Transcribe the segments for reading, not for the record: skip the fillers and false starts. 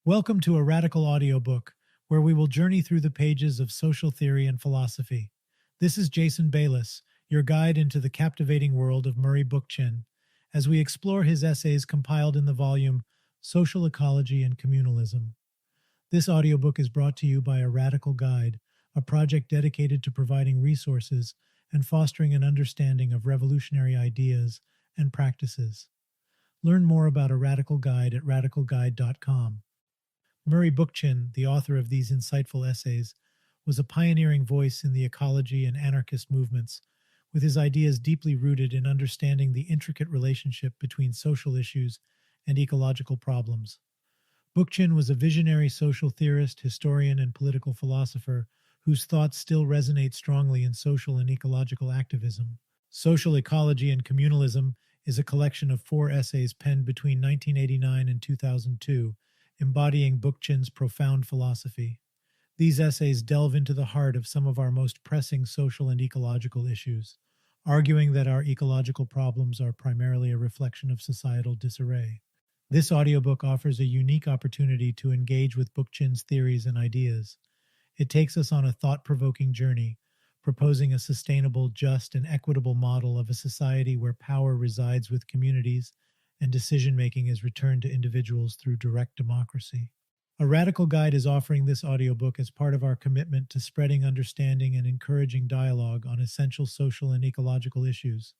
Welcome to A Radical Audiobook, where we will journey through the pages of social theory and philosophy. This is Jason Bayless, your guide into the captivating world of Murray Bookchin, as we explore his essays compiled in the volume Social Ecology and Communalism. This audiobook is brought to you by A Radical Guide, a project dedicated to providing resources and fostering an understanding of revolutionary ideas and practices. Learn more about A Radical Guide at radicalguide.com. Murray Bookchin, the author of these insightful essays, was a pioneering voice in the ecology and anarchist movements, with his ideas deeply rooted in understanding the intricate relationship between social issues and ecological problems. Bookchin was a visionary social theorist, historian, and political philosopher whose thoughts still resonate strongly in social and ecological activism. Social Ecology and Communalism is a collection of 4 essays penned between 1989 and 2002, embodying Bookchin's profound philosophy. These essays delve into the heart of some of our most pressing social and ecological issues, arguing that our ecological problems are primarily a reflection of societal disarray. This audiobook offers a unique opportunity to engage with Bookchin's theories and ideas. It takes us on a thought-provoking journey, proposing a sustainable, just, and equitable model of a society where power resides with communities and decision-making is returned to individuals through direct democracy. A Radical Guide is offering this audiobook as part of our commitment to spreading understanding and encouraging dialogue on essential social and ecological issues.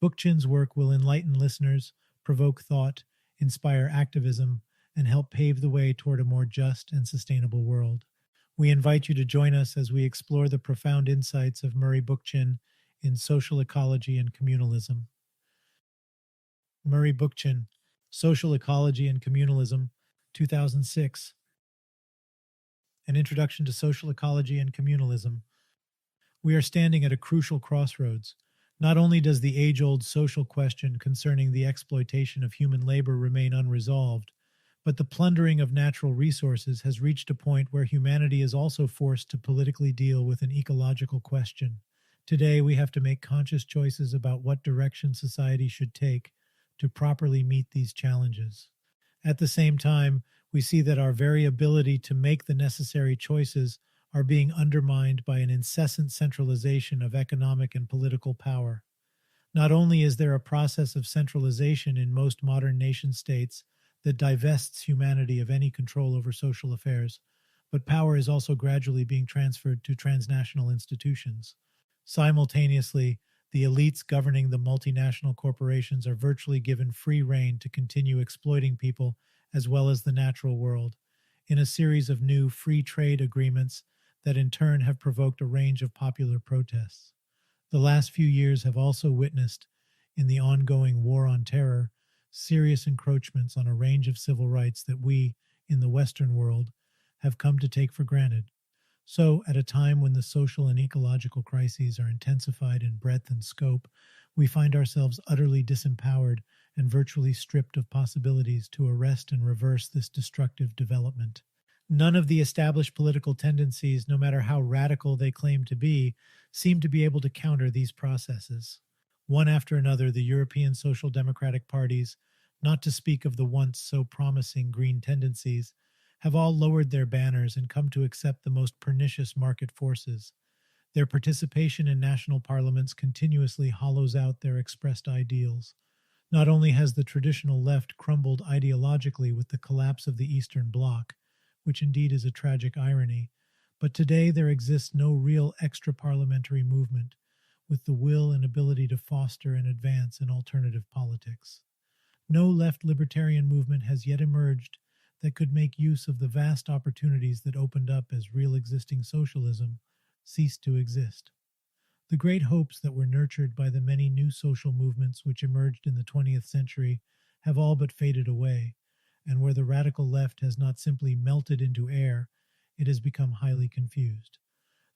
Bookchin's work will enlighten listeners, provoke thought, inspire activism, and help pave the way toward a more just and sustainable world. We invite you to join us as we explore the profound insights of Murray Bookchin in Social Ecology and Communalism. Murray Bookchin, Social Ecology and Communalism, 2006. An Introduction to Social Ecology and Communalism. We are standing at a crucial crossroads. Not only does the age-old social question concerning the exploitation of human labor remain unresolved, but the plundering of natural resources has reached a point where humanity is also forced to politically deal with an ecological question. Today, we have to make conscious choices about what direction society should take to properly meet these challenges. At the same time, we see that our very ability to make the necessary choices are being undermined by an incessant centralization of economic and political power. Not only is there a process of centralization in most modern nation-states that divests humanity of any control over social affairs, but power is also gradually being transferred to transnational institutions. Simultaneously, the elites governing the multinational corporations are virtually given free rein to continue exploiting people as well as the natural world, in a series of new free trade agreements that in turn have provoked a range of popular protests. The last few years have also witnessed, in the ongoing war on terror, serious encroachments on a range of civil rights that we, in the Western world, have come to take for granted. So, at a time when the social and ecological crises are intensified in breadth and scope, we find ourselves utterly disempowered and virtually stripped of possibilities to arrest and reverse this destructive development. None of the established political tendencies, no matter how radical they claim to be, seem to be able to counter these processes. One after another, the European social democratic parties, not to speak of the once so promising green tendencies, have all lowered their banners and come to accept the most pernicious market forces. Their participation in national parliaments continuously hollows out their expressed ideals. Not only has the traditional left crumbled ideologically with the collapse of the Eastern Bloc, which indeed is a tragic irony, but today there exists no real extra-parliamentary movement with the will and ability to foster and advance an alternative politics. No left libertarian movement has yet emerged that could make use of the vast opportunities that opened up as real existing socialism ceased to exist. The great hopes that were nurtured by the many new social movements which emerged in the 20th century have all but faded away, and where the radical left has not simply melted into air, it has become highly confused.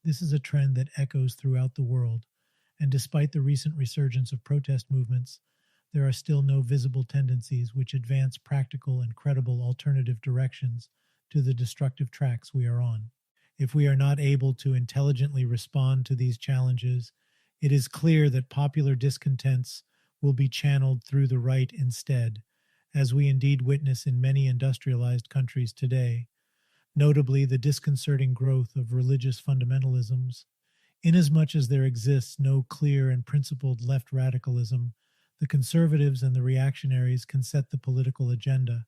This is a trend that echoes throughout the world, and despite the recent resurgence of protest movements, there are still no visible tendencies which advance practical and credible alternative directions to the destructive tracks we are on. If we are not able to intelligently respond to these challenges, it is clear that popular discontents will be channeled through the right instead, as we indeed witness in many industrialized countries today, notably the disconcerting growth of religious fundamentalisms. Inasmuch as there exists no clear and principled left radicalism, the conservatives and the reactionaries can set the political agenda,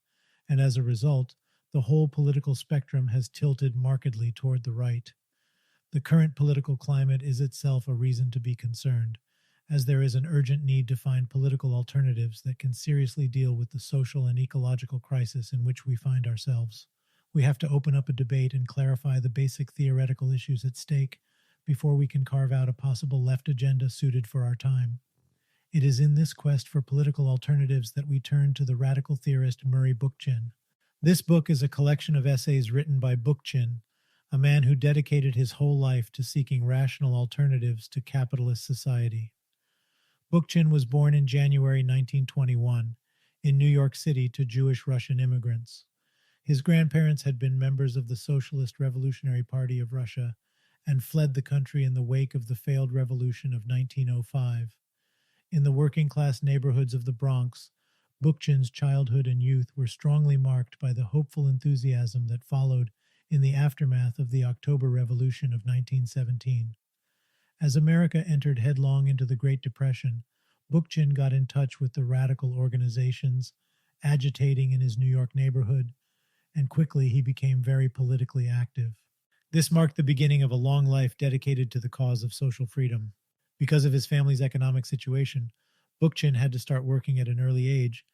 and as a result, the whole political spectrum has tilted markedly toward the right. The current political climate is itself a reason to be concerned, as there is an urgent need to find political alternatives that can seriously deal with the social and ecological crisis in which we find ourselves. We have to open up a debate and clarify the basic theoretical issues at stake before we can carve out a possible left agenda suited for our time. It is in this quest for political alternatives that we turn to the radical theorist Murray Bookchin. This book is a collection of essays written by Bookchin, a man who dedicated his whole life to seeking rational alternatives to capitalist society. Bookchin was born in January 1921 in New York City to Jewish Russian immigrants. His grandparents had been members of the Socialist Revolutionary Party of Russia and fled the country in the wake of the failed revolution of 1905. In the working-class neighborhoods of the Bronx, Bookchin's childhood and youth were strongly marked by the hopeful enthusiasm that followed in the aftermath of the October Revolution of 1917. As America entered headlong into the Great Depression, Bookchin got in touch with the radical organizations agitating in his New York neighborhood, and quickly he became very politically active. This marked the beginning of a long life dedicated to the cause of social freedom. Because of his family's economic situation, Bookchin had to start working at an early age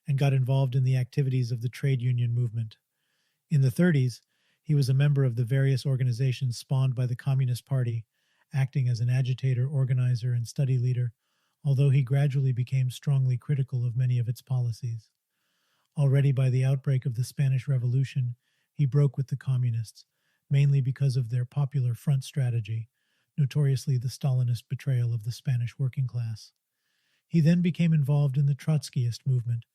and got involved in the activities of the trade union movement. In the 30s, he was a member of the various organizations spawned by the Communist Party, acting as an agitator, organizer, and study leader, although he gradually became strongly critical of many of its policies. Already by the outbreak of the Spanish Revolution, he broke with the communists, mainly because of their popular front strategy, notoriously the Stalinist betrayal of the Spanish working class. He then became involved in the Trotskyist movement,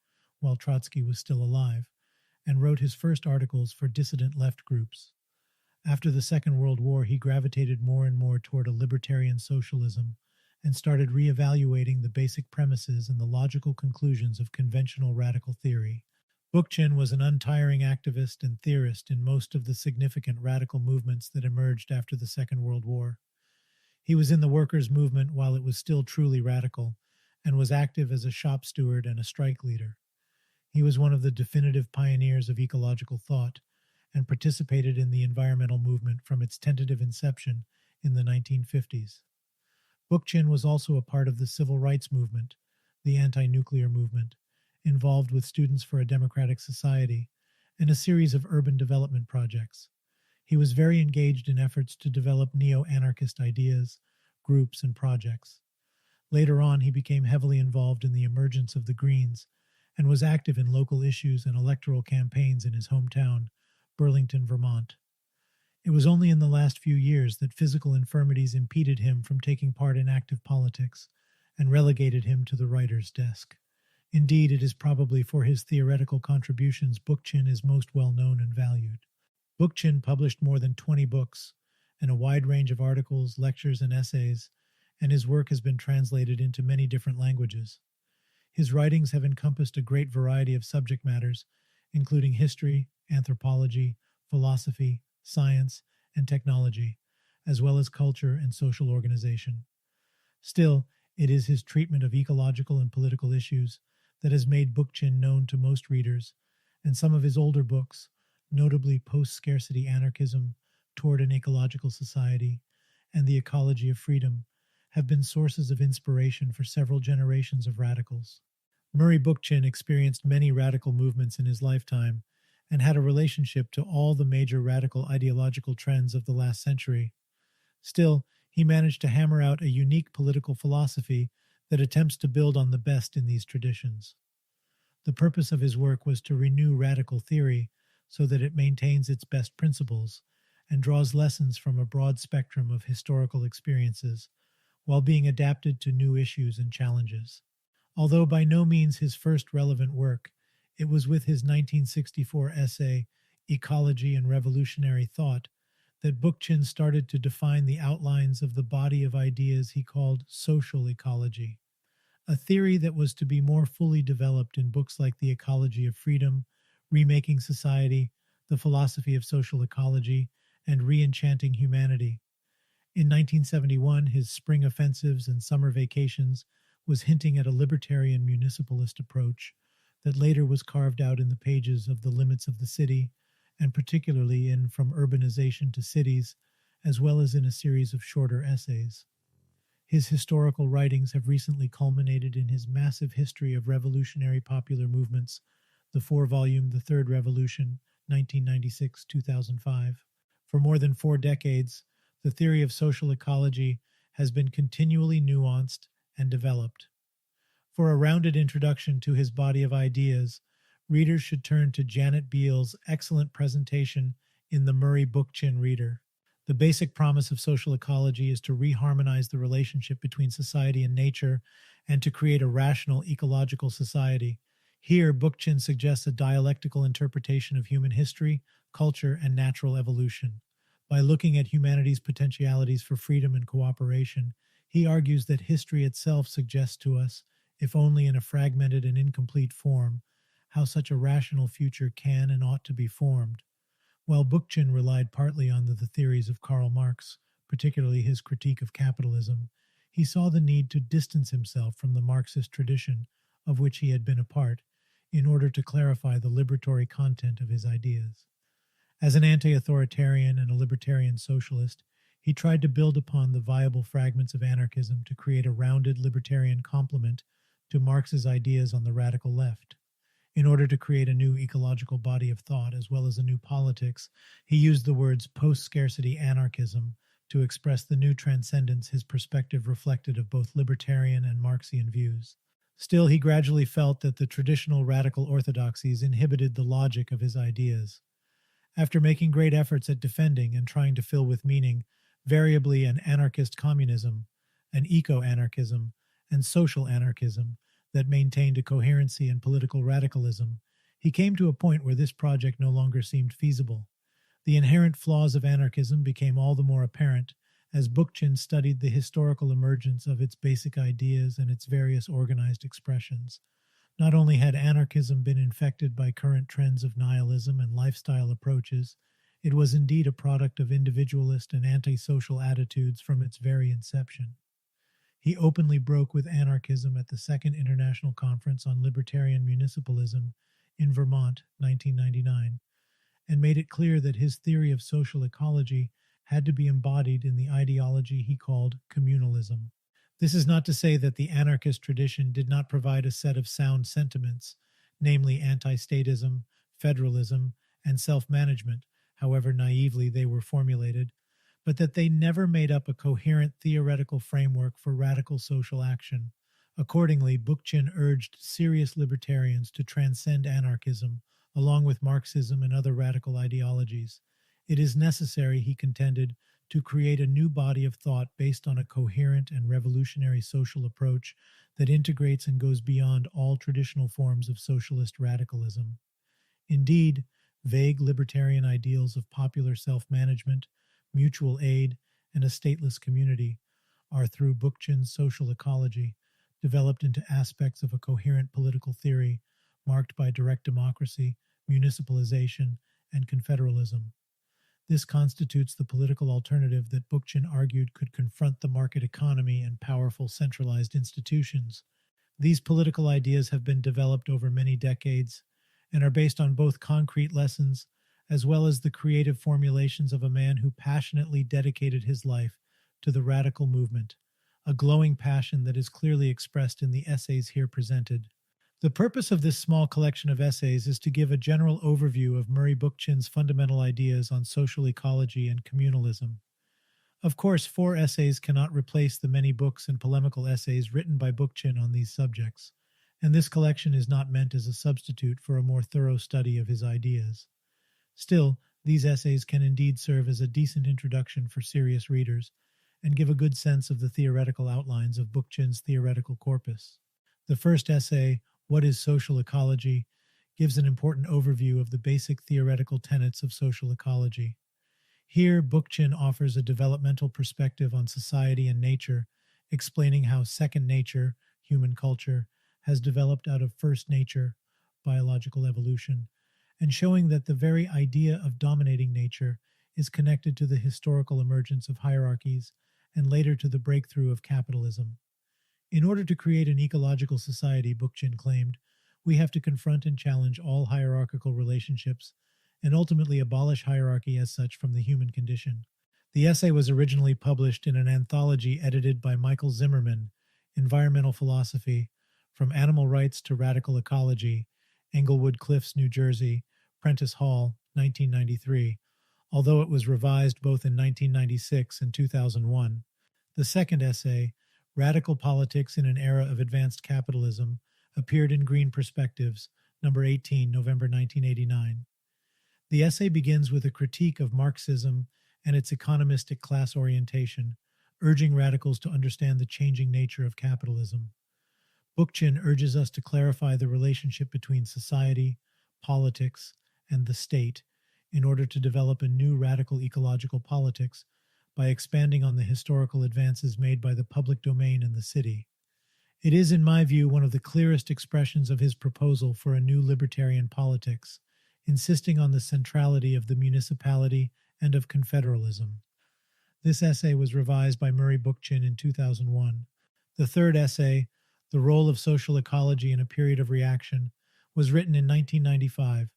while Trotsky was still alive, and wrote his first articles for dissident left groups. After the Second World War, he gravitated more and more toward a libertarian socialism and started reevaluating the basic premises and the logical conclusions of conventional radical theory. Bookchin was an untiring activist and theorist in most of the significant radical movements that emerged after the Second World War. He was in the workers' movement while it was still truly radical, and was active as a shop steward and a strike leader. He was one of the definitive pioneers of ecological thought, and participated in the environmental movement from its tentative inception in the 1950s. Bookchin was also a part of the civil rights movement, the anti-nuclear movement, involved with Students for a Democratic Society, and a series of urban development projects. He was very engaged in efforts to develop neo-anarchist ideas, groups, and projects. Later on, he became heavily involved in the emergence of the Greens and was active in local issues and electoral campaigns in his hometown, Burlington, Vermont. It was only in the last few years that physical infirmities impeded him from taking part in active politics and relegated him to the writer's desk. Indeed, it is probably for his theoretical contributions Bookchin is most well known and valued. Bookchin published more than 20 books and a wide range of articles, lectures, and essays, and his work has been translated into many different languages. His writings have encompassed a great variety of subject matters, including history, anthropology, philosophy, science, and technology, as well as culture and social organization. Still, it is his treatment of ecological and political issues that has made Bookchin known to most readers, and some of his older books, notably Post-Scarcity Anarchism, Toward an Ecological Society, and The Ecology of Freedom, have been sources of inspiration for several generations of radicals. Murray Bookchin experienced many radical movements in his lifetime and had a relationship to all the major radical ideological trends of the last century. Still, he managed to hammer out a unique political philosophy that attempts to build on the best in these traditions. The purpose of his work was to renew radical theory so that it maintains its best principles and draws lessons from a broad spectrum of historical experiences, while being adapted to new issues and challenges. Although by no means his first relevant work, it was with his 1964 essay, Ecology and Revolutionary Thought, that Bookchin started to define the outlines of the body of ideas he called social ecology, a theory that was to be more fully developed in books like The Ecology of Freedom, Remaking Society, The Philosophy of Social Ecology, and Re-enchanting Humanity. In 1971, his Spring Offensives and Summer Vacations was hinting at a libertarian municipalist approach that later was carved out in the pages of The Limits of the City, and particularly in From Urbanization to Cities, as well as in a series of shorter essays. His historical writings have recently culminated in his massive history of revolutionary popular movements, the 4-volume The Third Revolution, 1996-2005. For more than 4 decades, the theory of social ecology has been continually nuanced and developed. For a rounded introduction to his body of ideas, readers should turn to Janet Beal's excellent presentation in the Murray Bookchin Reader. The basic promise of social ecology is to reharmonize the relationship between society and nature and to create a rational ecological society. Here, Bookchin suggests a dialectical interpretation of human history, culture, and natural evolution. By looking at humanity's potentialities for freedom and cooperation, he argues that history itself suggests to us, if only in a fragmented and incomplete form, how such a rational future can and ought to be formed. While Bookchin relied partly on the theories of Karl Marx, particularly his critique of capitalism, he saw the need to distance himself from the Marxist tradition, of which he had been a part, in order to clarify the liberatory content of his ideas. As an anti-authoritarian and a libertarian socialist, he tried to build upon the viable fragments of anarchism to create a rounded libertarian complement to Marx's ideas on the radical left. In order to create a new ecological body of thought as well as a new politics, he used the words post-scarcity anarchism to express the new transcendence his perspective reflected of both libertarian and Marxian views. Still, he gradually felt that the traditional radical orthodoxies inhibited the logic of his ideas. After making great efforts at defending and trying to fill with meaning, variably an anarchist communism, an eco-anarchism, and social anarchism that maintained a coherency and political radicalism, he came to a point where this project no longer seemed feasible. The inherent flaws of anarchism became all the more apparent as Bookchin studied the historical emergence of its basic ideas and its various organized expressions. Not only had anarchism been infected by current trends of nihilism and lifestyle approaches, it was indeed a product of individualist and antisocial attitudes from its very inception. He openly broke with anarchism at the Second International Conference on Libertarian Municipalism in Vermont, 1999, and made it clear that his theory of social ecology had to be embodied in the ideology he called communalism. This is not to say that the anarchist tradition did not provide a set of sound sentiments, namely anti-statism, federalism, and self-management, however naively they were formulated, but that they never made up a coherent theoretical framework for radical social action. Accordingly, Bookchin urged serious libertarians to transcend anarchism, along with Marxism and other radical ideologies. It is necessary, he contended, to create a new body of thought based on a coherent and revolutionary social approach that integrates and goes beyond all traditional forms of socialist radicalism. Indeed, vague libertarian ideals of popular self-management, mutual aid, and a stateless community are, through Bookchin's social ecology, developed into aspects of a coherent political theory marked by direct democracy, municipalization, and confederalism. This constitutes the political alternative that Bookchin argued could confront the market economy and powerful centralized institutions. These political ideas have been developed over many decades and are based on both concrete lessons as well as the creative formulations of a man who passionately dedicated his life to the radical movement, a glowing passion that is clearly expressed in the essays here presented. The purpose of this small collection of essays is to give a general overview of Murray Bookchin's fundamental ideas on social ecology and communalism. Of course, 4 essays cannot replace the many books and polemical essays written by Bookchin on these subjects, and this collection is not meant as a substitute for a more thorough study of his ideas. Still, these essays can indeed serve as a decent introduction for serious readers and give a good sense of the theoretical outlines of Bookchin's theoretical corpus. The first essay, What is Social Ecology?, gives an important overview of the basic theoretical tenets of social ecology. Here, Bookchin offers a developmental perspective on society and nature, explaining how second nature, human culture has developed out of first nature, biological evolution, and showing that the very idea of dominating nature is connected to the historical emergence of hierarchies and later to the breakthrough of capitalism. In order to create an ecological society, Bookchin claimed, we have to confront and challenge all hierarchical relationships and ultimately abolish hierarchy as such from the human condition. The essay was originally published in an anthology edited by Michael Zimmerman, Environmental Philosophy, From Animal Rights to Radical Ecology, Englewood Cliffs, New Jersey, Prentice Hall, 1993, although it was revised both in 1996 and 2001. The second essay, Radical Politics in an Era of Advanced Capitalism, appeared in Green Perspectives, number 18, November 1989. The essay begins with a critique of Marxism and its economistic class orientation, urging radicals to understand the changing nature of capitalism. Bookchin urges us to clarify the relationship between society, politics, and the state in order to develop a new radical ecological politics by expanding on the historical advances made by the public domain and the city. It is, in my view, one of the clearest expressions of his proposal for a new libertarian politics, insisting on the centrality of the municipality and of confederalism. This essay was revised by Murray Bookchin in 2001. The third essay, The Role of Social Ecology in a Period of Reaction, was written in 1995,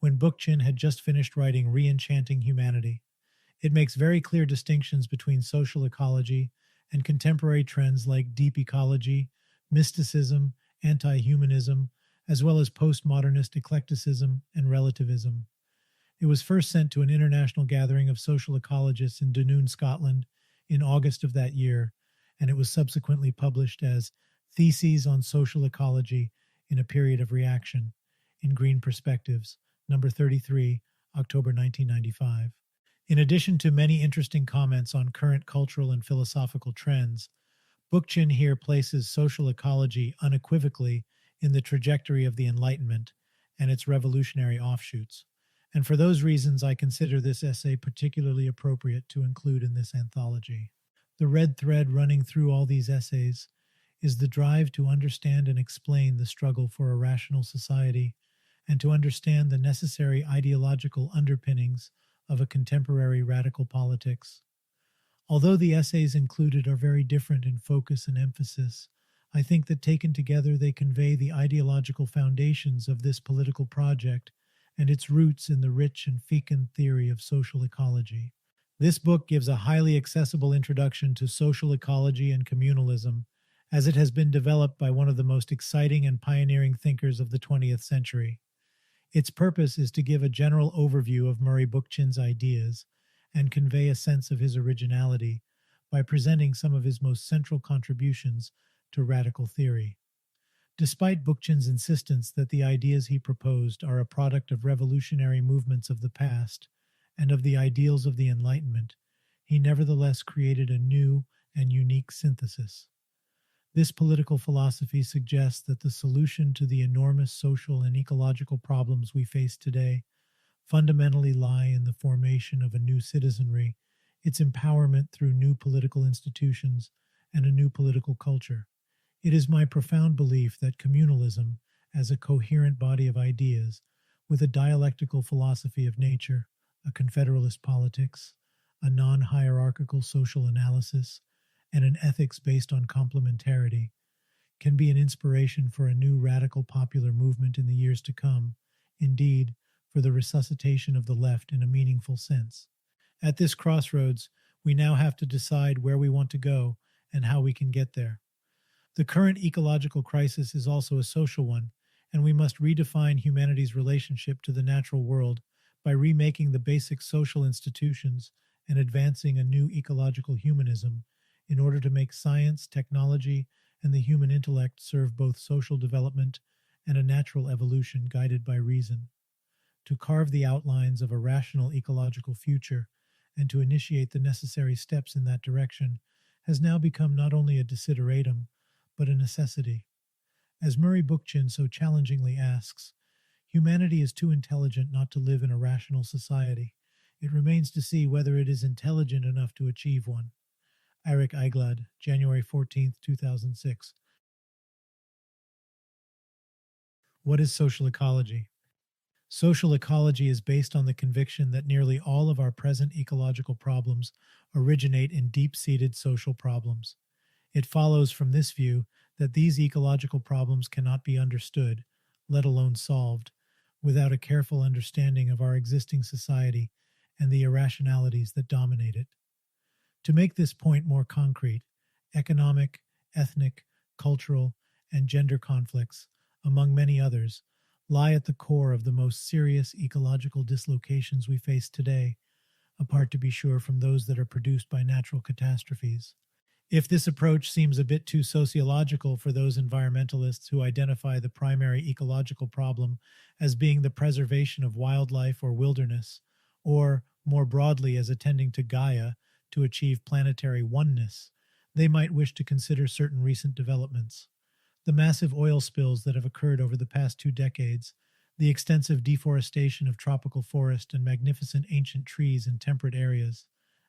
when Bookchin had just finished writing Re-Enchanting Humanity. It makes very clear distinctions between social ecology and contemporary trends like deep ecology, mysticism, anti-humanism, as well as postmodernist eclecticism and relativism. It was first sent to an international gathering of social ecologists in Dunoon, Scotland, in August of that year, and it was subsequently published as Theses on Social Ecology in a Period of Reaction in Green Perspectives, number 33, October 1995. In addition to many interesting comments on current cultural and philosophical trends, Bookchin here places social ecology unequivocally in the trajectory of the Enlightenment and its revolutionary offshoots. And for those reasons, I consider this essay particularly appropriate to include in this anthology. The red thread running through all these essays is the drive to understand and explain the struggle for a rational society and to understand the necessary ideological underpinnings of a contemporary radical politics. Although the essays included are very different in focus and emphasis, I think that taken together they convey the ideological foundations of this political project and its roots in the rich and fecund theory of social ecology. This book gives a highly accessible introduction to social ecology and communalism, as it has been developed by one of the most exciting and pioneering thinkers of the 20th century. Its purpose is to give a general overview of Murray Bookchin's ideas and convey a sense of his originality by presenting some of his most central contributions to radical theory. Despite Bookchin's insistence that the ideas he proposed are a product of revolutionary movements of the past and of the ideals of the Enlightenment, he nevertheless created a new and unique synthesis. This political philosophy suggests that the solution to the enormous social and ecological problems we face today fundamentally lie in the formation of a new citizenry, its empowerment through new political institutions, and a new political culture. It is my profound belief that communalism, as a coherent body of ideas, with a dialectical philosophy of nature, a confederalist politics, a non-hierarchical social analysis, and an ethics based on complementarity, can be an inspiration for a new radical popular movement in the years to come, indeed, for the resuscitation of the left in a meaningful sense. At this crossroads, we now have to decide where we want to go and how we can get there. The current ecological crisis is also a social one, and we must redefine humanity's relationship to the natural world by remaking the basic social institutions and advancing a new ecological humanism in order to make science, technology, and the human intellect serve both social development and a natural evolution guided by reason. To carve the outlines of a rational ecological future and to initiate the necessary steps in that direction has now become not only a desideratum, but a necessity. As Murray Bookchin so challengingly asks, humanity is too intelligent not to live in a rational society. It remains to see whether it is intelligent enough to achieve one. Eirik Eiglad, January 14, 2006. What is social ecology? Social ecology is based on the conviction that nearly all of our present ecological problems originate in deep-seated social problems. It follows from this view that these ecological problems cannot be understood, let alone solved, without a careful understanding of our existing society and the irrationalities that dominate it. To make this point more concrete, economic, ethnic, cultural, and gender conflicts, among many others, lie at the core of the most serious ecological dislocations we face today, apart to be sure from those that are produced by natural catastrophes. If this approach seems a bit too sociological for those environmentalists who identify the primary ecological problem as being the preservation of wildlife or wilderness, or, more broadly, as attending to Gaia to achieve planetary oneness, they might wish to consider certain recent developments. The massive oil spills that have occurred over the past 2 decades, the extensive deforestation of tropical forest and magnificent ancient trees in temperate areas,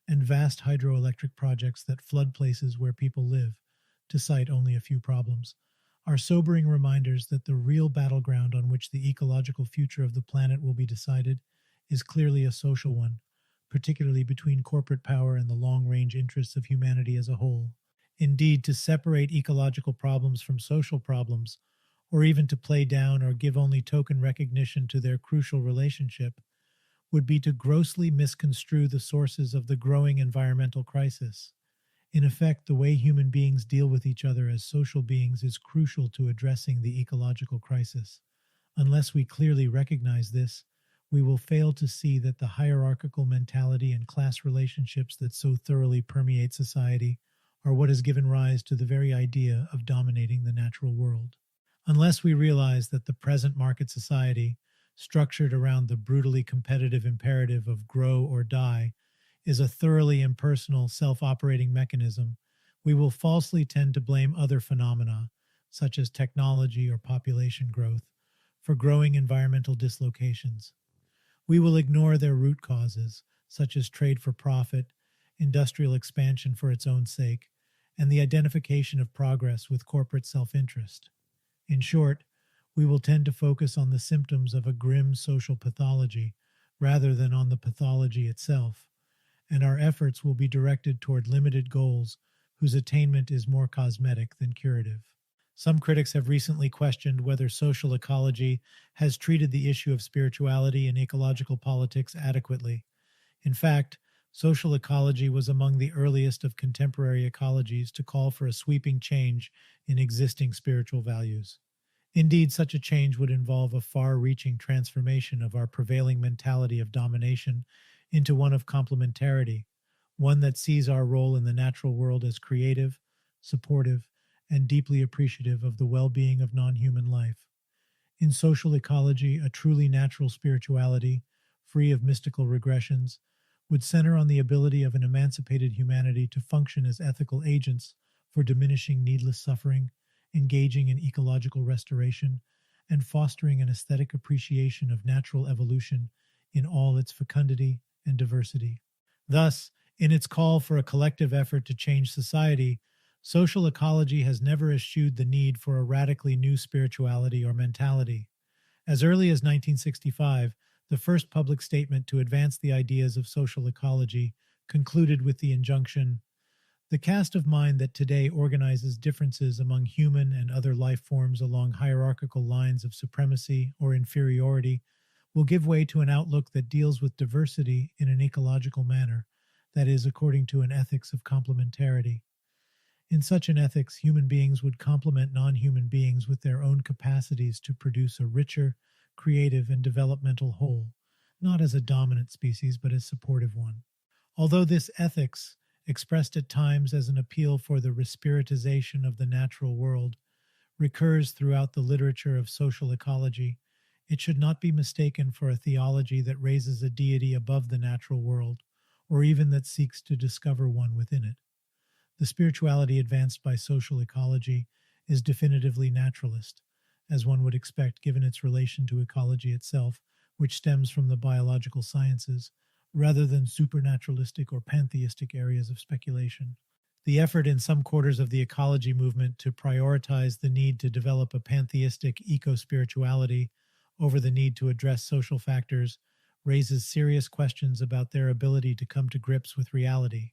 and vast hydroelectric projects that flood places where people live, to cite only a few problems, are sobering reminders that the real battleground on which the ecological future of the planet will be decided is clearly a social one, particularly between corporate power and the long-range interests of humanity as a whole. Indeed, to separate ecological problems from social problems, or even to play down or give only token recognition to their crucial relationship, would be to grossly misconstrue the sources of the growing environmental crisis. In effect, the way human beings deal with each other as social beings is crucial to addressing the ecological crisis. Unless we clearly recognize this, we will fail to see that the hierarchical mentality and class relationships that so thoroughly permeate society are what has given rise to the very idea of dominating the natural world. Unless we realize that the present market society, structured around the brutally competitive imperative of grow or die, is a thoroughly impersonal, self-operating mechanism, we will falsely tend to blame other phenomena, such as technology or population growth, for growing environmental dislocations. We will ignore their root causes, such as trade for profit, industrial expansion for its own sake, and the identification of progress with corporate self-interest. In short, we will tend to focus on the symptoms of a grim social pathology rather than on the pathology itself, and our efforts will be directed toward limited goals whose attainment is more cosmetic than curative. Some critics have recently questioned whether social ecology has treated the issue of spirituality in ecological politics adequately. In fact, social ecology was among the earliest of contemporary ecologies to call for a sweeping change in existing spiritual values. Indeed, such a change would involve a far-reaching transformation of our prevailing mentality of domination into one of complementarity, one that sees our role in the natural world as creative, supportive, and deeply appreciative of the well-being of non-human life. In social ecology, a truly natural spirituality, free of mystical regressions, would center on the ability of an emancipated humanity to function as ethical agents for diminishing needless suffering, engaging in ecological restoration, and fostering an aesthetic appreciation of natural evolution in all its fecundity and diversity. Thus, in its call for a collective effort to change society, social ecology has never eschewed the need for a radically new spirituality or mentality. As early as 1965, the first public statement to advance the ideas of social ecology concluded with the injunction, "The cast of mind that today organizes differences among human and other life forms along hierarchical lines of supremacy or inferiority will give way to an outlook that deals with diversity in an ecological manner, that is, according to an ethics of complementarity. In such an ethics, human beings would complement non-human beings with their own capacities to produce a richer, creative, and developmental whole, not as a dominant species, but as supportive one." Although this ethics, expressed at times as an appeal for the respiritization of the natural world, recurs throughout the literature of social ecology, it should not be mistaken for a theology that raises a deity above the natural world, or even that seeks to discover one within it. The spirituality advanced by social ecology is definitively naturalist, as one would expect given its relation to ecology itself, which stems from the biological sciences, rather than supernaturalistic or pantheistic areas of speculation. The effort in some quarters of the ecology movement to prioritize the need to develop a pantheistic eco-spirituality over the need to address social factors raises serious questions about their ability to come to grips with reality.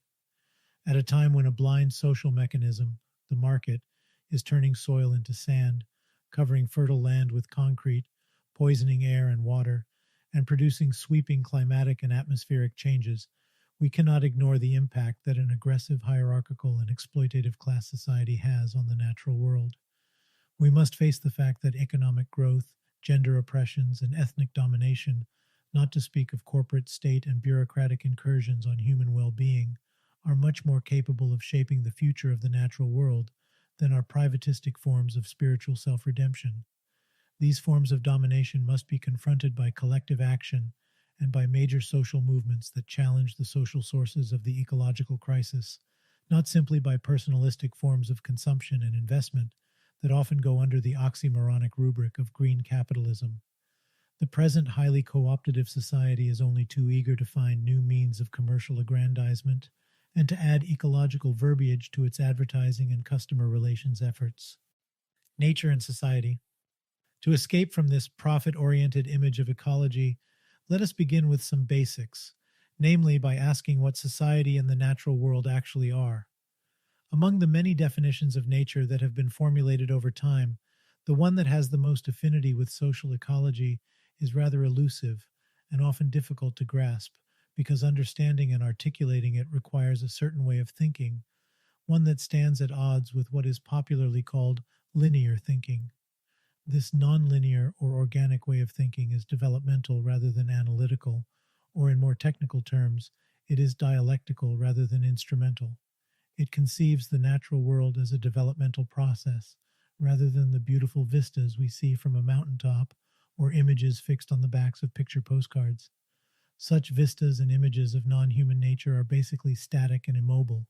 At a time when a blind social mechanism, the market, is turning soil into sand, covering fertile land with concrete, poisoning air and water, and producing sweeping climatic and atmospheric changes, we cannot ignore the impact that an aggressive, hierarchical, and exploitative class society has on the natural world. We must face the fact that economic growth, gender oppressions, and ethnic domination, not to speak of corporate, state, and bureaucratic incursions on human well-being, are much more capable of shaping the future of the natural world than are privatistic forms of spiritual self-redemption. These forms of domination must be confronted by collective action and by major social movements that challenge the social sources of the ecological crisis, not simply by personalistic forms of consumption and investment that often go under the oxymoronic rubric of green capitalism. The present highly cooptative society is only too eager to find new means of commercial aggrandizement and to add ecological verbiage to its advertising and customer relations efforts. Nature and society. To escape from this profit-oriented image of ecology, let us begin with some basics, namely by asking what society and the natural world actually are. Among the many definitions of nature that have been formulated over time, the one that has the most affinity with social ecology is rather elusive and often difficult to grasp, because understanding and articulating it requires a certain way of thinking, one that stands at odds with what is popularly called linear thinking. This nonlinear or organic way of thinking is developmental rather than analytical, or in more technical terms, it is dialectical rather than instrumental. It conceives the natural world as a developmental process, rather than the beautiful vistas we see from a mountaintop or images fixed on the backs of picture postcards. Such vistas and images of non-human nature are basically static and immobile.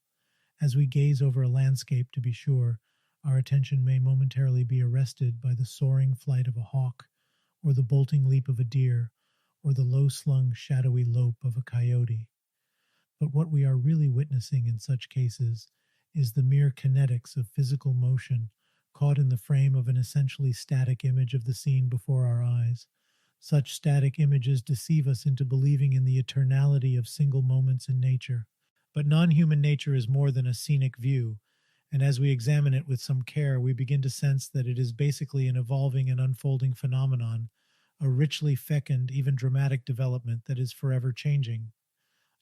As we gaze over a landscape, to be sure, our attention may momentarily be arrested by the soaring flight of a hawk, or the bolting leap of a deer, or the low-slung, shadowy lope of a coyote. But what we are really witnessing in such cases is the mere kinetics of physical motion caught in the frame of an essentially static image of the scene before our eyes. Such static images deceive us into believing in the eternality of single moments in nature. But non-human nature is more than a scenic view, and as we examine it with some care, we begin to sense that it is basically an evolving and unfolding phenomenon, a richly fecund, even dramatic development that is forever changing.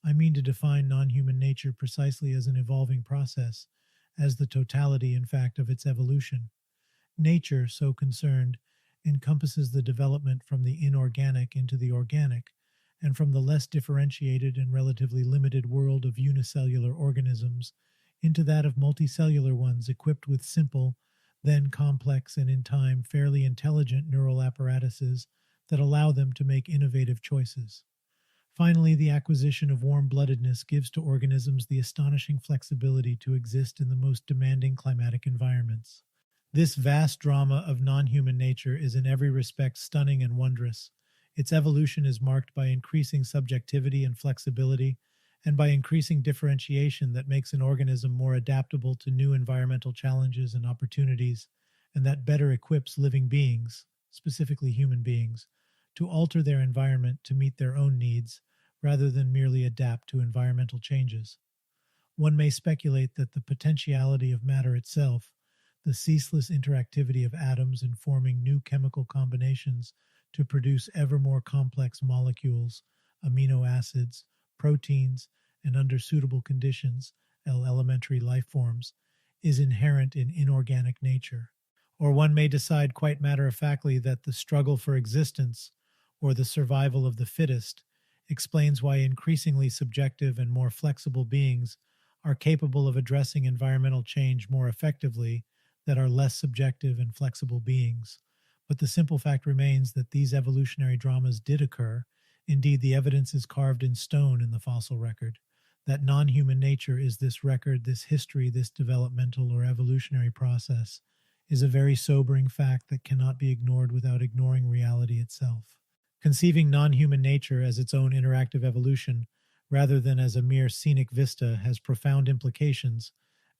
I mean to define non-human nature precisely as an evolving process, as the totality, in fact, of its evolution. Nature, so concerned, encompasses the development from the inorganic into the organic, and from the less differentiated and relatively limited world of unicellular organisms into that of multicellular ones equipped with simple, then complex and in time fairly intelligent neural apparatuses that allow them to make innovative choices. Finally, the acquisition of warm-bloodedness gives to organisms the astonishing flexibility to exist in the most demanding climatic environments. This vast drama of non-human nature is in every respect stunning and wondrous. Its evolution is marked by increasing subjectivity and flexibility, and by increasing differentiation that makes an organism more adaptable to new environmental challenges and opportunities, and that better equips living beings, specifically human beings, to alter their environment to meet their own needs, rather than merely adapt to environmental changes. One may speculate that the potentiality of matter itself, the ceaseless interactivity of atoms in forming new chemical combinations to produce ever more complex molecules, amino acids, proteins, and under suitable conditions, elementary life forms, is inherent in inorganic nature. Or one may decide quite matter-of-factly that the struggle for existence, or the survival of the fittest, explains why increasingly subjective and more flexible beings are capable of addressing environmental change more effectively than are less subjective and flexible beings. But the simple fact remains that these evolutionary dramas did occur. Indeed, the evidence is carved in stone in the fossil record. That non-human nature is this record, this history, this developmental or evolutionary process is a very sobering fact that cannot be ignored without ignoring reality itself. Conceiving non-human nature as its own interactive evolution, rather than as a mere scenic vista, has profound implications,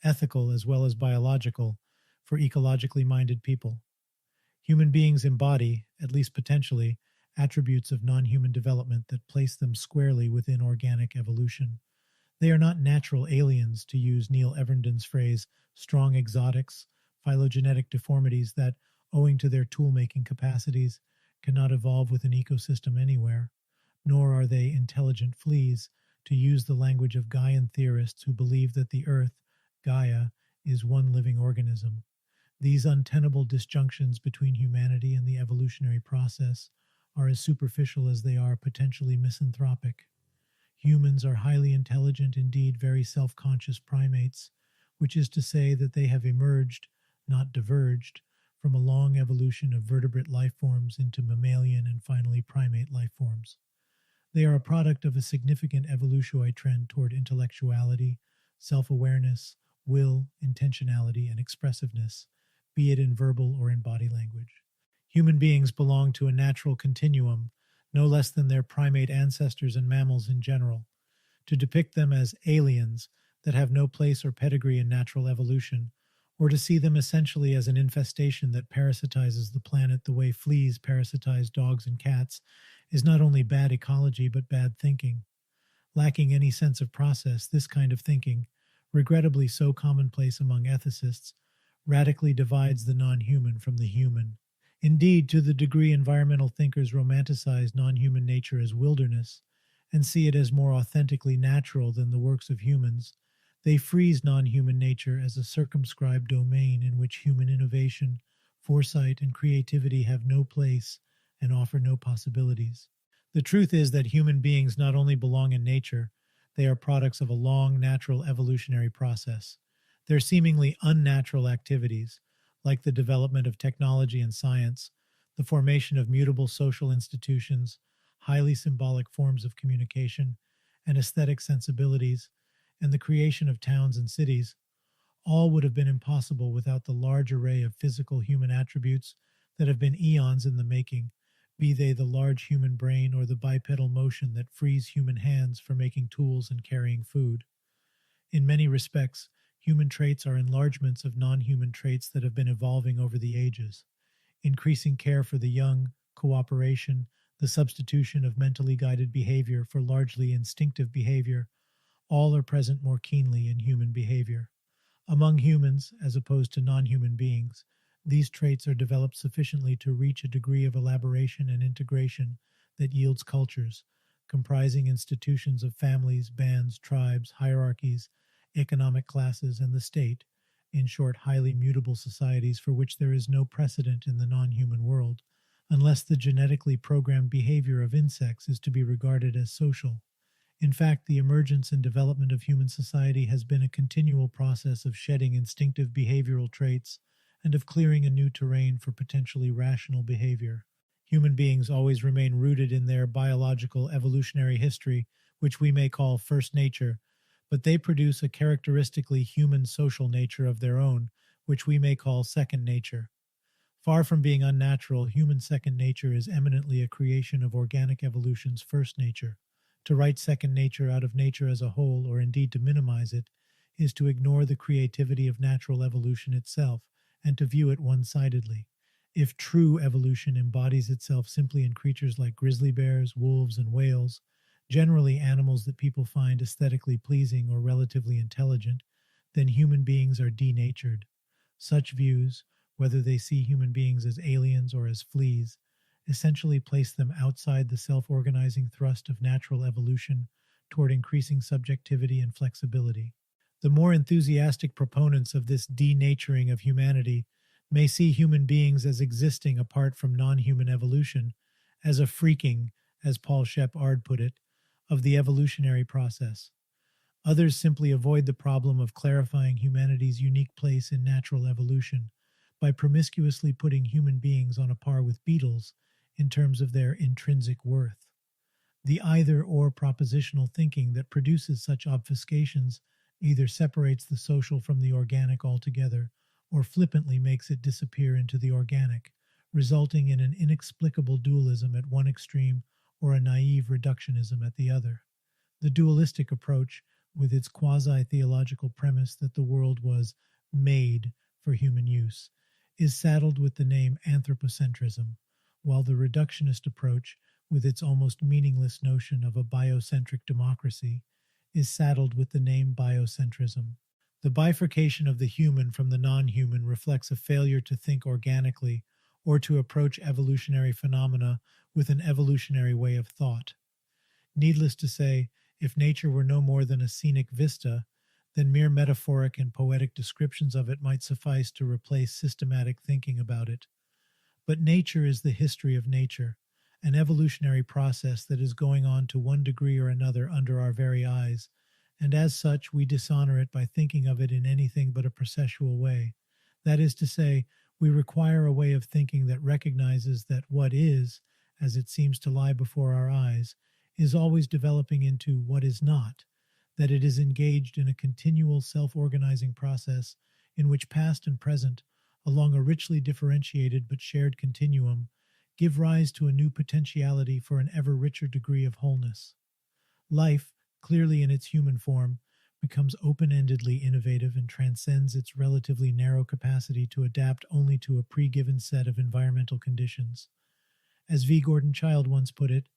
ethical as well as biological, for ecologically minded people. Human beings embody, at least potentially, attributes of non-human development that place them squarely within organic evolution. They are not natural aliens, to use Neil Everden's phrase, strong exotics, phylogenetic deformities that, owing to their tool-making capacities, cannot evolve with an ecosystem anywhere, nor are they intelligent fleas, to use the language of Gaian theorists who believe that the Earth, Gaia, is one living organism. These untenable disjunctions between humanity and the evolutionary process are as superficial as they are potentially misanthropic. Humans are highly intelligent, indeed very self-conscious primates, which is to say that they have emerged, not diverged, from a long evolution of vertebrate life forms into mammalian and finally primate life forms. They are a product of a significant evolutionary trend toward intellectuality, self-awareness, will, intentionality, and expressiveness, be it in verbal or in body language. Human beings belong to a natural continuum, no less than their primate ancestors and mammals in general. To depict them as aliens that have no place or pedigree in natural evolution, or to see them essentially as an infestation that parasitizes the planet the way fleas parasitize dogs and cats, is not only bad ecology but bad thinking. Lacking any sense of process, this kind of thinking, regrettably so commonplace among ethicists, radically divides the non-human from the human. Indeed, to the degree environmental thinkers romanticize non-human nature as wilderness and see it as more authentically natural than the works of humans, they freeze non-human nature as a circumscribed domain in which human innovation, foresight, and creativity have no place and offer no possibilities. The truth is that human beings not only belong in nature, they are products of a long natural evolutionary process. Their seemingly unnatural activities, like the development of technology and science, the formation of mutable social institutions, highly symbolic forms of communication, and aesthetic sensibilities, and the creation of towns and cities, all would have been impossible without the large array of physical human attributes that have been eons in the making, be they the large human brain or the bipedal motion that frees human hands for making tools and carrying food. In many respects, human traits are enlargements of non-human traits that have been evolving over the ages. Increasing care for the young, cooperation, the substitution of mentally guided behavior for largely instinctive behavior, all are present more keenly in human behavior. Among humans, as opposed to non-human beings, these traits are developed sufficiently to reach a degree of elaboration and integration that yields cultures, comprising institutions of families, bands, tribes, hierarchies, economic classes, and the state, in short, highly mutable societies for which there is no precedent in the non-human world, unless the genetically programmed behavior of insects is to be regarded as social. In fact, the emergence and development of human society has been a continual process of shedding instinctive behavioral traits and of clearing a new terrain for potentially rational behavior. Human beings always remain rooted in their biological evolutionary history, which we may call first nature, but they produce a characteristically human social nature of their own, which we may call second nature. Far from being unnatural, human second nature is eminently a creation of organic evolution's first nature. To write second nature out of nature as a whole, or indeed to minimize it, is to ignore the creativity of natural evolution itself and to view it one-sidedly. If true evolution embodies itself simply in creatures like grizzly bears, wolves, and whales, generally animals that people find aesthetically pleasing or relatively intelligent, then human beings are denatured. Such views, whether they see human beings as aliens or as fleas, essentially place them outside the self-organizing thrust of natural evolution toward increasing subjectivity and flexibility. The more enthusiastic proponents of this denaturing of humanity may see human beings as existing apart from non-human evolution, as a freaking, as Paul Shep-Ard put it, of the evolutionary process. Others simply avoid the problem of clarifying humanity's unique place in natural evolution by promiscuously putting human beings on a par with beetles in terms of their intrinsic worth. The either-or propositional thinking that produces such obfuscations either separates the social from the organic altogether or flippantly makes it disappear into the organic, resulting in an inexplicable dualism at one extreme or a naive reductionism at the other. The dualistic approach, with its quasi-theological premise that the world was made for human use, is saddled with the name anthropocentrism, while the reductionist approach, with its almost meaningless notion of a biocentric democracy, is saddled with the name biocentrism. The bifurcation of the human from the non-human reflects a failure to think organically or to approach evolutionary phenomena with an evolutionary way of thought. Needless to say, if nature were no more than a scenic vista, then mere metaphoric and poetic descriptions of it might suffice to replace systematic thinking about it. But nature is the history of nature, an evolutionary process that is going on to one degree or another under our very eyes, and as such we dishonor it by thinking of it in anything but a processual way. That is to say, we require a way of thinking that recognizes that what is, as it seems to lie before our eyes, is always developing into what is not, that it is engaged in a continual self-organizing process in which past and present, along a richly differentiated but shared continuum, give rise to a new potentiality for an ever richer degree of wholeness. Life, clearly in its human form, becomes open-endedly innovative and transcends its relatively narrow capacity to adapt only to a pre-given set of environmental conditions. As V. Gordon Childe once put it,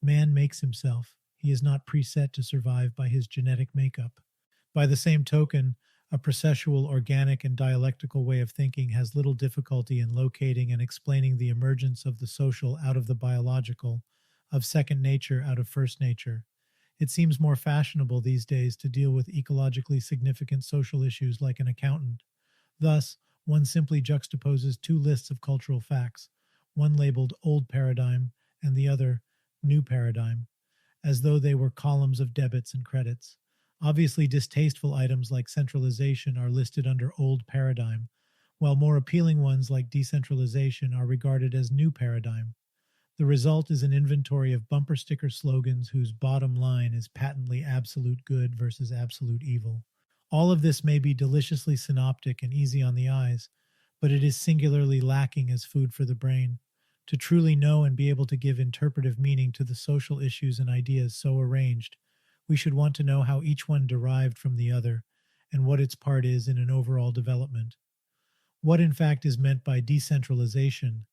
man makes himself. He is not preset to survive by his genetic makeup. By the same token, a processual, organic, and dialectical way of thinking has little difficulty in locating and explaining the emergence of the social out of the biological, of second nature out of first nature. It seems more fashionable these days to deal with ecologically significant social issues like an accountant. Thus, one simply juxtaposes two lists of cultural facts, one labeled Old Paradigm and the other New Paradigm, as though they were columns of debits and credits. Obviously distasteful items like centralization are listed under Old Paradigm, while more appealing ones like decentralization are regarded as New Paradigm. The result is an inventory of bumper sticker slogans whose bottom line is patently absolute good versus absolute evil. All of this may be deliciously synoptic and easy on the eyes, but it is singularly lacking as food for the brain. To truly know and be able to give interpretive meaning to the social issues and ideas so arranged, we should want to know how each one derived from the other and what its part is in an overall development. What in fact is meant by decentralization,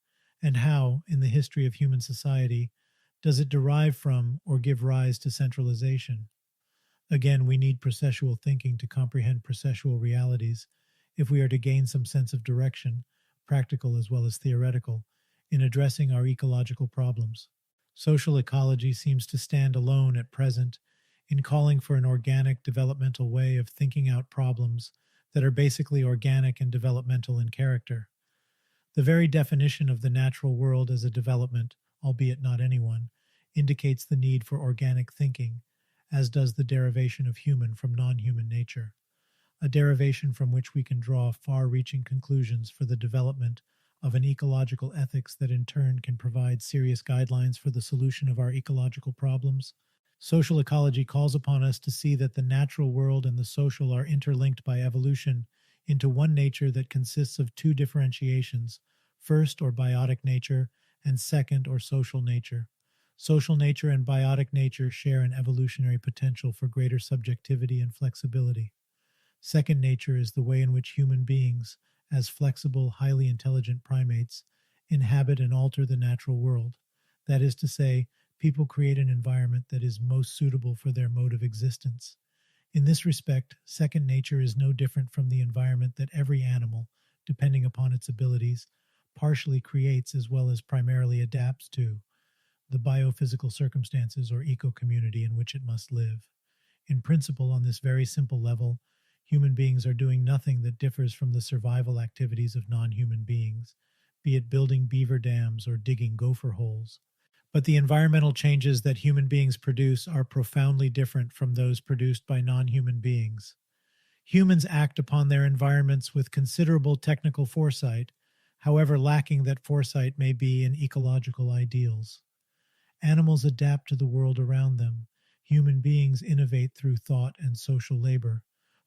and how, in the history of human society, does it derive from or give rise to centralization? Again, we need processual thinking to comprehend processual realities if we are to gain some sense of direction, practical as well as theoretical, in addressing our ecological problems. Social ecology seems to stand alone at present in calling for an organic developmental way of thinking out problems that are basically organic and developmental in character. The very definition of the natural world as a development, albeit not any one, indicates the need for organic thinking, as does the derivation of human from non-human nature, a derivation from which we can draw far-reaching conclusions for the development of an ecological ethics that in turn can provide serious guidelines for the solution of our ecological problems. Social ecology calls upon us to see that the natural world and the social are interlinked by evolution into one nature that consists of two differentiations, first or biotic nature, and second or social nature. Social nature and biotic nature share an evolutionary potential for greater subjectivity and flexibility. Second nature is the way in which human beings, as flexible, highly intelligent primates, inhabit and alter the natural world. That is to say, people create an environment that is most suitable for their mode of existence. In this respect, second nature is no different from the environment that every animal, depending upon its abilities, partially creates as well as primarily adapts to, the biophysical circumstances or eco-community in which it must live. In principle, on this very simple level, human beings are doing nothing that differs from the survival activities of non-human beings, be it building beaver dams or digging gopher holes. But the environmental changes that human beings produce are profoundly different from those produced by non-human beings. Humans act upon their environments with considerable technical foresight, however lacking that foresight may be in ecological ideals. Animals adapt to the world around them. Human beings innovate through thought and social labor.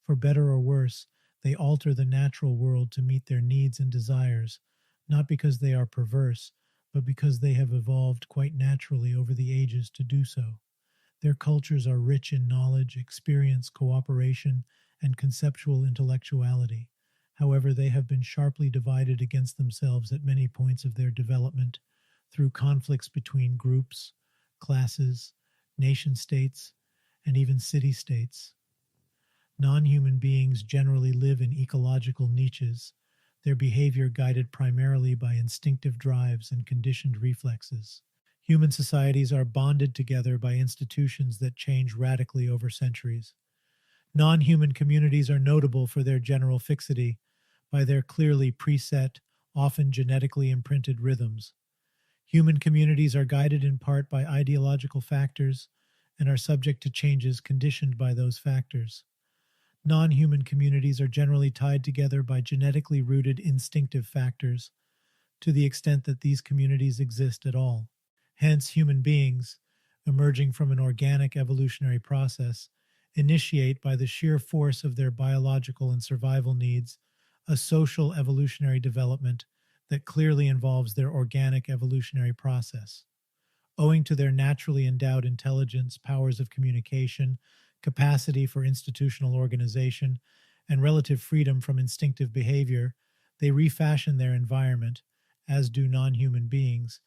For better or worse, they alter the natural world to meet their needs and desires, not because they are perverse, but because they have evolved quite naturally over the ages to do so. Their cultures are rich in knowledge, experience, cooperation, and conceptual intellectuality. However, they have been sharply divided against themselves at many points of their development through conflicts between groups, classes, nation-states, and even city-states. Non-human beings generally live in ecological niches, their behavior guided primarily by instinctive drives and conditioned reflexes. Human societies are bonded together by institutions that change radically over centuries. Non-human communities are notable for their general fixity, by their clearly preset, often genetically imprinted rhythms. Human communities are guided in part by ideological factors and are subject to changes conditioned by those factors. Non-human communities are generally tied together by genetically rooted instinctive factors, to the extent that these communities exist at all. Hence, human beings, emerging from an organic evolutionary process, initiate by the sheer force of their biological and survival needs a social evolutionary development that clearly involves their organic evolutionary process. Owing to their naturally endowed intelligence, powers of communication, capacity for institutional organization, and relative freedom from instinctive behavior, they refashion their environment, as do non-human beings,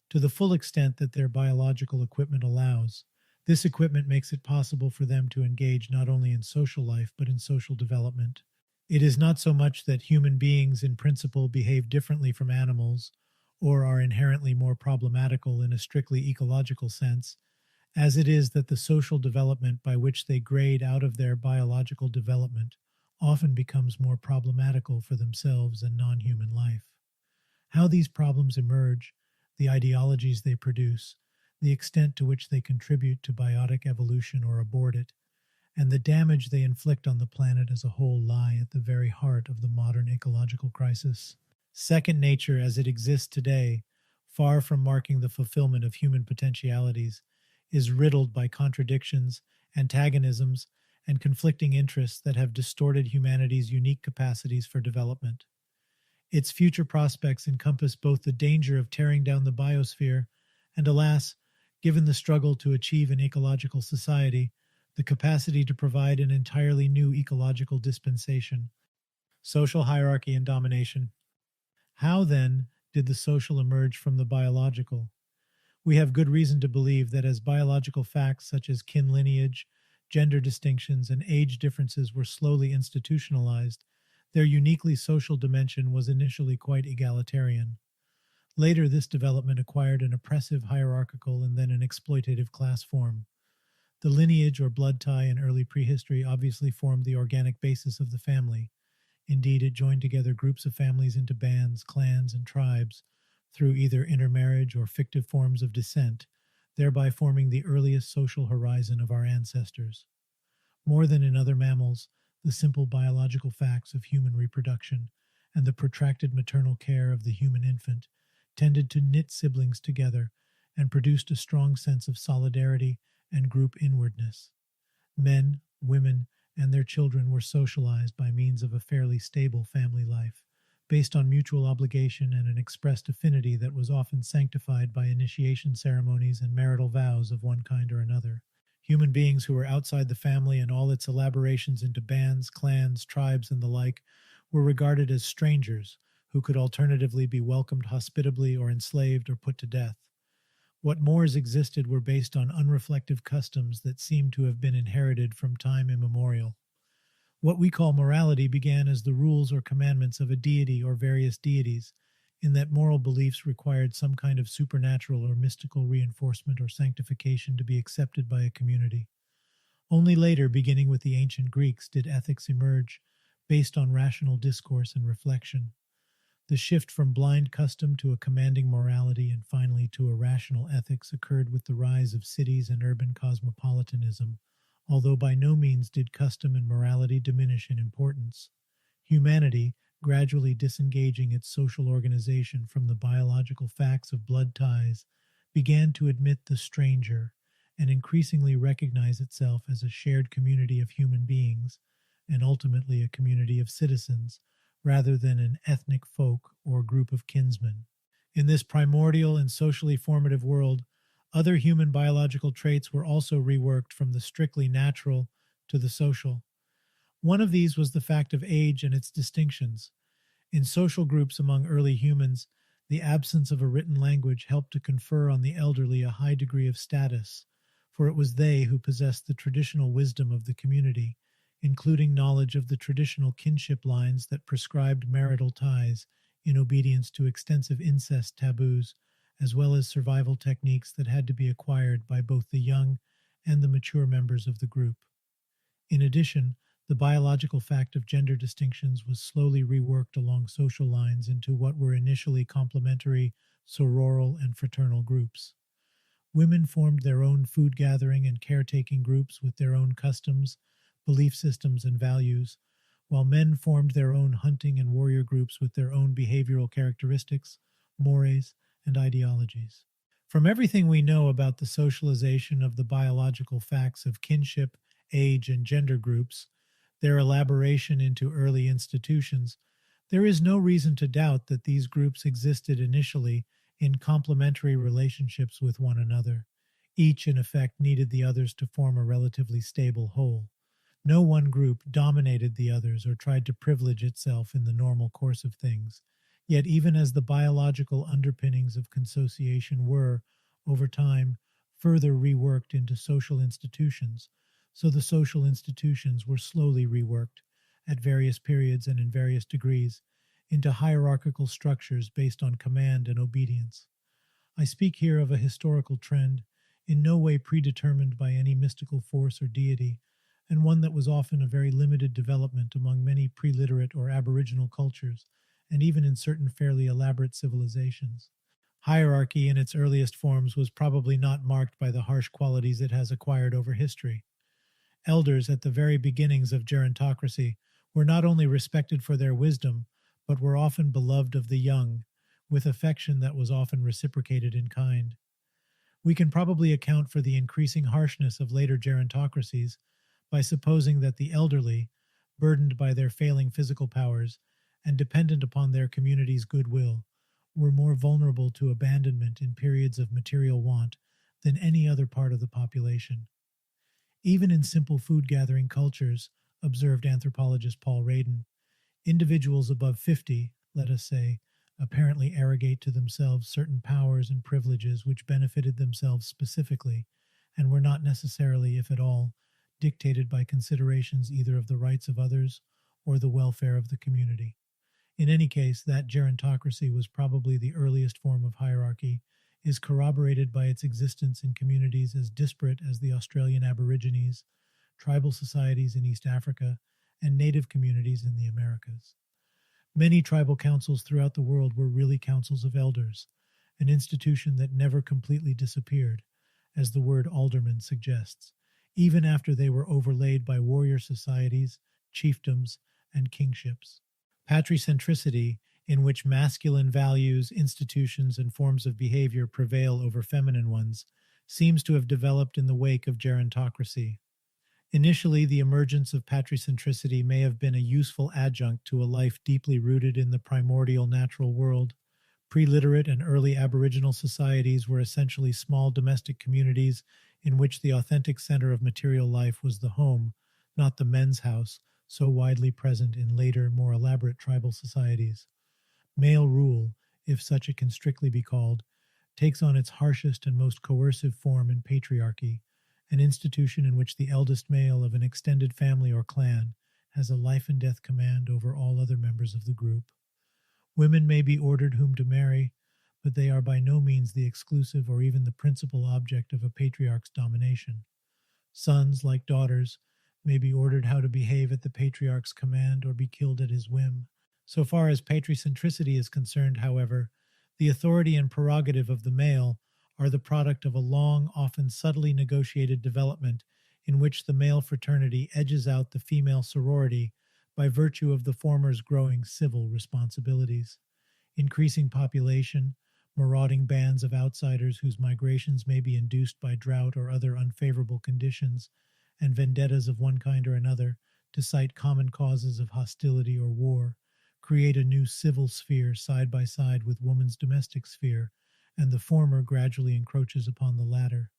to the full extent that their biological equipment allows. This equipment makes it possible for them to engage not only in social life, but in social development. It is not so much that human beings in principle behave differently from animals, or are inherently more problematical in a strictly ecological sense, as it is that the social development by which they grade out of their biological development often becomes more problematical for themselves and non-human life. How these problems emerge, the ideologies they produce, the extent to which they contribute to biotic evolution or abort it, and the damage they inflict on the planet as a whole lie at the very heart of the modern ecological crisis. Second nature as it exists today, far from marking the fulfillment of human potentialities, is riddled by contradictions, antagonisms, and conflicting interests that have distorted humanity's unique capacities for development. Its future prospects encompass both the danger of tearing down the biosphere and, alas, given the struggle to achieve an ecological society, the capacity to provide an entirely new ecological dispensation. Social hierarchy and domination. How, then, did the social emerge from the biological? We have good reason to believe that as biological facts such as kin lineage, gender distinctions, and age differences were slowly institutionalized, their uniquely social dimension was initially quite egalitarian. Later, this development acquired an oppressive hierarchical and then an exploitative class form. The lineage or blood tie in early prehistory obviously formed the organic basis of the family. Indeed, it joined together groups of families into bands, clans, and tribes through either intermarriage or fictive forms of descent, thereby forming the earliest social horizon of our ancestors. More than in other mammals, the simple biological facts of human reproduction and the protracted maternal care of the human infant tended to knit siblings together and produced a strong sense of solidarity and group inwardness. Men, women, and their children were socialized by means of a fairly stable family life, based on mutual obligation and an expressed affinity that was often sanctified by initiation ceremonies and marital vows of one kind or another. Human beings who were outside the family and all its elaborations into bands, clans, tribes, and the like were regarded as strangers who could alternatively be welcomed hospitably or enslaved or put to death. What mores existed were based on unreflective customs that seemed to have been inherited from time immemorial. What we call morality began as the rules or commandments of a deity or various deities, in that moral beliefs required some kind of supernatural or mystical reinforcement or sanctification to be accepted by a community. Only later, beginning with the ancient Greeks, did ethics emerge, based on rational discourse and reflection. The shift from blind custom to a commanding morality and finally to a rational ethics occurred with the rise of cities and urban cosmopolitanism, although by no means did custom and morality diminish in importance. Humanity, gradually disengaging its social organization from the biological facts of blood ties, began to admit the stranger and increasingly recognize itself as a shared community of human beings, and ultimately a community of citizens, rather than an ethnic folk or group of kinsmen. In this primordial and socially formative world, Other human biological traits were also reworked from the strictly natural to the social. One of these was the fact of age and its distinctions. In social groups among early humans, the absence of a written language helped to confer on the elderly a high degree of status, for it was they who possessed the traditional wisdom of the community, including knowledge of the traditional kinship lines that prescribed marital ties in obedience to extensive incest taboos, as well as survival techniques that had to be acquired by both the young and the mature members of the group. In addition, the biological fact of gender distinctions was slowly reworked along social lines into what were initially complementary sororal and fraternal groups. Women formed their own food gathering and caretaking groups with their own customs, belief systems, and values, while men formed their own hunting and warrior groups with their own behavioral characteristics, mores, and ideologies. From everything we know about the socialization of the biological facts of kinship, age, and gender groups, their elaboration into early institutions, there is no reason to doubt that these groups existed initially in complementary relationships with one another. Each, in effect, needed the others to form a relatively stable whole. No one group dominated the others or tried to privilege itself in the normal course of things. Yet even as the biological underpinnings of consociation were, over time, further reworked into social institutions, so the social institutions were slowly reworked, at various periods and in various degrees, into hierarchical structures based on command and obedience. I speak here of a historical trend, in no way predetermined by any mystical force or deity, and one that was often a very limited development among many pre-literate or aboriginal cultures, and even in certain fairly elaborate civilizations. Hierarchy in its earliest forms was probably not marked by the harsh qualities it has acquired over history. Elders at the very beginnings of gerontocracy were not only respected for their wisdom, but were often beloved of the young, with affection that was often reciprocated in kind. We can probably account for the increasing harshness of later gerontocracies by supposing that the elderly, burdened by their failing physical powers and dependent upon their community's goodwill, were more vulnerable to abandonment in periods of material want than any other part of the population. Even in simple food-gathering cultures, observed anthropologist Paul Radin, individuals above 50, let us say, apparently arrogate to themselves certain powers and privileges which benefited themselves specifically, and were not necessarily, if at all, dictated by considerations either of the rights of others or the welfare of the community. In any case, that gerontocracy was probably the earliest form of hierarchy, is corroborated by its existence in communities as disparate as the Australian Aborigines, tribal societies in East Africa, and native communities in the Americas. Many tribal councils throughout the world were really councils of elders, an institution that never completely disappeared, as the word alderman suggests, even after they were overlaid by warrior societies, chiefdoms, and kingships. Patricentricity, in which masculine values, institutions, and forms of behavior prevail over feminine ones, seems to have developed in the wake of gerontocracy. Initially, the emergence of patricentricity may have been a useful adjunct to a life deeply rooted in the primordial natural world. Pre-literate and early Aboriginal societies were essentially small domestic communities in which the authentic center of material life was the home, not the men's house, so widely present in later, more elaborate tribal societies. Male rule, if such it can strictly be called, takes on its harshest and most coercive form in patriarchy, an institution in which the eldest male of an extended family or clan has a life and death command over all other members of the group. Women may be ordered whom to marry, but they are by no means the exclusive or even the principal object of a patriarch's domination. Sons, like daughters, may be ordered how to behave at the patriarch's command or be killed at his whim. So far as patricentricity is concerned, however, the authority and prerogative of the male are the product of a long, often subtly negotiated development in which the male fraternity edges out the female sorority by virtue of the former's growing civil responsibilities. Increasing population, marauding bands of outsiders whose migrations may be induced by drought or other unfavorable conditions, and vendettas of one kind or another to cite common causes of hostility or war, create a new civil sphere side by side with woman's domestic sphere, and the former gradually encroaches upon the latter.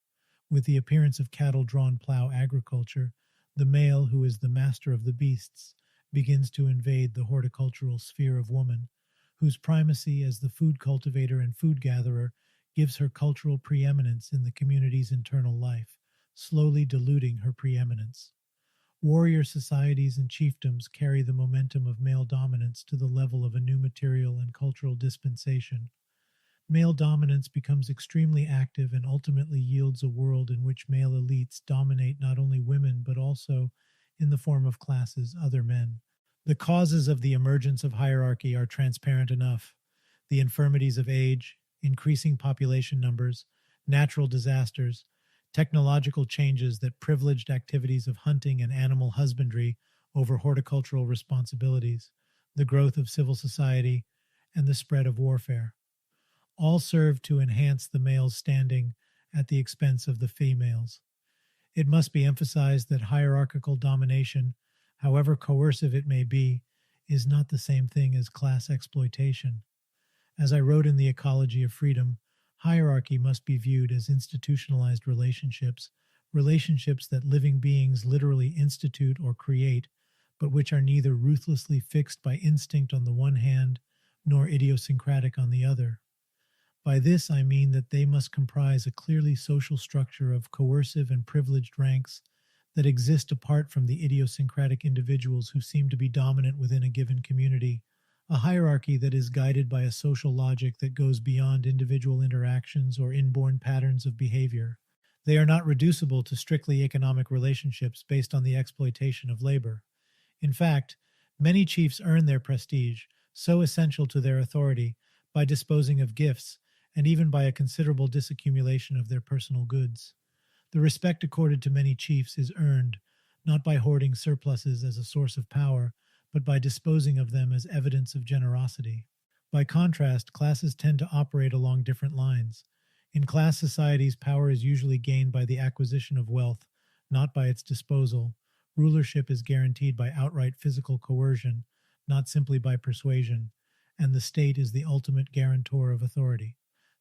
With the appearance of cattle-drawn plow agriculture, the male, who is the master of the beasts, begins to invade the horticultural sphere of woman, whose primacy as the food cultivator and food gatherer gives her cultural preeminence in the community's internal life, slowly diluting her preeminence. Warrior societies and chiefdoms carry the momentum of male dominance to the level of a new material and cultural dispensation. Male dominance becomes extremely active and ultimately yields a world in which male elites dominate not only women but also, in the form of classes, other men. The causes of the emergence of hierarchy are transparent enough. The infirmities of age, increasing population numbers, natural disasters, technological changes that privileged activities of hunting and animal husbandry over horticultural responsibilities, the growth of civil society, and the spread of warfare. All serve to enhance the male's standing at the expense of the females. It must be emphasized that hierarchical domination, however coercive it may be, is not the same thing as class exploitation. As I wrote in The Ecology of Freedom, hierarchy must be viewed as institutionalized relationships, relationships that living beings literally institute or create, but which are neither ruthlessly fixed by instinct on the one hand, nor idiosyncratic on the other. By this I mean that they must comprise a clearly social structure of coercive and privileged ranks that exist apart from the idiosyncratic individuals who seem to be dominant within a given community, a hierarchy that is guided by a social logic that goes beyond individual interactions or inborn patterns of behavior. They are not reducible to strictly economic relationships based on the exploitation of labor. In fact, many chiefs earn their prestige, so essential to their authority, by disposing of gifts, and even by a considerable disaccumulation of their personal goods. The respect accorded to many chiefs is earned, not by hoarding surpluses as a source of power, but by disposing of them as evidence of generosity. By contrast, classes tend to operate along different lines. In class societies, power is usually gained by the acquisition of wealth, not by its disposal. Rulership is guaranteed by outright physical coercion, not simply by persuasion, and the state is the ultimate guarantor of authority.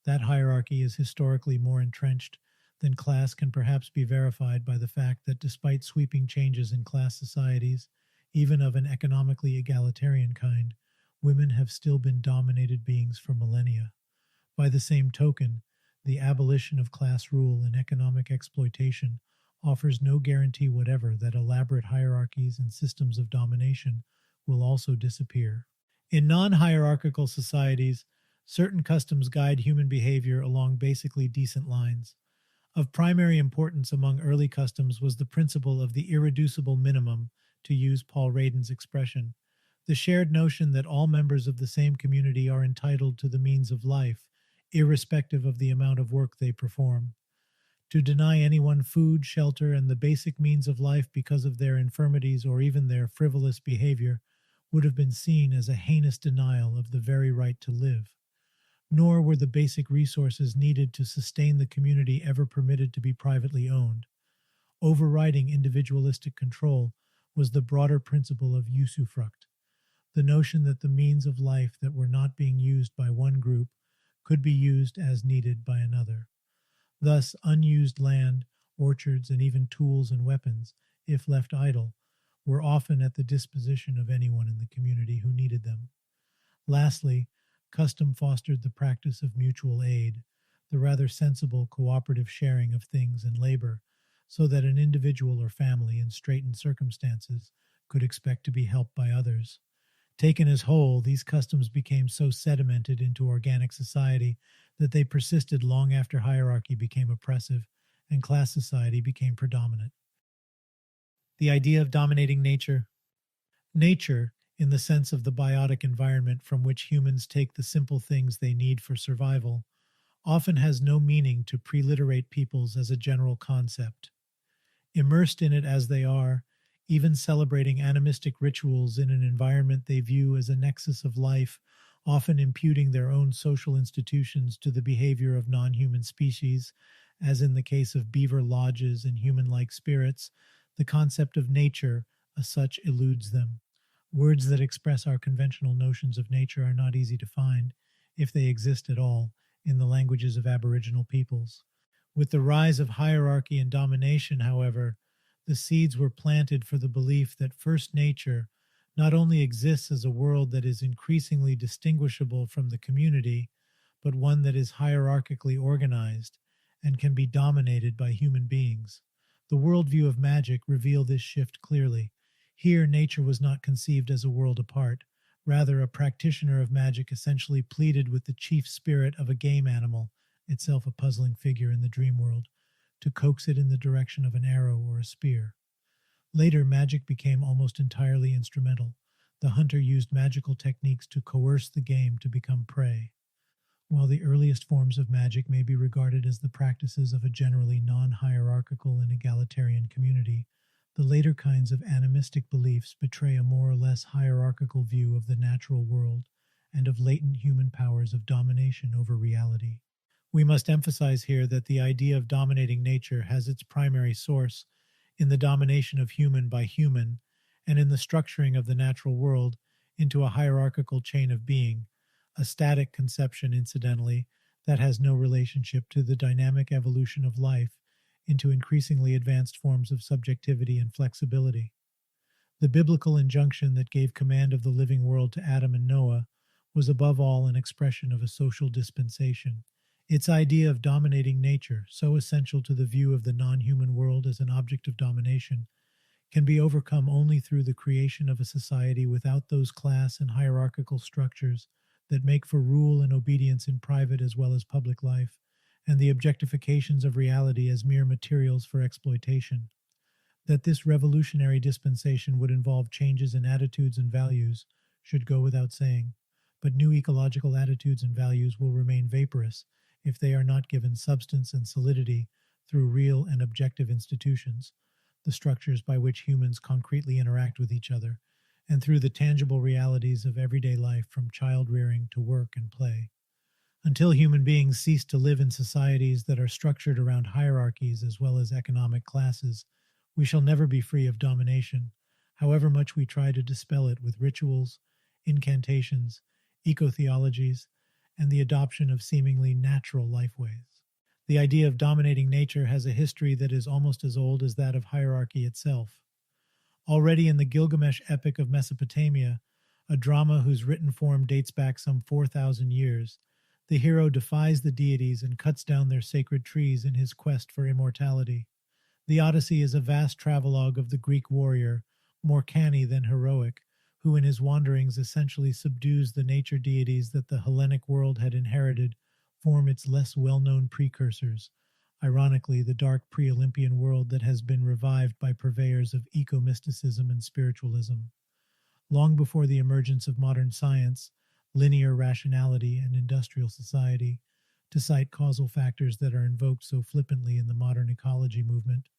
That hierarchy is historically more entrenched than class can perhaps be verified by the fact that despite sweeping changes in class societies, even of an economically egalitarian kind, women have still been dominated beings for millennia. By the same token, the abolition of class rule and economic exploitation offers no guarantee whatever that elaborate hierarchies and systems of domination will also disappear. In non-hierarchical societies, certain customs guide human behavior along basically decent lines. Of primary importance among early customs was the principle of the irreducible minimum, to use Paul Radin's expression, the shared notion that all members of the same community are entitled to the means of life, irrespective of the amount of work they perform. To deny anyone food, shelter, and the basic means of life because of their infirmities or even their frivolous behavior would have been seen as a heinous denial of the very right to live. Nor were the basic resources needed to sustain the community ever permitted to be privately owned. Overriding individualistic control was the broader principle of usufruct, the notion that the means of life that were not being used by one group could be used as needed by another. Thus, unused land, orchards, and even tools and weapons, if left idle, were often at the disposition of anyone in the community who needed them. Lastly, custom fostered the practice of mutual aid, the rather sensible cooperative sharing of things and labor, so that an individual or family in straitened circumstances could expect to be helped by others. Taken as whole, these customs became so sedimented into organic society that they persisted long after hierarchy became oppressive and class society became predominant. The idea of dominating nature. Nature, in the sense of the biotic environment from which humans take the simple things they need for survival, often has no meaning to preliterate peoples as a general concept. Immersed in it as they are, even celebrating animistic rituals in an environment they view as a nexus of life, often imputing their own social institutions to the behavior of non-human species, as in the case of beaver lodges and human-like spirits, the concept of nature as such eludes them. Words that express our conventional notions of nature are not easy to find, if they exist at all, in the languages of Aboriginal peoples. With the rise of hierarchy and domination, however, the seeds were planted for the belief that First Nature not only exists as a world that is increasingly distinguishable from the community, but one that is hierarchically organized and can be dominated by human beings. The worldview of magic revealed this shift clearly. Here, nature was not conceived as a world apart. Rather, a practitioner of magic essentially pleaded with the chief spirit of a game animal, itself a puzzling figure in the dream world, to coax it in the direction of an arrow or a spear. Later, magic became almost entirely instrumental. The hunter used magical techniques to coerce the game to become prey. While the earliest forms of magic may be regarded as the practices of a generally non-hierarchical and egalitarian community, the later kinds of animistic beliefs betray a more or less hierarchical view of the natural world and of latent human powers of domination over reality. We must emphasize here that the idea of dominating nature has its primary source in the domination of human by human and in the structuring of the natural world into a hierarchical chain of being, a static conception, incidentally, that has no relationship to the dynamic evolution of life into increasingly advanced forms of subjectivity and flexibility. The biblical injunction that gave command of the living world to Adam and Noah was above all an expression of a social dispensation. Its idea of dominating nature, so essential to the view of the non-human world as an object of domination, can be overcome only through the creation of a society without those class and hierarchical structures that make for rule and obedience in private as well as public life, and the objectifications of reality as mere materials for exploitation. That this revolutionary dispensation would involve changes in attitudes and values should go without saying, but new ecological attitudes and values will remain vaporous if they are not given substance and solidity through real and objective institutions, the structures by which humans concretely interact with each other, and through the tangible realities of everyday life from child rearing to work and play. Until human beings cease to live in societies that are structured around hierarchies as well as economic classes, we shall never be free of domination, however much we try to dispel it with rituals, incantations, eco-theologies, and the adoption of seemingly natural lifeways. The idea of dominating nature has a history that is almost as old as that of hierarchy itself. Already in the Gilgamesh epic of Mesopotamia, a drama whose written form dates back some 4,000 years, the hero defies the deities and cuts down their sacred trees in his quest for immortality. The Odyssey is a vast travelogue of the Greek warrior, more canny than heroic, who in his wanderings essentially subdues the nature deities that the Hellenic world had inherited form its less well-known precursors, ironically the dark pre-Olympian world that has been revived by purveyors of eco-mysticism and spiritualism. Long before the emergence of modern science, linear rationality, and industrial society, to cite causal factors that are invoked so flippantly in the modern ecology movement,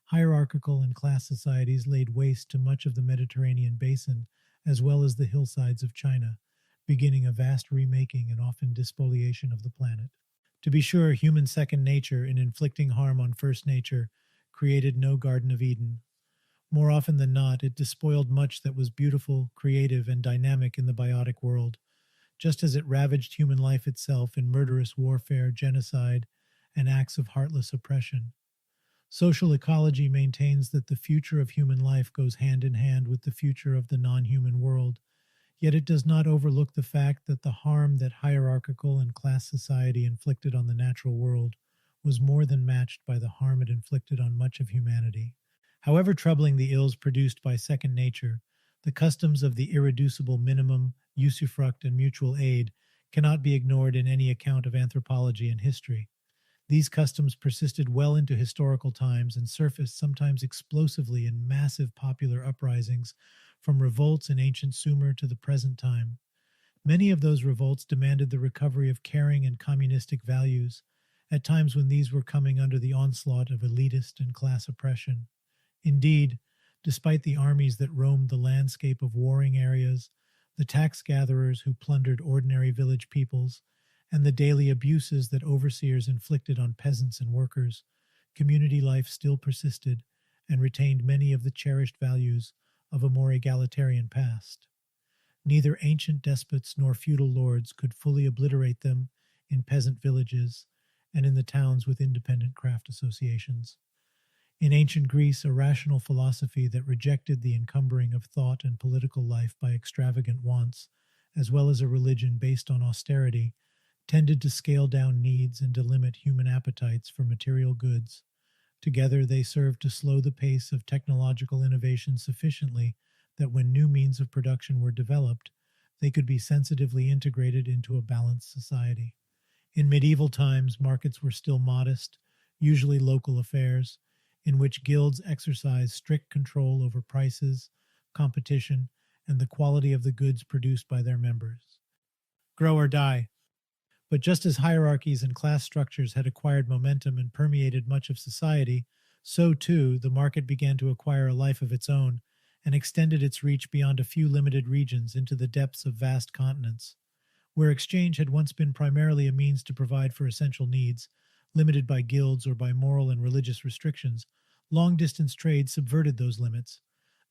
hierarchical and class societies laid waste to much of the Mediterranean basin as well as the hillsides of China, beginning a vast remaking and often despoliation of the planet. To be sure, human second nature, in inflicting harm on first nature, created no Garden of Eden. More often than not, it despoiled much that was beautiful, creative, and dynamic in the biotic world, just as it ravaged human life itself in murderous warfare, genocide, and acts of heartless oppression. Social ecology maintains that the future of human life goes hand in hand with the future of the non-human world, yet it does not overlook the fact that the harm that hierarchical and class society inflicted on the natural world was more than matched by the harm it inflicted on much of humanity. However troubling the ills produced by second nature, the customs of the irreducible minimum, usufruct, and mutual aid cannot be ignored in any account of anthropology and history. These customs persisted well into historical times and surfaced sometimes explosively in massive popular uprisings, from revolts in ancient Sumer to the present time. Many of those revolts demanded the recovery of caring and communistic values, at times when these were coming under the onslaught of elitist and class oppression. Indeed, despite the armies that roamed the landscape of warring areas, the tax gatherers who plundered ordinary village peoples, and the daily abuses that overseers inflicted on peasants and workers, community life still persisted and retained many of the cherished values of a more egalitarian past. Neither ancient despots nor feudal lords could fully obliterate them in peasant villages, and in the towns with independent craft associations. In ancient Greece, a rational philosophy that rejected the encumbering of thought and political life by extravagant wants, as well as a religion based on austerity, tended to scale down needs and to limit human appetites for material goods. Together, they served to slow the pace of technological innovation sufficiently that when new means of production were developed, they could be sensitively integrated into a balanced society. In medieval times, markets were still modest, usually local affairs, in which guilds exercised strict control over prices, competition, and the quality of the goods produced by their members. Grow or die. But just as hierarchies and class structures had acquired momentum and permeated much of society, so too the market began to acquire a life of its own and extended its reach beyond a few limited regions into the depths of vast continents. Where exchange had once been primarily a means to provide for essential needs, limited by guilds or by moral and religious restrictions, long-distance trade subverted those limits.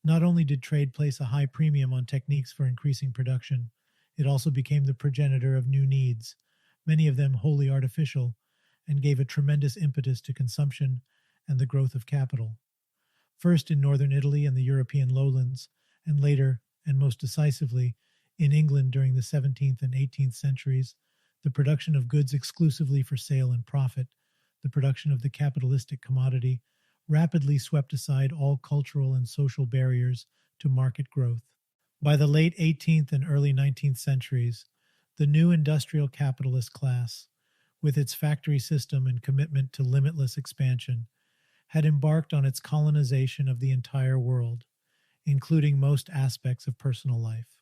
Not only did trade place a high premium on techniques for increasing production, it also became the progenitor of new needs, many of them wholly artificial, and gave a tremendous impetus to consumption and the growth of capital. First in northern Italy and the European lowlands, and later, and most decisively, in England during the 17th and 18th centuries, the production of goods exclusively for sale and profit, the production of the capitalistic commodity, rapidly swept aside all cultural and social barriers to market growth. By the late 18th and early 19th centuries, the new industrial capitalist class, with its factory system and commitment to limitless expansion, had embarked on its colonization of the entire world, including most aspects of personal life.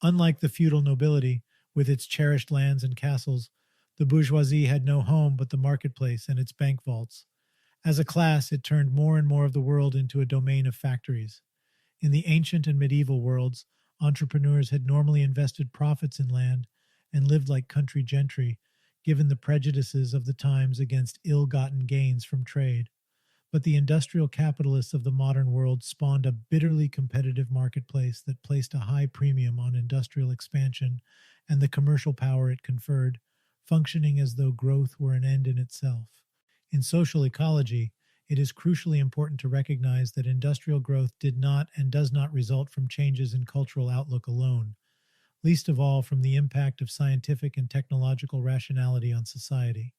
Unlike the feudal nobility, with its cherished lands and castles, the bourgeoisie had no home but the marketplace and its bank vaults. As a class, it turned more and more of the world into a domain of factories. In the ancient and medieval worlds, entrepreneurs had normally invested profits in land and lived like country gentry, given the prejudices of the times against ill-gotten gains from trade. But the industrial capitalists of the modern world spawned a bitterly competitive marketplace that placed a high premium on industrial expansion and the commercial power it conferred, functioning as though growth were an end in itself. In social ecology, it is crucially important to recognize that industrial growth did not and does not result from changes in cultural outlook alone, least of all from the impact of scientific and technological rationality on society.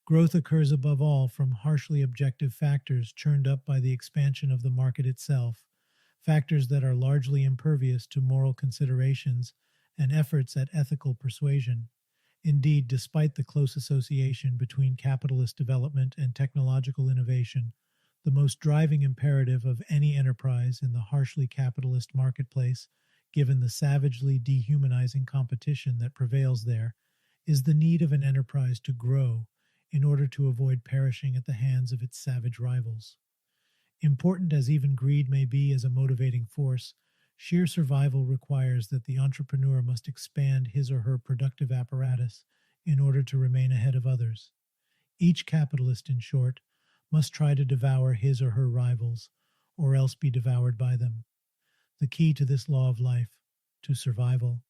Growth occurs above all from harshly objective factors churned up by the expansion of the market itself, factors that are largely impervious to moral considerations and efforts at ethical persuasion. Indeed, despite the close association between capitalist development and technological innovation, the most driving imperative of any enterprise in the harshly capitalist marketplace, given the savagely dehumanizing competition that prevails there, is the need of an enterprise to grow in order to avoid perishing at the hands of its savage rivals. Important as even greed may be as a motivating force, sheer survival requires that the entrepreneur must expand his or her productive apparatus in order to remain ahead of others. Each capitalist, in short, must try to devour his or her rivals, or else be devoured by them. The key to this law of life, to survival,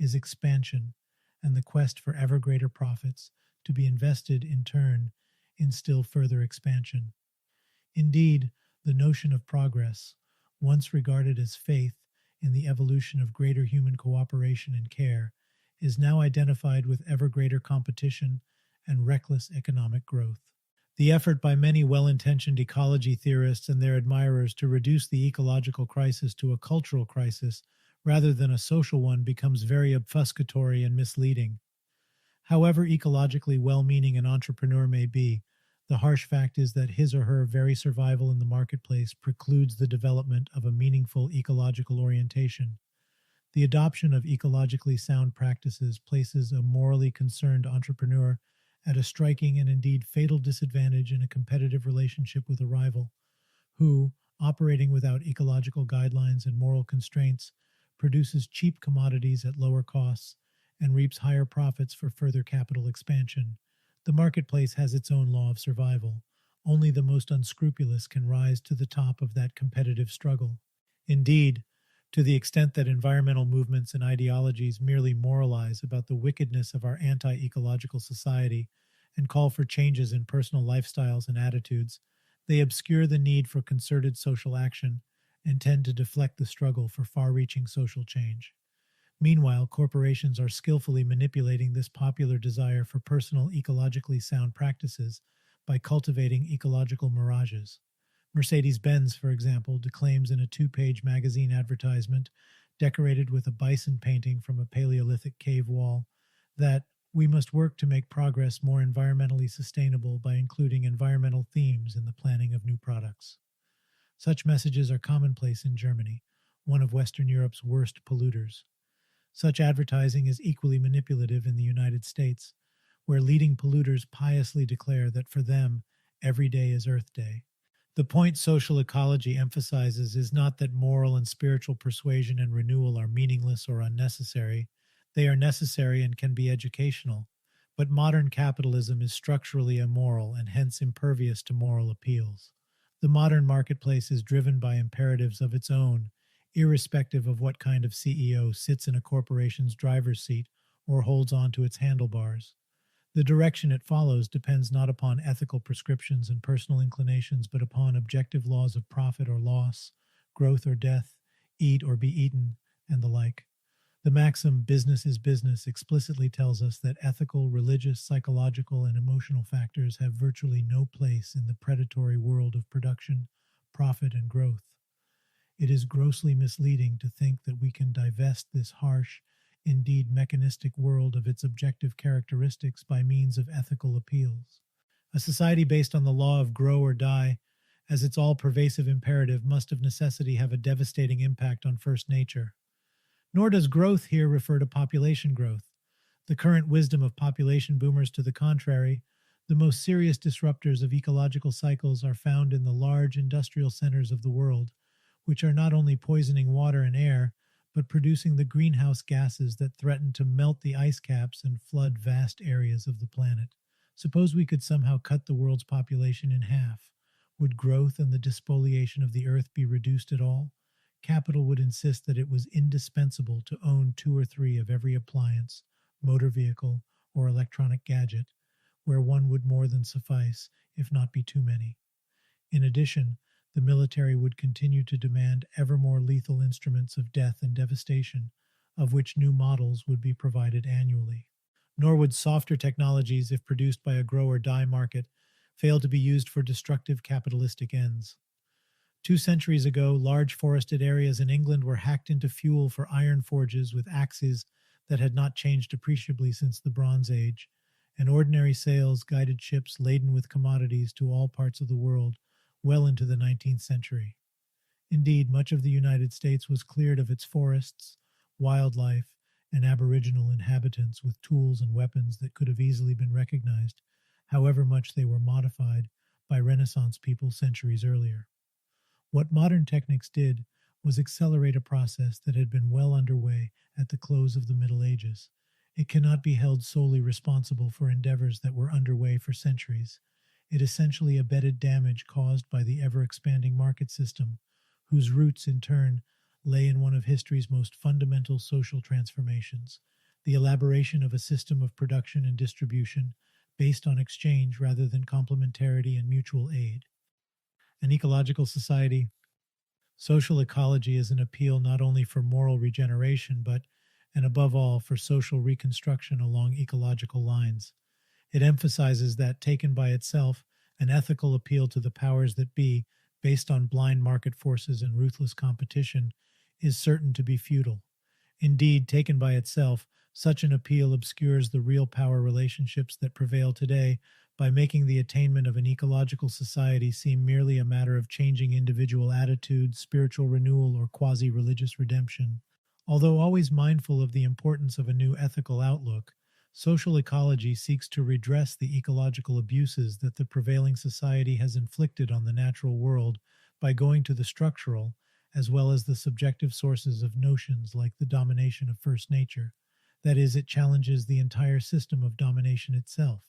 is expansion and the quest for ever greater profits to be invested in turn in still further expansion. Indeed, the notion of progress, once regarded as faith in the evolution of greater human cooperation and care, is now identified with ever greater competition and reckless economic growth. The effort by many well-intentioned ecology theorists and their admirers to reduce the ecological crisis to a cultural crisis rather than a social one becomes very obfuscatory and misleading. However ecologically well-meaning an entrepreneur may be, the harsh fact is that his or her very survival in the marketplace precludes the development of a meaningful ecological orientation. The adoption of ecologically sound practices places a morally concerned entrepreneur at a striking and indeed fatal disadvantage in a competitive relationship with a rival, who, operating without ecological guidelines and moral constraints, produces cheap commodities at lower costs and reaps higher profits for further capital expansion. The marketplace has its own law of survival. Only the most unscrupulous can rise to the top of that competitive struggle. Indeed, To the extent that environmental movements and ideologies merely moralize about the wickedness of our anti-ecological society and call for changes in personal lifestyles and attitudes, they obscure the need for concerted social action and tend to deflect the struggle for far-reaching social change. Meanwhile, corporations are skillfully manipulating this popular desire for personal ecologically sound practices by cultivating ecological mirages. Mercedes-Benz, for example, declaims in a 2-page magazine advertisement decorated with a bison painting from a Paleolithic cave wall that we must work to make progress more environmentally sustainable by including environmental themes in the planning of new products. Such messages are commonplace in Germany, one of Western Europe's worst polluters. Such advertising is equally manipulative in the United States, where leading polluters piously declare that for them, every day is Earth Day. The point social ecology emphasizes is not that moral and spiritual persuasion and renewal are meaningless or unnecessary. They are necessary and can be educational, but modern capitalism is structurally immoral and hence impervious to moral appeals. The modern marketplace is driven by imperatives of its own, irrespective of what kind of CEO sits in a corporation's driver's seat or holds on to its handlebars. The direction it follows depends not upon ethical prescriptions and personal inclinations, but upon objective laws of profit or loss, growth or death, eat or be eaten, and the like. The maxim "business is business" explicitly tells us that ethical, religious, psychological, and emotional factors have virtually no place in the predatory world of production, profit, and growth. It is grossly misleading to think that we can divest this harsh, indeed mechanistic world of its objective characteristics by means of ethical appeals. A society based on the law of grow or die as its all-pervasive imperative must of necessity have a devastating impact on first nature. Nor does growth here refer to population growth. The current wisdom of population boomers to the contrary, the most serious disruptors of ecological cycles are found in the large industrial centers of the world, which are not only poisoning water and air, but producing the greenhouse gases that threaten to melt the ice caps and flood vast areas of the planet. Suppose we could somehow cut the world's population in half. Would growth and the despoliation of the earth be reduced at all? Capital would insist that it was indispensable to own 2 or 3 of every appliance, motor vehicle, or electronic gadget, where one would more than suffice, if not be too many. In addition, the military would continue to demand ever more lethal instruments of death and devastation, of which new models would be provided annually. Nor would softer technologies, if produced by a grow or die market, fail to be used for destructive capitalistic ends. 2 centuries ago, large forested areas in England were hacked into fuel for iron forges with axes that had not changed appreciably since the Bronze Age, and ordinary sails guided ships laden with commodities to all parts of the world well into the 19th century. Indeed, much of the United States was cleared of its forests, wildlife, and aboriginal inhabitants with tools and weapons that could have easily been recognized, however much they were modified by Renaissance people centuries earlier. What modern techniques did was accelerate a process that had been well underway at the close of the Middle Ages. It cannot be held solely responsible for endeavors that were underway for centuries. It essentially abetted damage caused by the ever-expanding market system, whose roots, in turn, lay in one of history's most fundamental social transformations, the elaboration of a system of production and distribution based on exchange rather than complementarity and mutual aid. An ecological society, social ecology is an appeal not only for moral regeneration, but, and above all, for social reconstruction along ecological lines. It emphasizes that, taken by itself, an ethical appeal to the powers that be, based on blind market forces and ruthless competition, is certain to be futile. Indeed, taken by itself, such an appeal obscures the real power relationships that prevail today by making the attainment of an ecological society seem merely a matter of changing individual attitudes, spiritual renewal, or quasi-religious redemption. Although always mindful of the importance of a new ethical outlook, social ecology seeks to redress the ecological abuses that the prevailing society has inflicted on the natural world by going to the structural, as well as the subjective sources of notions like the domination of first nature. That is, it challenges the entire system of domination itself,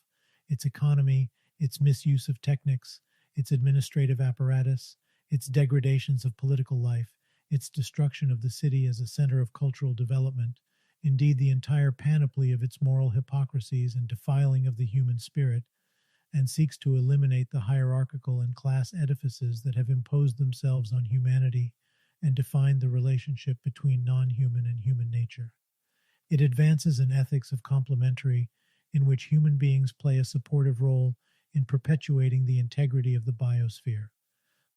its economy, its misuse of techniques, its administrative apparatus, its degradations of political life, its destruction of the city as a center of cultural development, indeed the entire panoply of its moral hypocrisies and defiling of the human spirit, and seeks to eliminate the hierarchical and class edifices that have imposed themselves on humanity and defined the relationship between non-human and human nature. It advances an ethics of complementary in which human beings play a supportive role in perpetuating the integrity of the biosphere,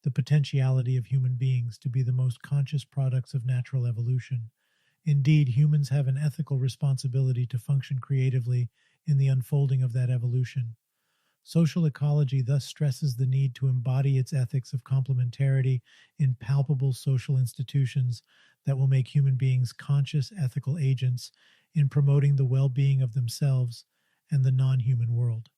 the potentiality of human beings to be the most conscious products of natural evolution. Indeed, humans have an ethical responsibility to function creatively in the unfolding of that evolution. Social ecology thus stresses the need to embody its ethics of complementarity in palpable social institutions that will make human beings conscious ethical agents in promoting the well-being of themselves and the non-human world.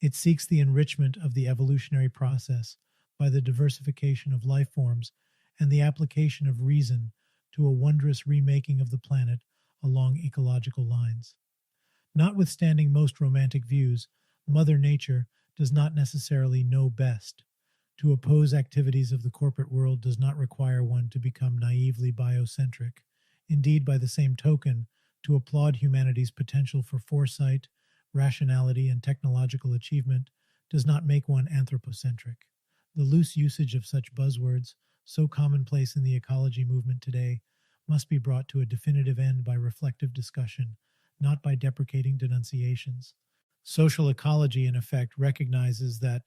It seeks the enrichment of the evolutionary process by the diversification of life forms and the application of reason to a wondrous remaking of the planet along ecological lines. Notwithstanding most romantic views, Mother Nature does not necessarily know best. To oppose activities of the corporate world does not require one to become naively biocentric. Indeed, by the same token, to applaud humanity's potential for foresight, rationality, and technological achievement does not make one anthropocentric. The loose usage of such buzzwords, so commonplace in the ecology movement today, must be brought to a definitive end by reflective discussion, not by deprecating denunciations. Social ecology, in effect, recognizes that,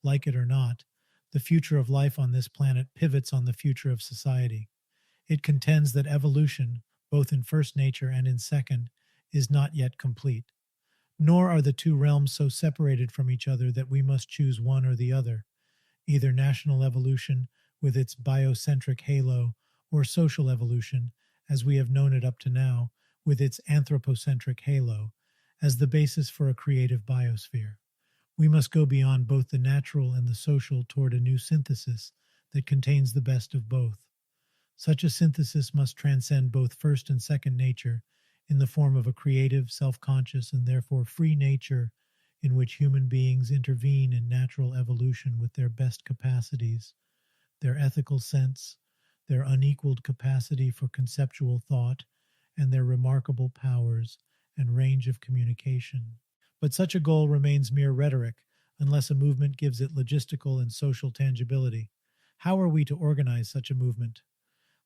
like it or not, the future of life on this planet pivots on the future of society. It contends that evolution, both in first nature and in second, is not yet complete. Nor are the two realms so separated from each other that we must choose one or the other, either national evolution with its biocentric halo, or social evolution, as we have known it up to now, with its anthropocentric halo, as the basis for a creative biosphere. We must go beyond both the natural and the social toward a new synthesis that contains the best of both. Such a synthesis must transcend both first and second nature in the form of a creative, self-conscious, and therefore free nature in which human beings intervene in natural evolution with their best capacities, their ethical sense, their unequaled capacity for conceptual thought, and their remarkable powers and range of communication. But such a goal remains mere rhetoric unless a movement gives it logistical and social tangibility. How are we to organize such a movement?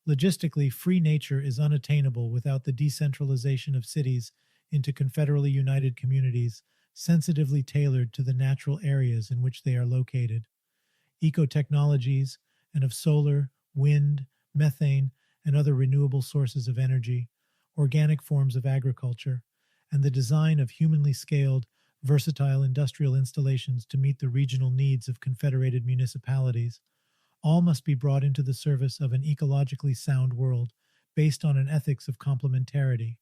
Logistically, free nature is unattainable without the decentralization of cities into confederally united communities sensitively tailored to the natural areas in which they are located. Eco-technologies and of solar, wind, methane, and other renewable sources of energy, organic forms of agriculture, and the design of humanly scaled, versatile industrial installations to meet the regional needs of confederated municipalities, all must be brought into the service of an ecologically sound world based on an ethics of complementarity.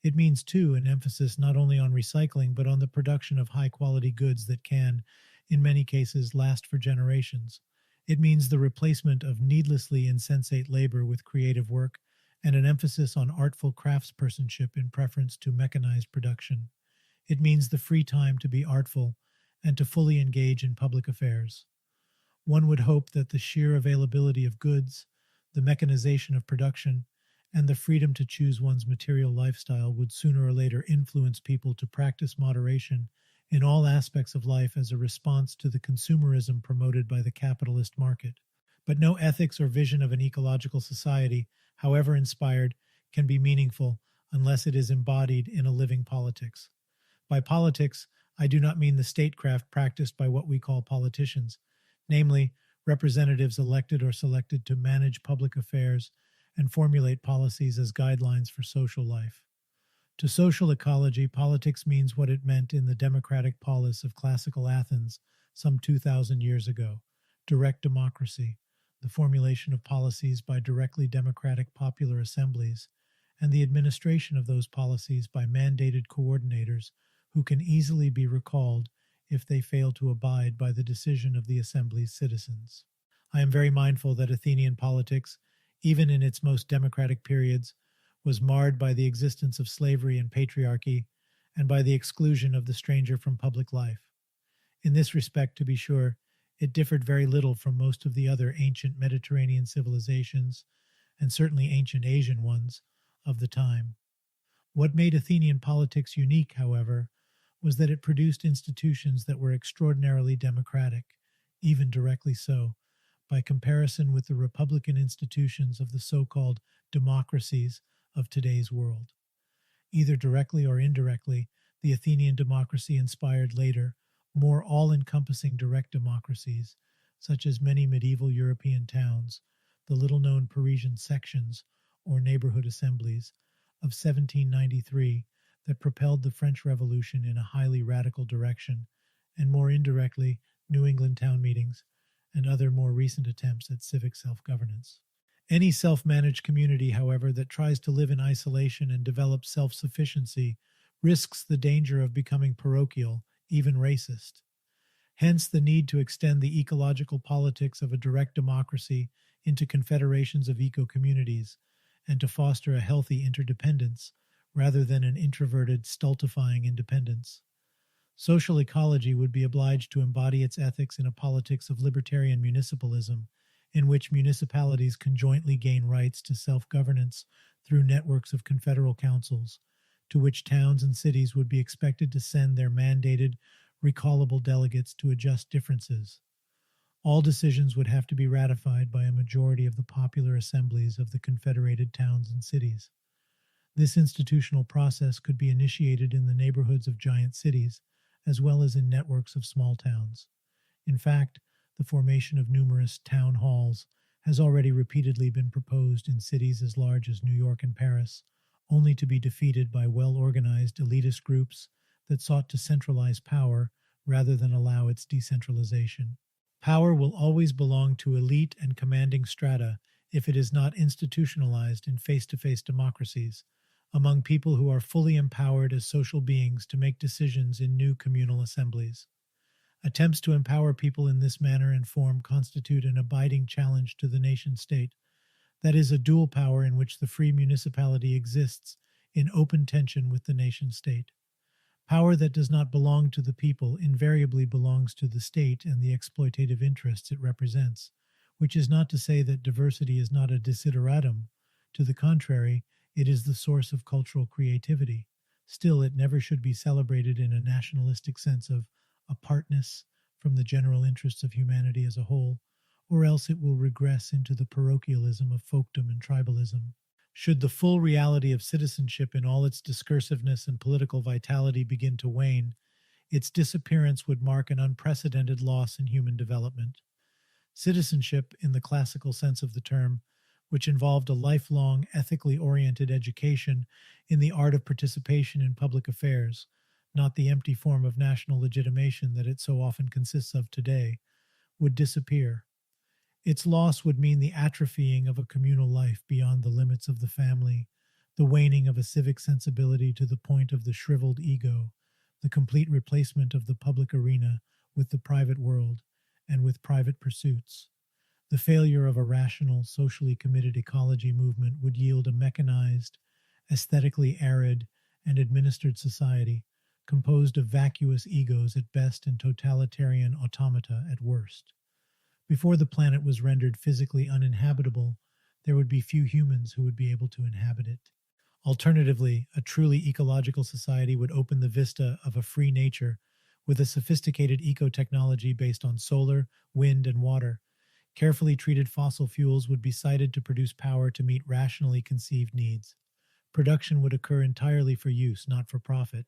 It means, too, an emphasis not only on recycling but on the production of high-quality goods that can, in many cases, last for generations. It means the replacement of needlessly insensate labor with creative work and an emphasis on artful craftspersonship in preference to mechanized production. It means the free time to be artful and to fully engage in public affairs. One would hope that the sheer availability of goods, the mechanization of production, and the freedom to choose one's material lifestyle would sooner or later influence people to practice moderation in all aspects of life as a response to the consumerism promoted by the capitalist market. But no ethics or vision of an ecological society, however inspired, can be meaningful unless it is embodied in a living politics. By politics, I do not mean the statecraft practiced by what we call politicians, namely, representatives elected or selected to manage public affairs and formulate policies as guidelines for social life. To social ecology, politics means what it meant in the democratic polis of classical Athens some 2,000 years ago: direct democracy, the formulation of policies by directly democratic popular assemblies, and the administration of those policies by mandated coordinators who can easily be recalled if they fail to abide by the decision of the assembly's citizens. I am very mindful that Athenian politics, even in its most democratic periods, was marred by the existence of slavery and patriarchy, and by the exclusion of the stranger from public life. In this respect, to be sure, it differed very little from most of the other ancient Mediterranean civilizations, and certainly ancient Asian ones, of the time. What made Athenian politics unique, however, was that it produced institutions that were extraordinarily democratic, even directly so, by comparison with the republican institutions of the so-called democracies of today's world. Either directly or indirectly, the Athenian democracy inspired later, more all-encompassing direct democracies, such as many medieval European towns, the little-known Parisian sections, or neighborhood assemblies, of 1793 that propelled the French Revolution in a highly radical direction, and more indirectly, New England town meetings, and other more recent attempts at civic self-governance. Any self-managed community, however, that tries to live in isolation and develop self-sufficiency risks the danger of becoming parochial, even racist. Hence the need to extend the ecological politics of a direct democracy into confederations of eco-communities, and to foster a healthy interdependence rather than an introverted, stultifying independence. Social ecology would be obliged to embody its ethics in a politics of libertarian municipalism, in which municipalities conjointly gain rights to self-governance through networks of confederal councils, to which towns and cities would be expected to send their mandated, recallable delegates to adjust differences. All decisions would have to be ratified by a majority of the popular assemblies of the confederated towns and cities. This institutional process could be initiated in the neighborhoods of giant cities, as well as in networks of small towns. In fact, the formation of numerous town halls has already repeatedly been proposed in cities as large as New York and Paris, only to be defeated by well-organized elitist groups that sought to centralize power rather than allow its decentralization. Power will always belong to elite and commanding strata if it is not institutionalized in face-to-face democracies, among people who are fully empowered as social beings to make decisions in new communal assemblies. Attempts to empower people in this manner and form constitute an abiding challenge to the nation-state, that is, a dual power in which the free municipality exists in open tension with the nation-state. Power that does not belong to the people invariably belongs to the state and the exploitative interests it represents, which is not to say that diversity is not a desideratum. To the contrary, it is the source of cultural creativity. Still, it never should be celebrated in a nationalistic sense of apartness from the general interests of humanity as a whole, or else it will regress into the parochialism of folkdom and tribalism. Should the full reality of citizenship in all its discursiveness and political vitality begin to wane, its disappearance would mark an unprecedented loss in human development. Citizenship, in the classical sense of the term, which involved a lifelong, ethically oriented education in the art of participation in public affairs, not the empty form of national legitimation that it so often consists of today, would disappear. Its loss would mean the atrophying of a communal life beyond the limits of the family, the waning of a civic sensibility to the point of the shriveled ego, the complete replacement of the public arena with the private world and with private pursuits. The failure of a rational, socially committed ecology movement would yield a mechanized, aesthetically arid, and administered society composed of vacuous egos at best and totalitarian automata at worst. Before the planet was rendered physically uninhabitable, there would be few humans who would be able to inhabit it. Alternatively, a truly ecological society would open the vista of a free nature with a sophisticated eco-technology based on solar, wind, and water. Carefully treated fossil fuels would be sited to produce power to meet rationally conceived needs. Production would occur entirely for use, not for profit,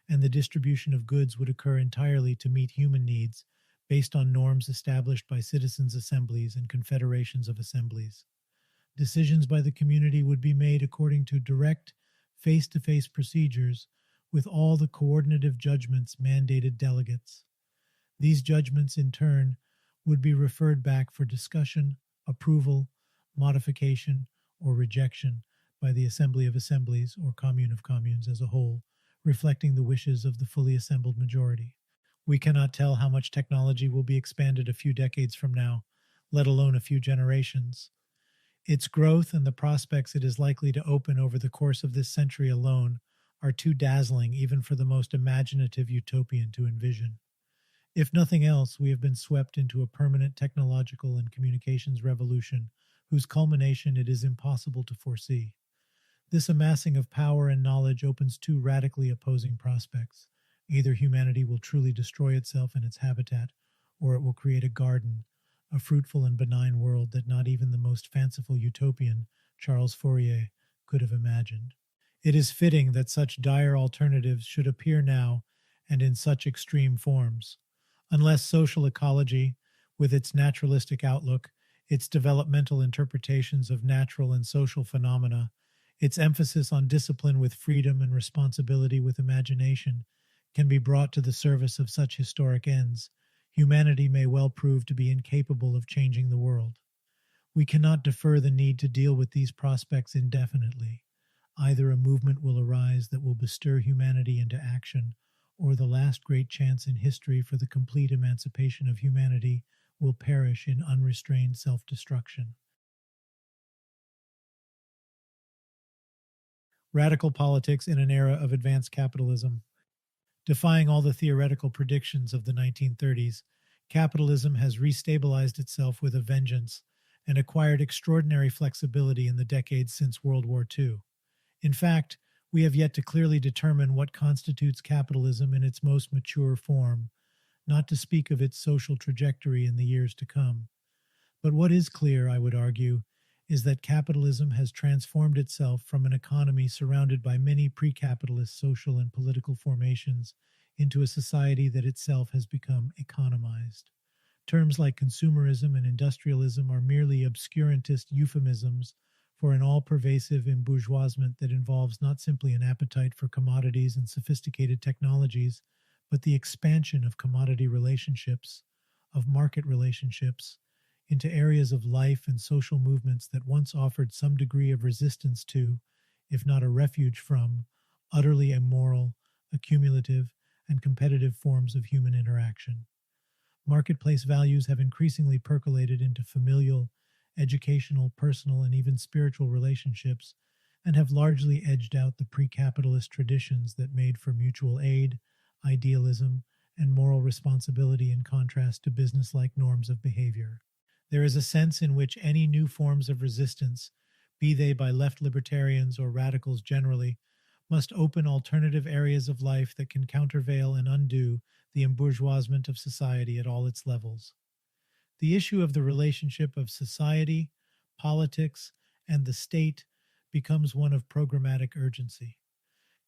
and the distribution of goods would occur entirely to meet human needs, based on norms established by citizens' assemblies and confederations of assemblies. Decisions by the community would be made according to direct, face-to-face procedures with all the coordinative judgments mandated delegates. These judgments, in turn, would be referred back for discussion, approval, modification, or rejection by the Assembly of Assemblies or Commune of Communes as a whole, reflecting the wishes of the fully assembled majority. We cannot tell how much technology will be expanded a few decades from now, let alone a few generations. Its growth and the prospects it is likely to open over the course of this century alone are too dazzling even for the most imaginative utopian to envision. If nothing else, we have been swept into a permanent technological and communications revolution whose culmination it is impossible to foresee. This amassing of power and knowledge opens two radically opposing prospects. Either humanity will truly destroy itself and its habitat, or it will create a garden, a fruitful and benign world that not even the most fanciful utopian, Charles Fourier, could have imagined. It is fitting that such dire alternatives should appear now and in such extreme forms. Unless social ecology, with its naturalistic outlook, its developmental interpretations of natural and social phenomena, its emphasis on discipline with freedom and responsibility with imagination, can be brought to the service of such historic ends, humanity may well prove to be incapable of changing the world. We cannot defer the need to deal with these prospects indefinitely. Either a movement will arise that will bestir humanity into action, or the last great chance in history for the complete emancipation of humanity will perish in unrestrained self-destruction. Radical politics in an era of advanced capitalism. Defying all the theoretical predictions of the 1930s, capitalism has restabilized itself with a vengeance and acquired extraordinary flexibility in the decades since World War II. In fact, we have yet to clearly determine what constitutes capitalism in its most mature form, not to speak of its social trajectory in the years to come. But what is clear, I would argue, is that capitalism has transformed itself from an economy surrounded by many pre-capitalist social and political formations into a society that itself has become economized. Terms like consumerism and industrialism are merely obscurantist euphemisms for an all-pervasive embourgeoisement that involves not simply an appetite for commodities and sophisticated technologies, but the expansion of commodity relationships, of market relationships, into areas of life and social movements that once offered some degree of resistance to, if not a refuge from, utterly immoral, accumulative, and competitive forms of human interaction. Marketplace values have increasingly percolated into familial, educational, personal, and even spiritual relationships, and have largely edged out the pre-capitalist traditions that made for mutual aid, idealism, and moral responsibility in contrast to business-like norms of behavior. There is a sense in which any new forms of resistance, be they by left libertarians or radicals generally, must open alternative areas of life that can countervail and undo the embourgeoisement of society at all its levels. The issue of the relationship of society, politics, and the state becomes one of programmatic urgency.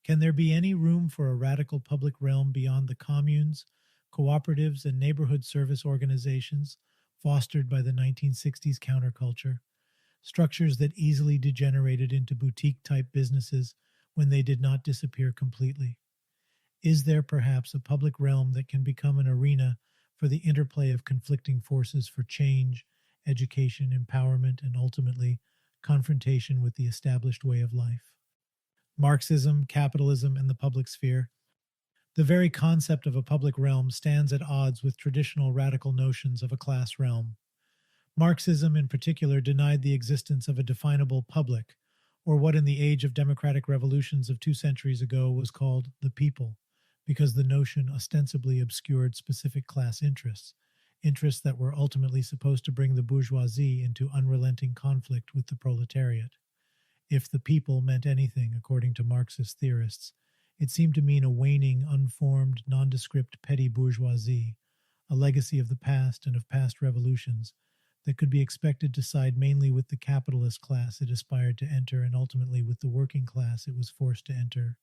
Can there be any room for a radical public realm beyond the communes, cooperatives, and neighborhood service organizations fostered by the 1960s counterculture, structures that easily degenerated into boutique-type businesses when they did not disappear completely? Is there perhaps a public realm that can become an arena for the interplay of conflicting forces for change, education, empowerment, and ultimately confrontation with the established way of life? Marxism, capitalism, and the public sphere. The very concept of a public realm stands at odds with traditional radical notions of a class realm. Marxism, in particular, denied the existence of a definable public, or what in the age of democratic revolutions of 2 centuries ago was called the people, because the notion ostensibly obscured specific class interests, interests that were ultimately supposed to bring the bourgeoisie into unrelenting conflict with the proletariat. If the people meant anything, according to Marxist theorists, it seemed to mean a waning, unformed, nondescript petty bourgeoisie, a legacy of the past and of past revolutions that could be expected to side mainly with the capitalist class it aspired to enter and ultimately with the working class it was forced to enter.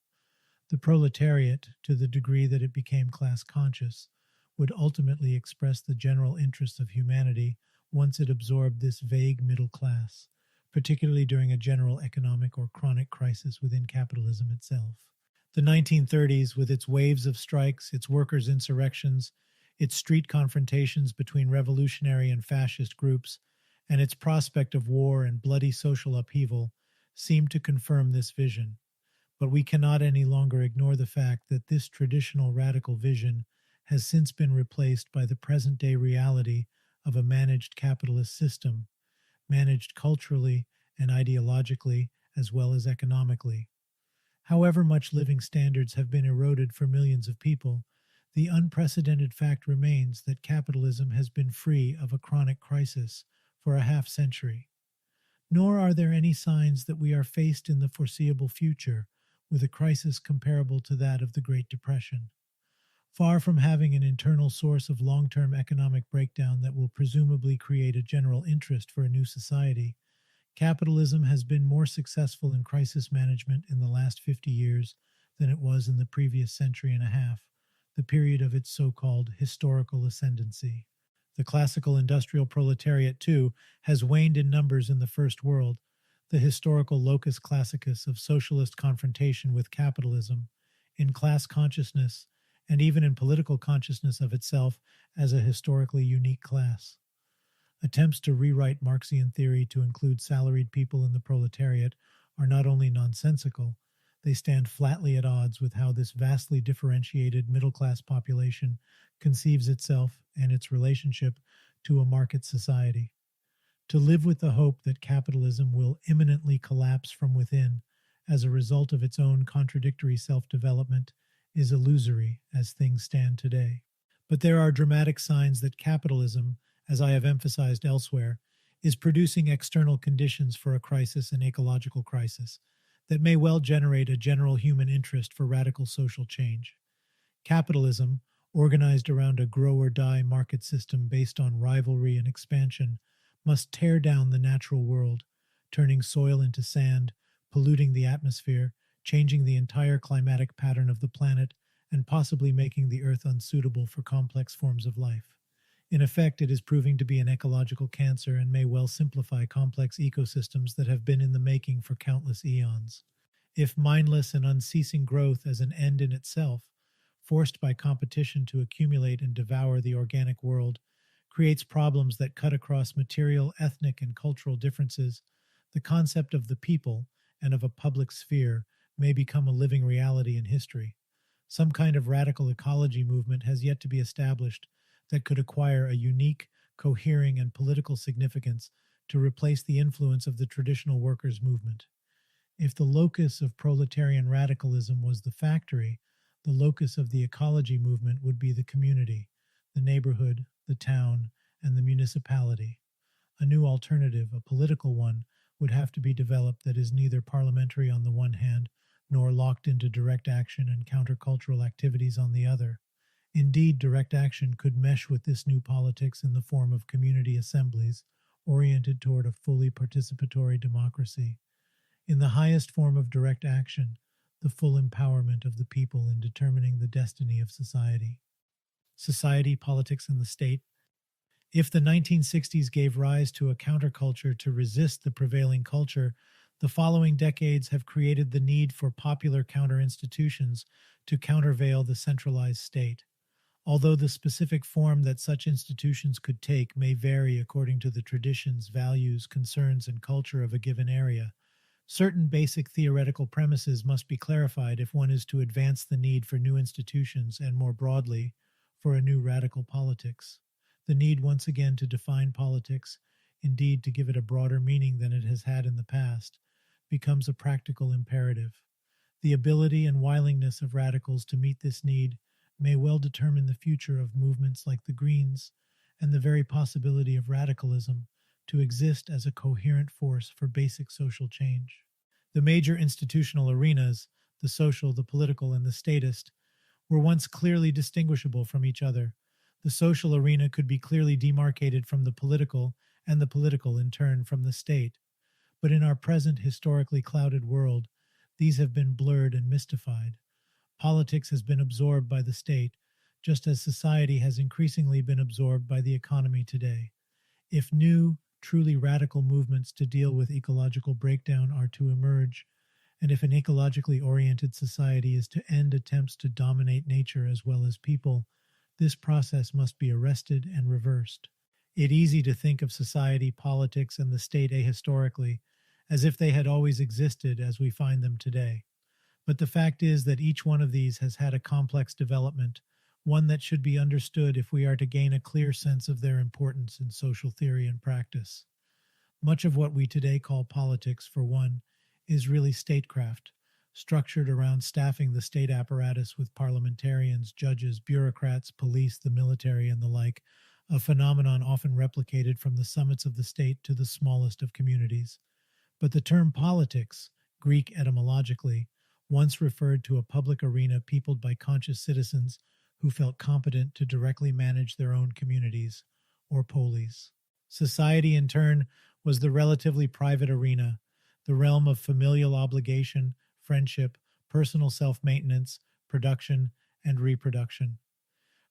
The proletariat, to the degree that it became class conscious, would ultimately express the general interests of humanity once it absorbed this vague middle class, particularly during a general economic or chronic crisis within capitalism itself. The 1930s, with its waves of strikes, its workers' insurrections, its street confrontations between revolutionary and fascist groups, and its prospect of war and bloody social upheaval, seemed to confirm this vision. But we cannot any longer ignore the fact that this traditional radical vision has since been replaced by the present-day reality of a managed capitalist system, managed culturally and ideologically as well as economically. However much living standards have been eroded for millions of people, the unprecedented fact remains that capitalism has been free of a chronic crisis for a half century. Nor are there any signs that we are faced in the foreseeable future with a crisis comparable to that of the Great Depression. Far from having an internal source of long-term economic breakdown that will presumably create a general interest for a new society, capitalism has been more successful in crisis management in the last 50 years than it was in the previous century and a half, the period of its so-called historical ascendancy. The classical industrial proletariat, too, has waned in numbers in the First World, the historical locus classicus of socialist confrontation with capitalism, in class consciousness, and even in political consciousness of itself as a historically unique class. Attempts to rewrite Marxian theory to include salaried people in the proletariat are not only nonsensical, they stand flatly at odds with how this vastly differentiated middle-class population conceives itself and its relationship to a market society. To live with the hope that capitalism will imminently collapse from within as a result of its own contradictory self-development is illusory as things stand today. But there are dramatic signs that capitalism, as I have emphasized elsewhere, is producing external conditions for a crisis, an ecological crisis, that may well generate a general human interest for radical social change. Capitalism, organized around a grow-or-die market system based on rivalry and expansion, must tear down the natural world, turning soil into sand, polluting the atmosphere, changing the entire climatic pattern of the planet, and possibly making the Earth unsuitable for complex forms of life. In effect, it is proving to be an ecological cancer and may well simplify complex ecosystems that have been in the making for countless eons. If mindless and unceasing growth as an end in itself, forced by competition to accumulate and devour the organic world, creates problems that cut across material, ethnic, and cultural differences, the concept of the people and of a public sphere may become a living reality in history. Some kind of radical ecology movement has yet to be established that could acquire a unique, cohering, and political significance to replace the influence of the traditional workers' movement. If the locus of proletarian radicalism was the factory, the locus of the ecology movement would be the community, the neighborhood, the town, and the municipality. A new alternative, a political one, would have to be developed that is neither parliamentary on the one hand, nor locked into direct action and countercultural activities on the other. Indeed, direct action could mesh with this new politics in the form of community assemblies, oriented toward a fully participatory democracy. In the highest form of direct action, the full empowerment of the people in determining the destiny of society. Society, politics, and the state. If the 1960s gave rise to a counterculture to resist the prevailing culture, the following decades have created the need for popular counter-institutions to countervail the centralized state. Although the specific form that such institutions could take may vary according to the traditions, values, concerns, and culture of a given area, certain basic theoretical premises must be clarified if one is to advance the need for new institutions and, more broadly, for a new radical politics. The need once again to define politics, indeed to give it a broader meaning than it has had in the past, becomes a practical imperative. The ability and willingness of radicals to meet this need may well determine the future of movements like the Greens and the very possibility of radicalism to exist as a coherent force for basic social change. The major institutional arenas, the social, the political, and the statist, were once clearly distinguishable from each other. The social arena could be clearly demarcated from the political, and the political, in turn, from the state. But in our present historically clouded world, these have been blurred and mystified. Politics has been absorbed by the state, just as society has increasingly been absorbed by the economy today. If new, truly radical movements to deal with ecological breakdown are to emerge, and if an ecologically oriented society is to end attempts to dominate nature as well as people, this process must be arrested and reversed. It's easy to think of society, politics, and the state ahistorically, as if they had always existed as we find them today. But the fact is that each one of these has had a complex development, one that should be understood if we are to gain a clear sense of their importance in social theory and practice. Much of what we today call politics, for one, is really statecraft, structured around staffing the state apparatus with parliamentarians, judges, bureaucrats, police, the military, and the like, a phenomenon often replicated from the summits of the state to the smallest of communities. But the term politics, Greek etymologically, once referred to a public arena peopled by conscious citizens who felt competent to directly manage their own communities, or polis. Society, in turn, was the relatively private arena, the realm of familial obligation, friendship, personal self-maintenance, production, and reproduction.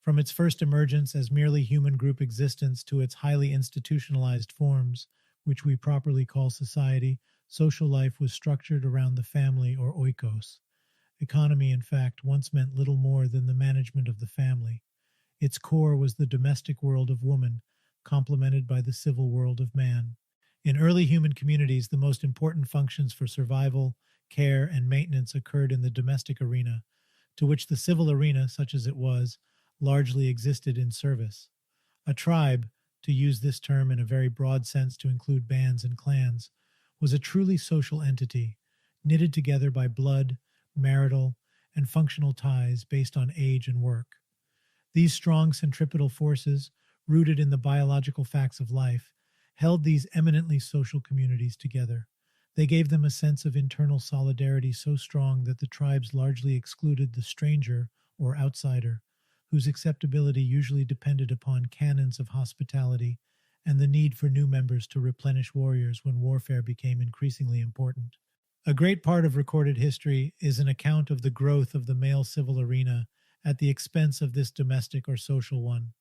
From its first emergence as merely human group existence to its highly institutionalized forms, which we properly call society, social life was structured around the family or oikos. Economy, in fact, once meant little more than the management of the family. Its core was the domestic world of woman, complemented by the civil world of man. In early human communities, the most important functions for survival, care, and maintenance occurred in the domestic arena, to which the civil arena, such as it was, largely existed in service. A tribe, to use this term in a very broad sense to include bands and clans, was a truly social entity, knitted together by blood, marital, and functional ties based on age and work. These strong centripetal forces, rooted in the biological facts of life, held these eminently social communities together. They gave them a sense of internal solidarity so strong that the tribes largely excluded the stranger or outsider, whose acceptability usually depended upon canons of hospitality and the need for new members to replenish warriors when warfare became increasingly important. A great part of recorded history is an account of the growth of the male civil arena at the expense of this domestic or social one.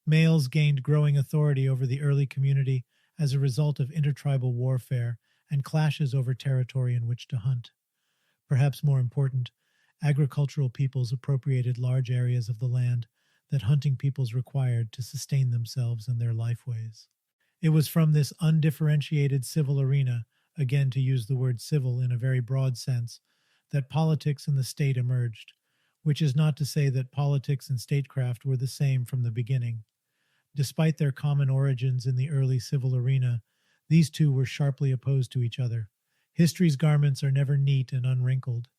Males gained growing authority over the early community as a result of intertribal warfare and clashes over territory in which to hunt. Perhaps more important, agricultural peoples appropriated large areas of the land that hunting peoples required to sustain themselves and their lifeways. It was from this undifferentiated civil arena, again to use the word civil in a very broad sense, that politics and the state emerged, which is not to say that politics and statecraft were the same from the beginning. Despite their common origins in the early civil arena, these two were sharply opposed to each other. History's garments are never neat and unwrinkled.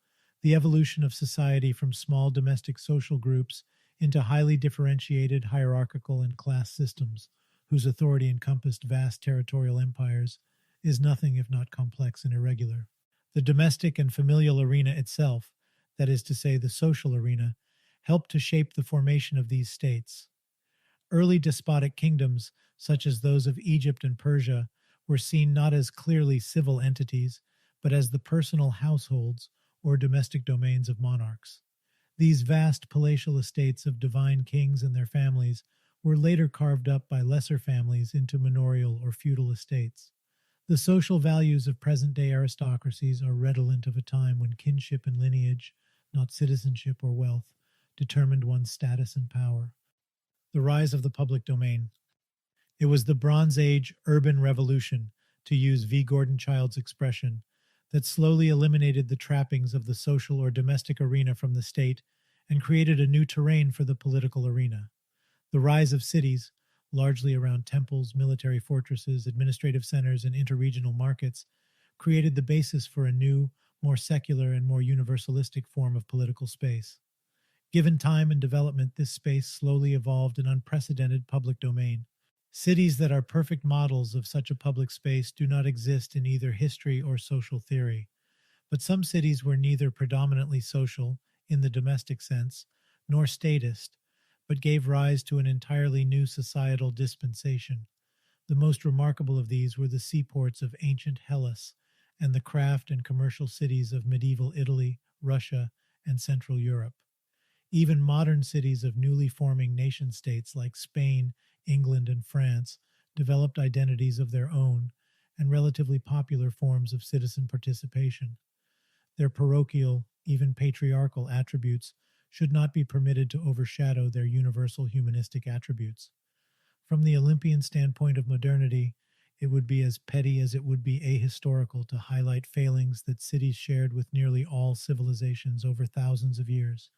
The evolution of society from small domestic social groups into highly differentiated hierarchical and class systems, whose authority encompassed vast territorial empires, is nothing if not complex and irregular. The domestic and familial arena itself, that is to say the social arena, helped to shape the formation of these states. Early despotic kingdoms, such as those of Egypt and Persia, were seen not as clearly civil entities, but as the personal households or domestic domains of monarchs. These vast palatial estates of divine kings and their families were later carved up by lesser families into manorial or feudal estates. The social values of present-day aristocracies are redolent of a time when kinship and lineage, not citizenship or wealth, determined one's status and power. The rise of the public domain. It was the Bronze Age urban revolution, to use V. Gordon Child's expression, that slowly eliminated the trappings of the social or domestic arena from the state and created a new terrain for the political arena. The rise of cities, largely around temples, military fortresses, administrative centers, and interregional markets, created the basis for a new, more secular and more universalistic form of political space. Given time and development, this space slowly evolved an unprecedented public domain. Cities that are perfect models of such a public space do not exist in either history or social theory, but some cities were neither predominantly social, in the domestic sense, nor statist, but gave rise to an entirely new societal dispensation. The most remarkable of these were the seaports of ancient Hellas and the craft and commercial cities of medieval Italy, Russia, and Central Europe. Even modern cities of newly forming nation-states like Spain, England, and France developed identities of their own and relatively popular forms of citizen participation. Their parochial, even patriarchal attributes should not be permitted to overshadow their universal humanistic attributes. From the Olympian standpoint of modernity, it would be as petty as it would be ahistorical to highlight failings that cities shared with nearly all civilizations over thousands of years.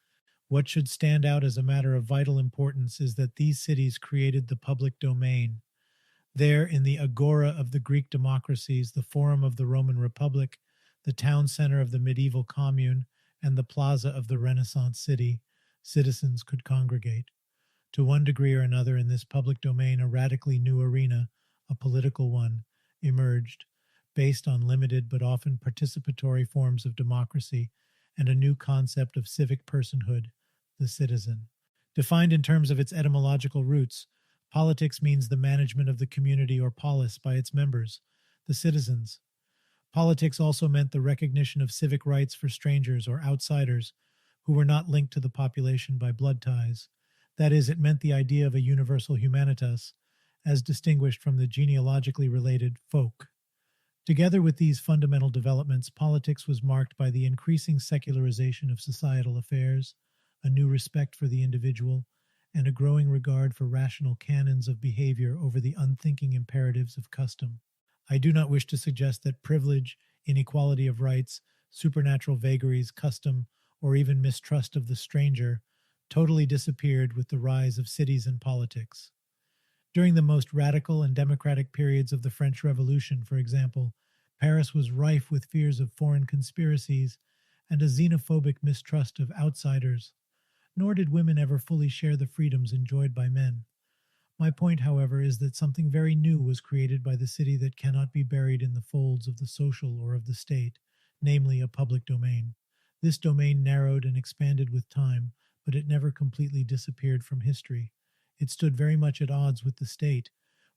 What should stand out as a matter of vital importance is that these cities created the public domain. There, in the agora of the Greek democracies, the forum of the Roman Republic, the town center of the medieval commune, and the plaza of the Renaissance city, citizens could congregate. To one degree or another in this public domain, a radically new arena, a political one, emerged, based on limited but often participatory forms of democracy and a new concept of civic personhood, the citizen. Defined in terms of its etymological roots, politics means the management of the community or polis by its members, the citizens. Politics also meant the recognition of civic rights for strangers or outsiders who were not linked to the population by blood ties. That is, it meant the idea of a universal humanitas, as distinguished from the genealogically related folk. Together with these fundamental developments, politics was marked by the increasing secularization of societal affairs, a new respect for the individual, and a growing regard for rational canons of behavior over the unthinking imperatives of custom. I do not wish to suggest that privilege, inequality of rights, supernatural vagaries, custom, or even mistrust of the stranger totally disappeared with the rise of cities and politics. During the most radical and democratic periods of the French Revolution, for example, Paris was rife with fears of foreign conspiracies and a xenophobic mistrust of outsiders, nor did women ever fully share the freedoms enjoyed by men. My point, however, is that something very new was created by the city that cannot be buried in the folds of the social or of the state, namely a public domain. This domain narrowed and expanded with time, but it never completely disappeared from history. It stood very much at odds with the state,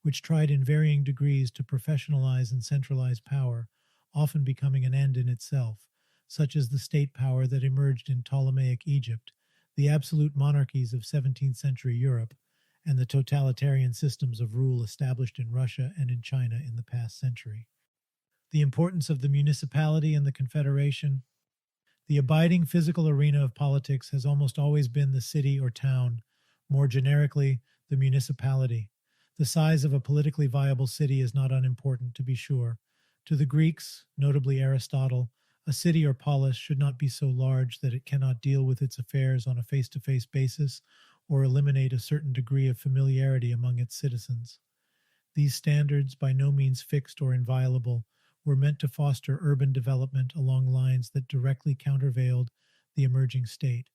which tried in varying degrees to professionalize and centralize power, often becoming an end in itself, such as the state power that emerged in Ptolemaic Egypt, the absolute monarchies of 17th century Europe, and the totalitarian systems of rule established in Russia and in China in the past century. The importance of the municipality and the confederation. The abiding physical arena of politics has almost always been the city or town, more generically, the municipality. The size of a politically viable city is not unimportant, to be sure. To the Greeks, notably Aristotle, a city or polis should not be so large that it cannot deal with its affairs on a face-to-face basis or eliminate a certain degree of familiarity among its citizens. These standards, by no means fixed or inviolable, were meant to foster urban development along lines that directly countervailed the emerging state.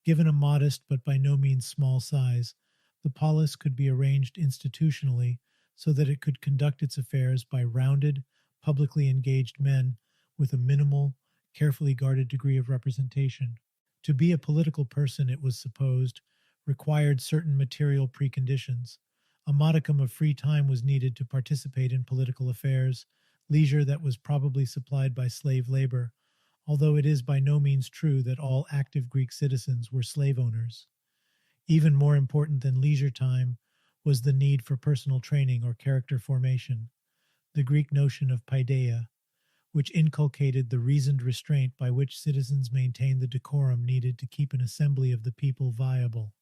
Given a modest but by no means small size, the polis could be arranged institutionally so that it could conduct its affairs by rounded, publicly engaged men with a minimal, carefully guarded degree of representation. To be a political person, it was supposed, required certain material preconditions. A modicum of free time was needed to participate in political affairs, leisure that was probably supplied by slave labor, although it is by no means true that all active Greek citizens were slave owners. Even more important than leisure time was the need for personal training or character formation, the Greek notion of paideia, which inculcated the reasoned restraint by which citizens maintained the decorum needed to keep an assembly of the people viable.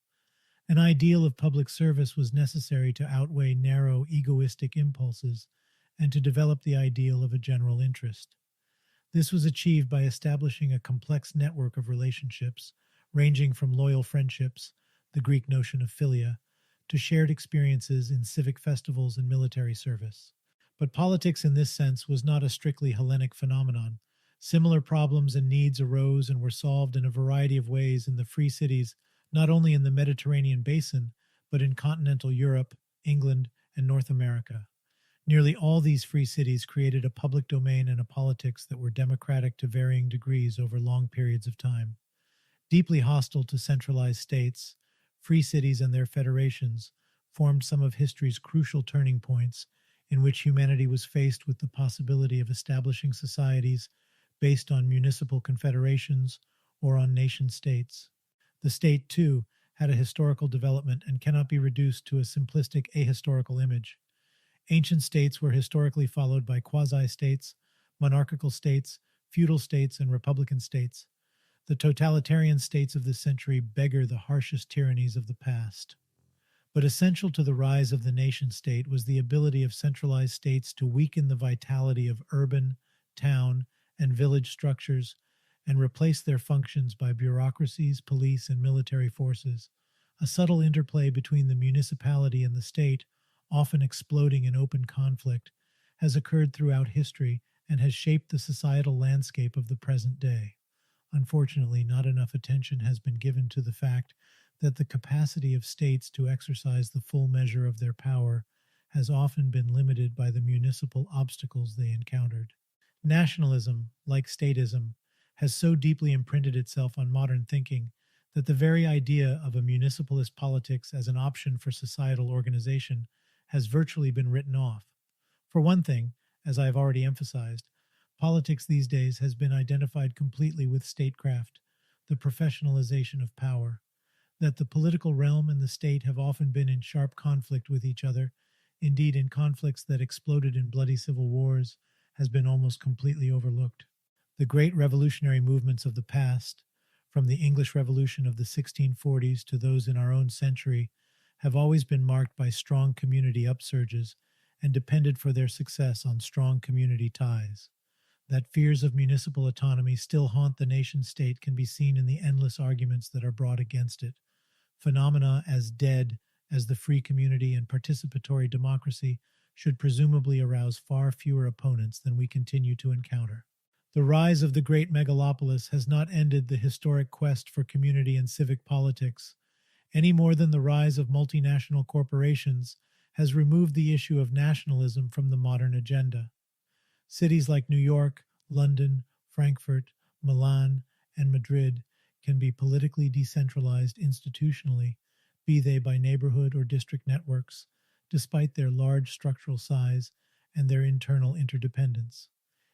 An ideal of public service was necessary to outweigh narrow, egoistic impulses and to develop the ideal of a general interest. This was achieved by establishing a complex network of relationships, ranging from loyal friendships, the Greek notion of philia, to shared experiences in civic festivals and military service. But politics in this sense was not a strictly Hellenic phenomenon. Similar problems and needs arose and were solved in a variety of ways in the free cities, not only in the Mediterranean basin, but in continental Europe, England, and North America. Nearly all these free cities created a public domain and a politics that were democratic to varying degrees over long periods of time. Deeply hostile to centralized states, free cities and their federations formed some of history's crucial turning points in which humanity was faced with the possibility of establishing societies based on municipal confederations or on nation-states. The state, too, had a historical development and cannot be reduced to a simplistic ahistorical image. Ancient states were historically followed by quasi-states, monarchical states, feudal states, and republican states. The totalitarian states of this century beggar the harshest tyrannies of the past. But essential to the rise of the nation-state was the ability of centralized states to weaken the vitality of urban, town, and village structures and replace their functions by bureaucracies, police, and military forces. A subtle interplay between the municipality and the state, often exploding in open conflict, has occurred throughout history and has shaped the societal landscape of the present day. Unfortunately, not enough attention has been given to the fact that the capacity of states to exercise the full measure of their power has often been limited by the municipal obstacles they encountered. Nationalism, like statism, has so deeply imprinted itself on modern thinking that the very idea of a municipalist politics as an option for societal organization has virtually been written off. For one thing, as I have already emphasized, politics these days has been identified completely with statecraft, the professionalization of power, that the political realm and the state have often been in sharp conflict with each other, indeed in conflicts that exploded in bloody civil wars, has been almost completely overlooked. The great revolutionary movements of the past, from the English Revolution of the 1640s to those in our own century, have always been marked by strong community upsurges and depended for their success on strong community ties. That fears of municipal autonomy still haunt the nation-state can be seen in the endless arguments that are brought against it. Phenomena as dead as the free community and participatory democracy should presumably arouse far fewer opponents than we continue to encounter. The rise of the great megalopolis has not ended the historic quest for community and civic politics, any more than the rise of multinational corporations has removed the issue of nationalism from the modern agenda. Cities like New York, London, Frankfurt, Milan, and Madrid can be politically decentralized institutionally, be they by neighborhood or district networks, despite their large structural size and their internal interdependence.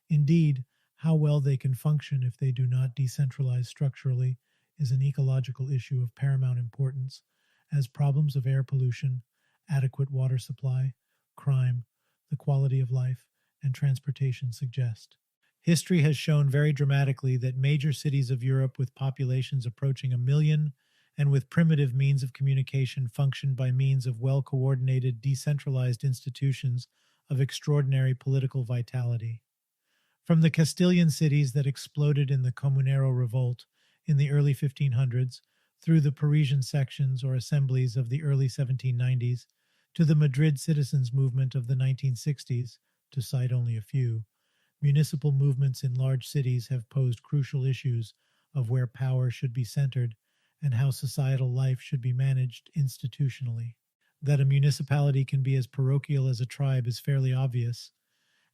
Indeed, how well they can function if they do not decentralize structurally is an ecological issue of paramount importance, as problems of air pollution, adequate water supply, crime, the quality of life, and transportation suggest. History has shown very dramatically that major cities of Europe with populations approaching 1 million and with primitive means of communication functioned by means of well-coordinated, decentralized institutions of extraordinary political vitality. From the Castilian cities that exploded in the Comunero Revolt in the early 1500s, through the Parisian sections or assemblies of the early 1790s, to the Madrid citizens' movement of the 1960s, to cite only a few, municipal movements in large cities have posed crucial issues of where power should be centered and how societal life should be managed institutionally. That a municipality can be as parochial as a tribe is fairly obvious,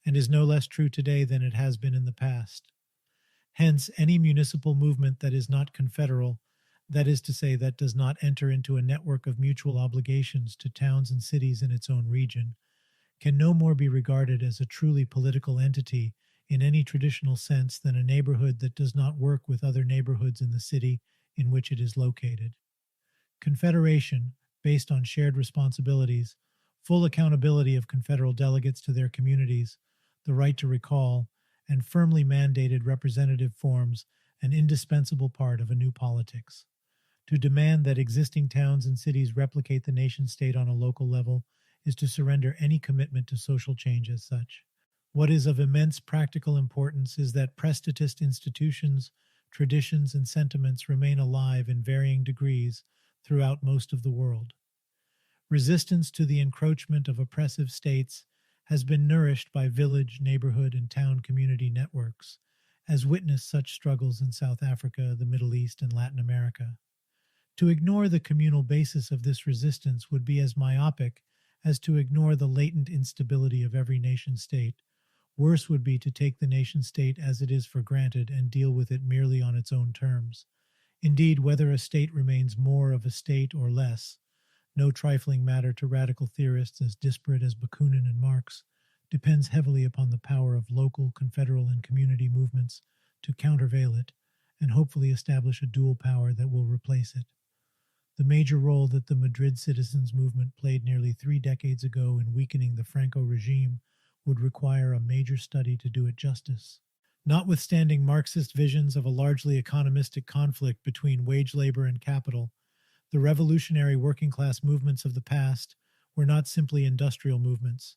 and is no less true today than it has been in the past. Hence, any municipal movement that is not confederal, that is to say, that does not enter into a network of mutual obligations to towns and cities in its own region, can no more be regarded as a truly political entity in any traditional sense than a neighborhood that does not work with other neighborhoods in the city in which it is located. Confederation, based on shared responsibilities, full accountability of confederal delegates to their communities, the right to recall, and firmly mandated representative forms an indispensable part of a new politics. To demand that existing towns and cities replicate the nation-state on a local level is to surrender any commitment to social change as such. What is of immense practical importance is that prestatist institutions, traditions, and sentiments remain alive in varying degrees throughout most of the world. Resistance to the encroachment of oppressive states has been nourished by village, neighborhood, and town community networks, as witness such struggles in South Africa, the Middle East, and Latin America. To ignore the communal basis of this resistance would be as myopic as to ignore the latent instability of every nation-state. Worse would be to take the nation-state as it is for granted and deal with it merely on its own terms. Indeed, whether a state remains more of a state or less, no trifling matter to radical theorists as disparate as Bakunin and Marx, depends heavily upon the power of local, confederal, and community movements to countervail it and hopefully establish a dual power that will replace it. The major role that the Madrid citizens' movement played nearly 3 decades ago in weakening the Franco regime would require a major study to do it justice. Notwithstanding Marxist visions of a largely economistic conflict between wage labor and capital, the revolutionary working-class movements of the past were not simply industrial movements.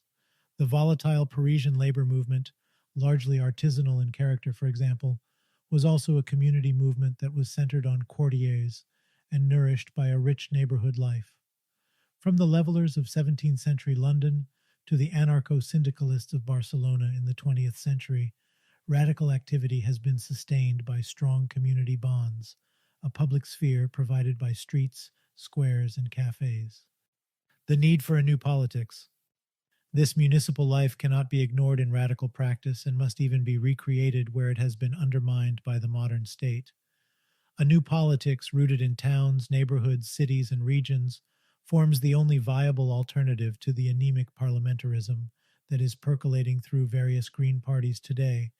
The volatile Parisian labor movement, largely artisanal in character, for example, was also a community movement that was centered on courtiers and nourished by a rich neighborhood life. From the levelers of 17th century London to the anarcho-syndicalists of Barcelona in the 20th century, radical activity has been sustained by strong community bonds, a public sphere provided by streets, squares, and cafes. The need for a new politics. This municipal life cannot be ignored in radical practice and must even be recreated where it has been undermined by the modern state. A new politics rooted in towns, neighborhoods, cities, and regions forms the only viable alternative to the anemic parliamentarism that is percolating through various green parties today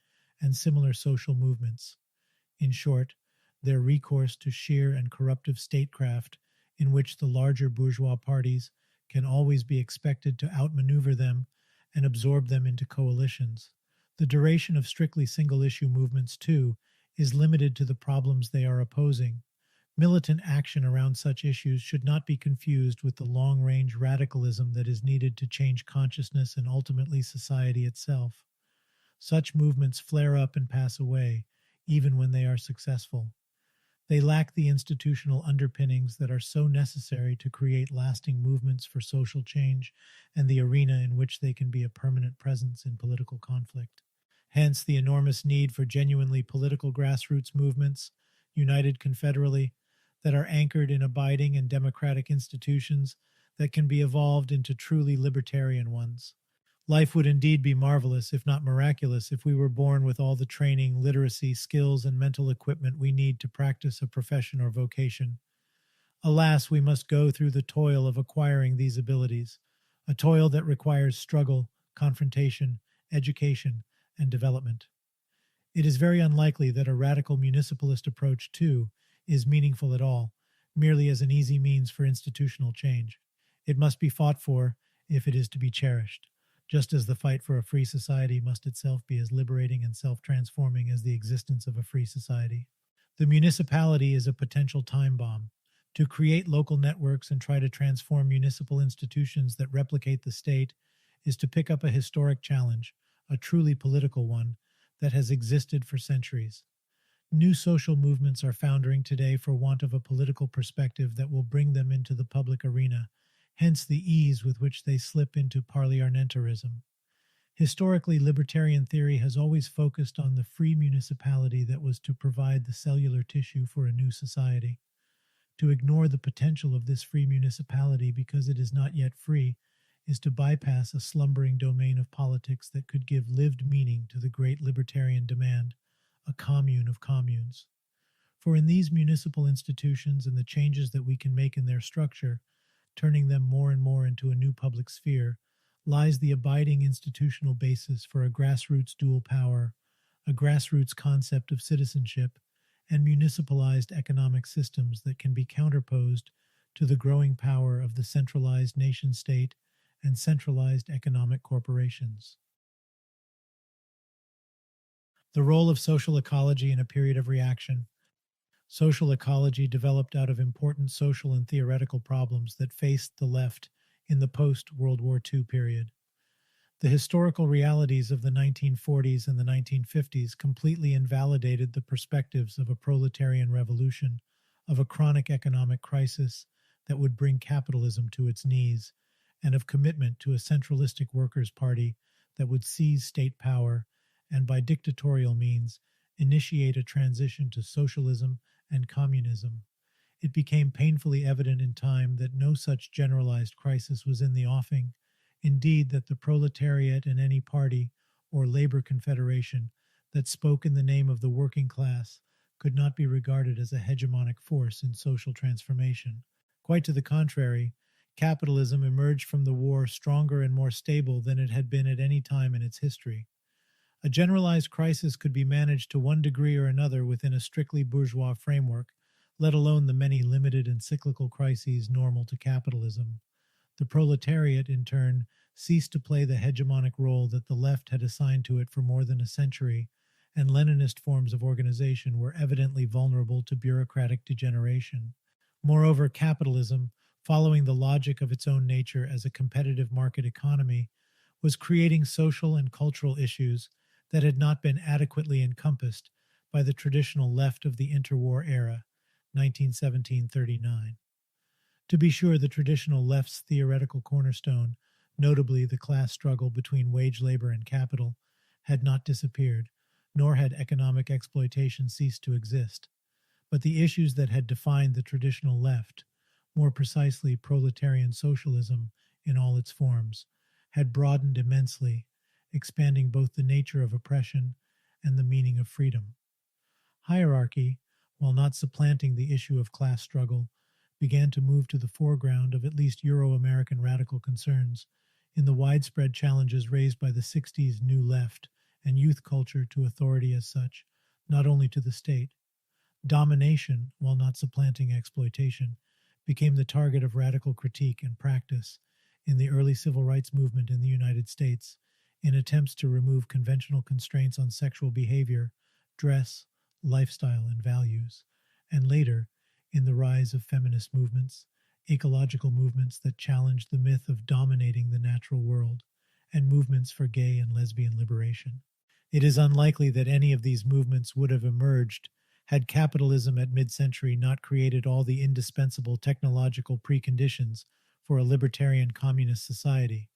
and similar social movements. In short, their recourse to sheer and corruptive statecraft, in which the larger bourgeois parties can always be expected to outmaneuver them and absorb them into coalitions. The duration of strictly single-issue movements, too, is limited to the problems they are opposing. Militant action around such issues should not be confused with the long-range radicalism that is needed to change consciousness and ultimately society itself. Such movements flare up and pass away, even when they are successful. They lack the institutional underpinnings that are so necessary to create lasting movements for social change and the arena in which they can be a permanent presence in political conflict. Hence, the enormous need for genuinely political grassroots movements, united confederally, that are anchored in abiding and democratic institutions that can be evolved into truly libertarian ones. Life would indeed be marvelous, if not miraculous, if we were born with all the training, literacy, skills, and mental equipment we need to practice a profession or vocation. Alas, we must go through the toil of acquiring these abilities, a toil that requires struggle, confrontation, education, and development. It is very unlikely that a radical municipalist approach, too, is meaningful at all, merely as an easy means for institutional change. It must be fought for if it is to be cherished, just as the fight for a free society must itself be as liberating and self-transforming as the existence of a free society. The municipality is a potential time bomb. To create local networks and try to transform municipal institutions that replicate the state is to pick up a historic challenge, a truly political one, that has existed for centuries. New social movements are foundering today for want of a political perspective that will bring them into the public arena, hence the ease with which they slip into parliamentarism. Historically, libertarian theory has always focused on the free municipality that was to provide the cellular tissue for a new society. To ignore the potential of this free municipality because it is not yet free is to bypass a slumbering domain of politics that could give lived meaning to the great libertarian demand, a commune of communes. For in these municipal institutions and the changes that we can make in their structure, turning them more and more into a new public sphere, lies the abiding institutional basis for a grassroots dual power, a grassroots concept of citizenship, and municipalized economic systems that can be counterposed to the growing power of the centralized nation-state and centralized economic corporations. The role of social ecology in a period of reaction. Social ecology developed out of important social and theoretical problems that faced the left in the post-World War II period. The historical realities of the 1940s and the 1950s completely invalidated the perspectives of a proletarian revolution, of a chronic economic crisis that would bring capitalism to its knees, and of commitment to a centralistic workers' party that would seize state power and by dictatorial means initiate a transition to socialism and communism. It became painfully evident in time that no such generalized crisis was in the offing, indeed that the proletariat in any party or labor confederation that spoke in the name of the working class could not be regarded as a hegemonic force in social transformation. Quite to the contrary, capitalism emerged from the war stronger and more stable than it had been at any time in its history. A generalized crisis could be managed to one degree or another within a strictly bourgeois framework, let alone the many limited and cyclical crises normal to capitalism. The proletariat, in turn, ceased to play the hegemonic role that the left had assigned to it for more than a century, and Leninist forms of organization were evidently vulnerable to bureaucratic degeneration. Moreover, capitalism, following the logic of its own nature as a competitive market economy, was creating social and cultural issues that had not been adequately encompassed by the traditional left of the interwar era, 1917-39. To be sure, the traditional left's theoretical cornerstone, notably the class struggle between wage labor and capital, had not disappeared, nor had economic exploitation ceased to exist. But the issues that had defined the traditional left, more precisely proletarian socialism in all its forms, had broadened immensely, expanding both the nature of oppression and the meaning of freedom. Hierarchy, while not supplanting the issue of class struggle, began to move to the foreground of at least Euro-American radical concerns in the widespread challenges raised by the 60s New Left and youth culture to authority as such, not only to the state. Domination, while not supplanting exploitation, became the target of radical critique and practice in the early civil rights movement in the United States in attempts to remove conventional constraints on sexual behavior, dress, lifestyle, and values, and later, in the rise of feminist movements, ecological movements that challenged the myth of dominating the natural world, and movements for gay and lesbian liberation. It is unlikely that any of these movements would have emerged had capitalism at mid-century not created all the indispensable technological preconditions for a libertarian communist society,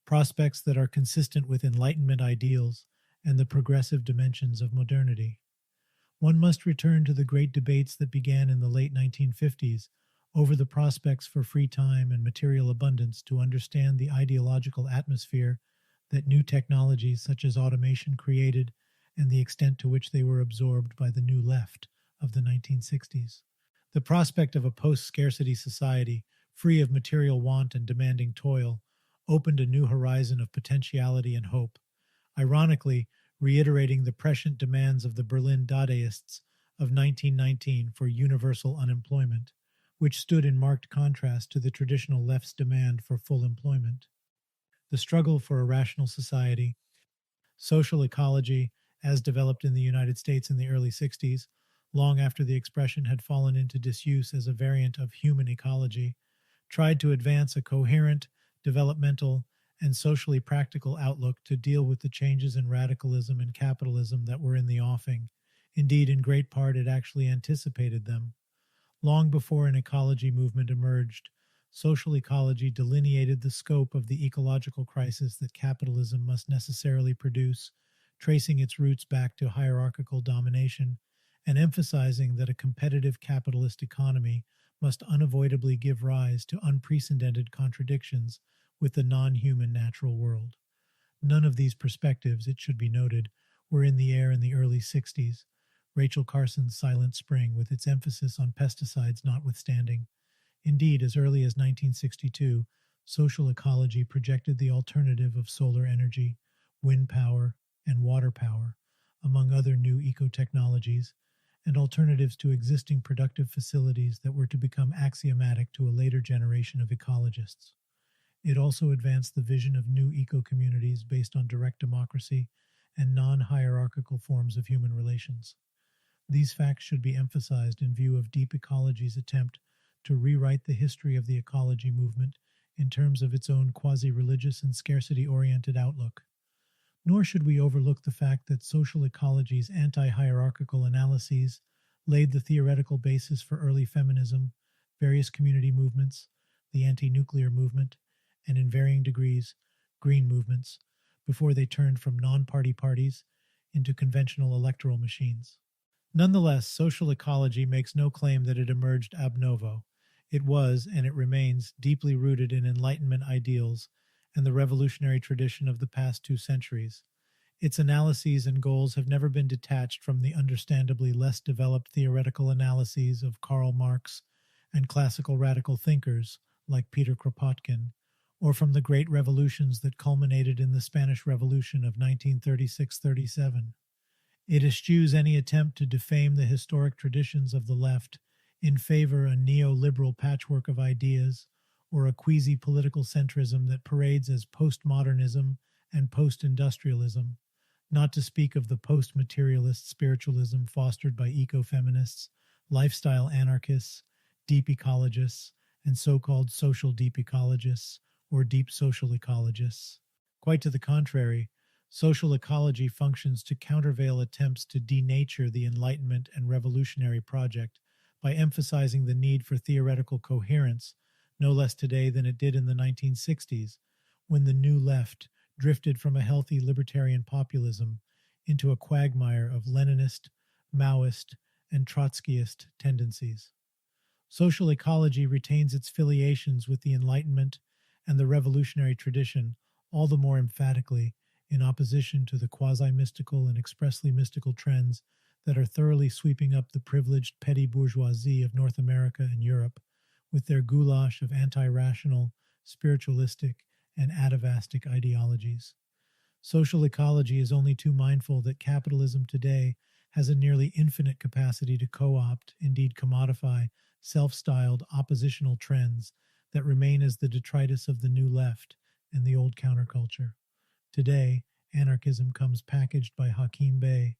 prospects that are consistent with Enlightenment ideals and the progressive dimensions of modernity. One must return to the great debates that began in the late 1950s over the prospects for free time and material abundance to understand the ideological atmosphere that new technologies such as automation created and the extent to which they were absorbed by the New Left of the 1960s. The prospect of a post-scarcity society, free of material want and demanding toil, opened a new horizon of potentiality and hope, ironically reiterating the prescient demands of the Berlin Dadaists of 1919 for universal unemployment, which stood in marked contrast to the traditional left's demand for full employment. The struggle for a rational society, social ecology, as developed in the United States in the early 60s, long after the expression had fallen into disuse as a variant of human ecology, tried to advance a coherent, developmental, and socially practical outlook to deal with the changes in radicalism and capitalism that were in the offing. Indeed, in great part, it actually anticipated them. Long before an ecology movement emerged, social ecology delineated the scope of the ecological crisis that capitalism must necessarily produce, tracing its roots back to hierarchical domination, and emphasizing that a competitive capitalist economy must unavoidably give rise to unprecedented contradictions with the non-human natural world. None of these perspectives, it should be noted, were in the air in the early 60s, Rachel Carson's Silent Spring with its emphasis on pesticides notwithstanding. Indeed, as early as 1962, social ecology projected the alternative of solar energy, wind power, and water power, among other new eco-technologies, and alternatives to existing productive facilities that were to become axiomatic to a later generation of ecologists. It also advanced the vision of new eco-communities based on direct democracy and non-hierarchical forms of human relations. These facts should be emphasized in view of Deep Ecology's attempt to rewrite the history of the ecology movement in terms of its own quasi-religious and scarcity-oriented outlook. Nor should we overlook the fact that social ecology's anti-hierarchical analyses laid the theoretical basis for early feminism, various community movements, the anti-nuclear movement, and in varying degrees, green movements, before they turned from non-party parties into conventional electoral machines. Nonetheless, social ecology makes no claim that it emerged ab novo. It was, and it remains, deeply rooted in Enlightenment ideals and the revolutionary tradition of the past 2 centuries. Its analyses and goals have never been detached from the understandably less developed theoretical analyses of Karl Marx and classical radical thinkers like Peter Kropotkin, or from the great revolutions that culminated in the Spanish Revolution of 1936-37. It eschews any attempt to defame the historic traditions of the left in favor of a neoliberal patchwork of ideas or a quasi-political centrism that parades as postmodernism and post-industrialism, not to speak of the post-materialist spiritualism fostered by eco-feminists, lifestyle anarchists, deep ecologists, and so-called social deep ecologists or deep social ecologists. Quite to the contrary, social ecology functions to countervail attempts to denature the Enlightenment and revolutionary project by emphasizing the need for theoretical coherence, no less today than it did in the 1960s, when the New Left drifted from a healthy libertarian populism into a quagmire of Leninist, Maoist, and Trotskyist tendencies. Social ecology retains its filiations with the Enlightenment and the revolutionary tradition, all the more emphatically in opposition to the quasi-mystical and expressly mystical trends that are thoroughly sweeping up the privileged petty bourgeoisie of North America and Europe with their goulash of anti-rational, spiritualistic, and atavistic ideologies. Social ecology is only too mindful that capitalism today has a nearly infinite capacity to co-opt, indeed commodify, self-styled oppositional trends that remain as the detritus of the new left and the old counterculture. Today, anarchism comes packaged by Hakeem Bey,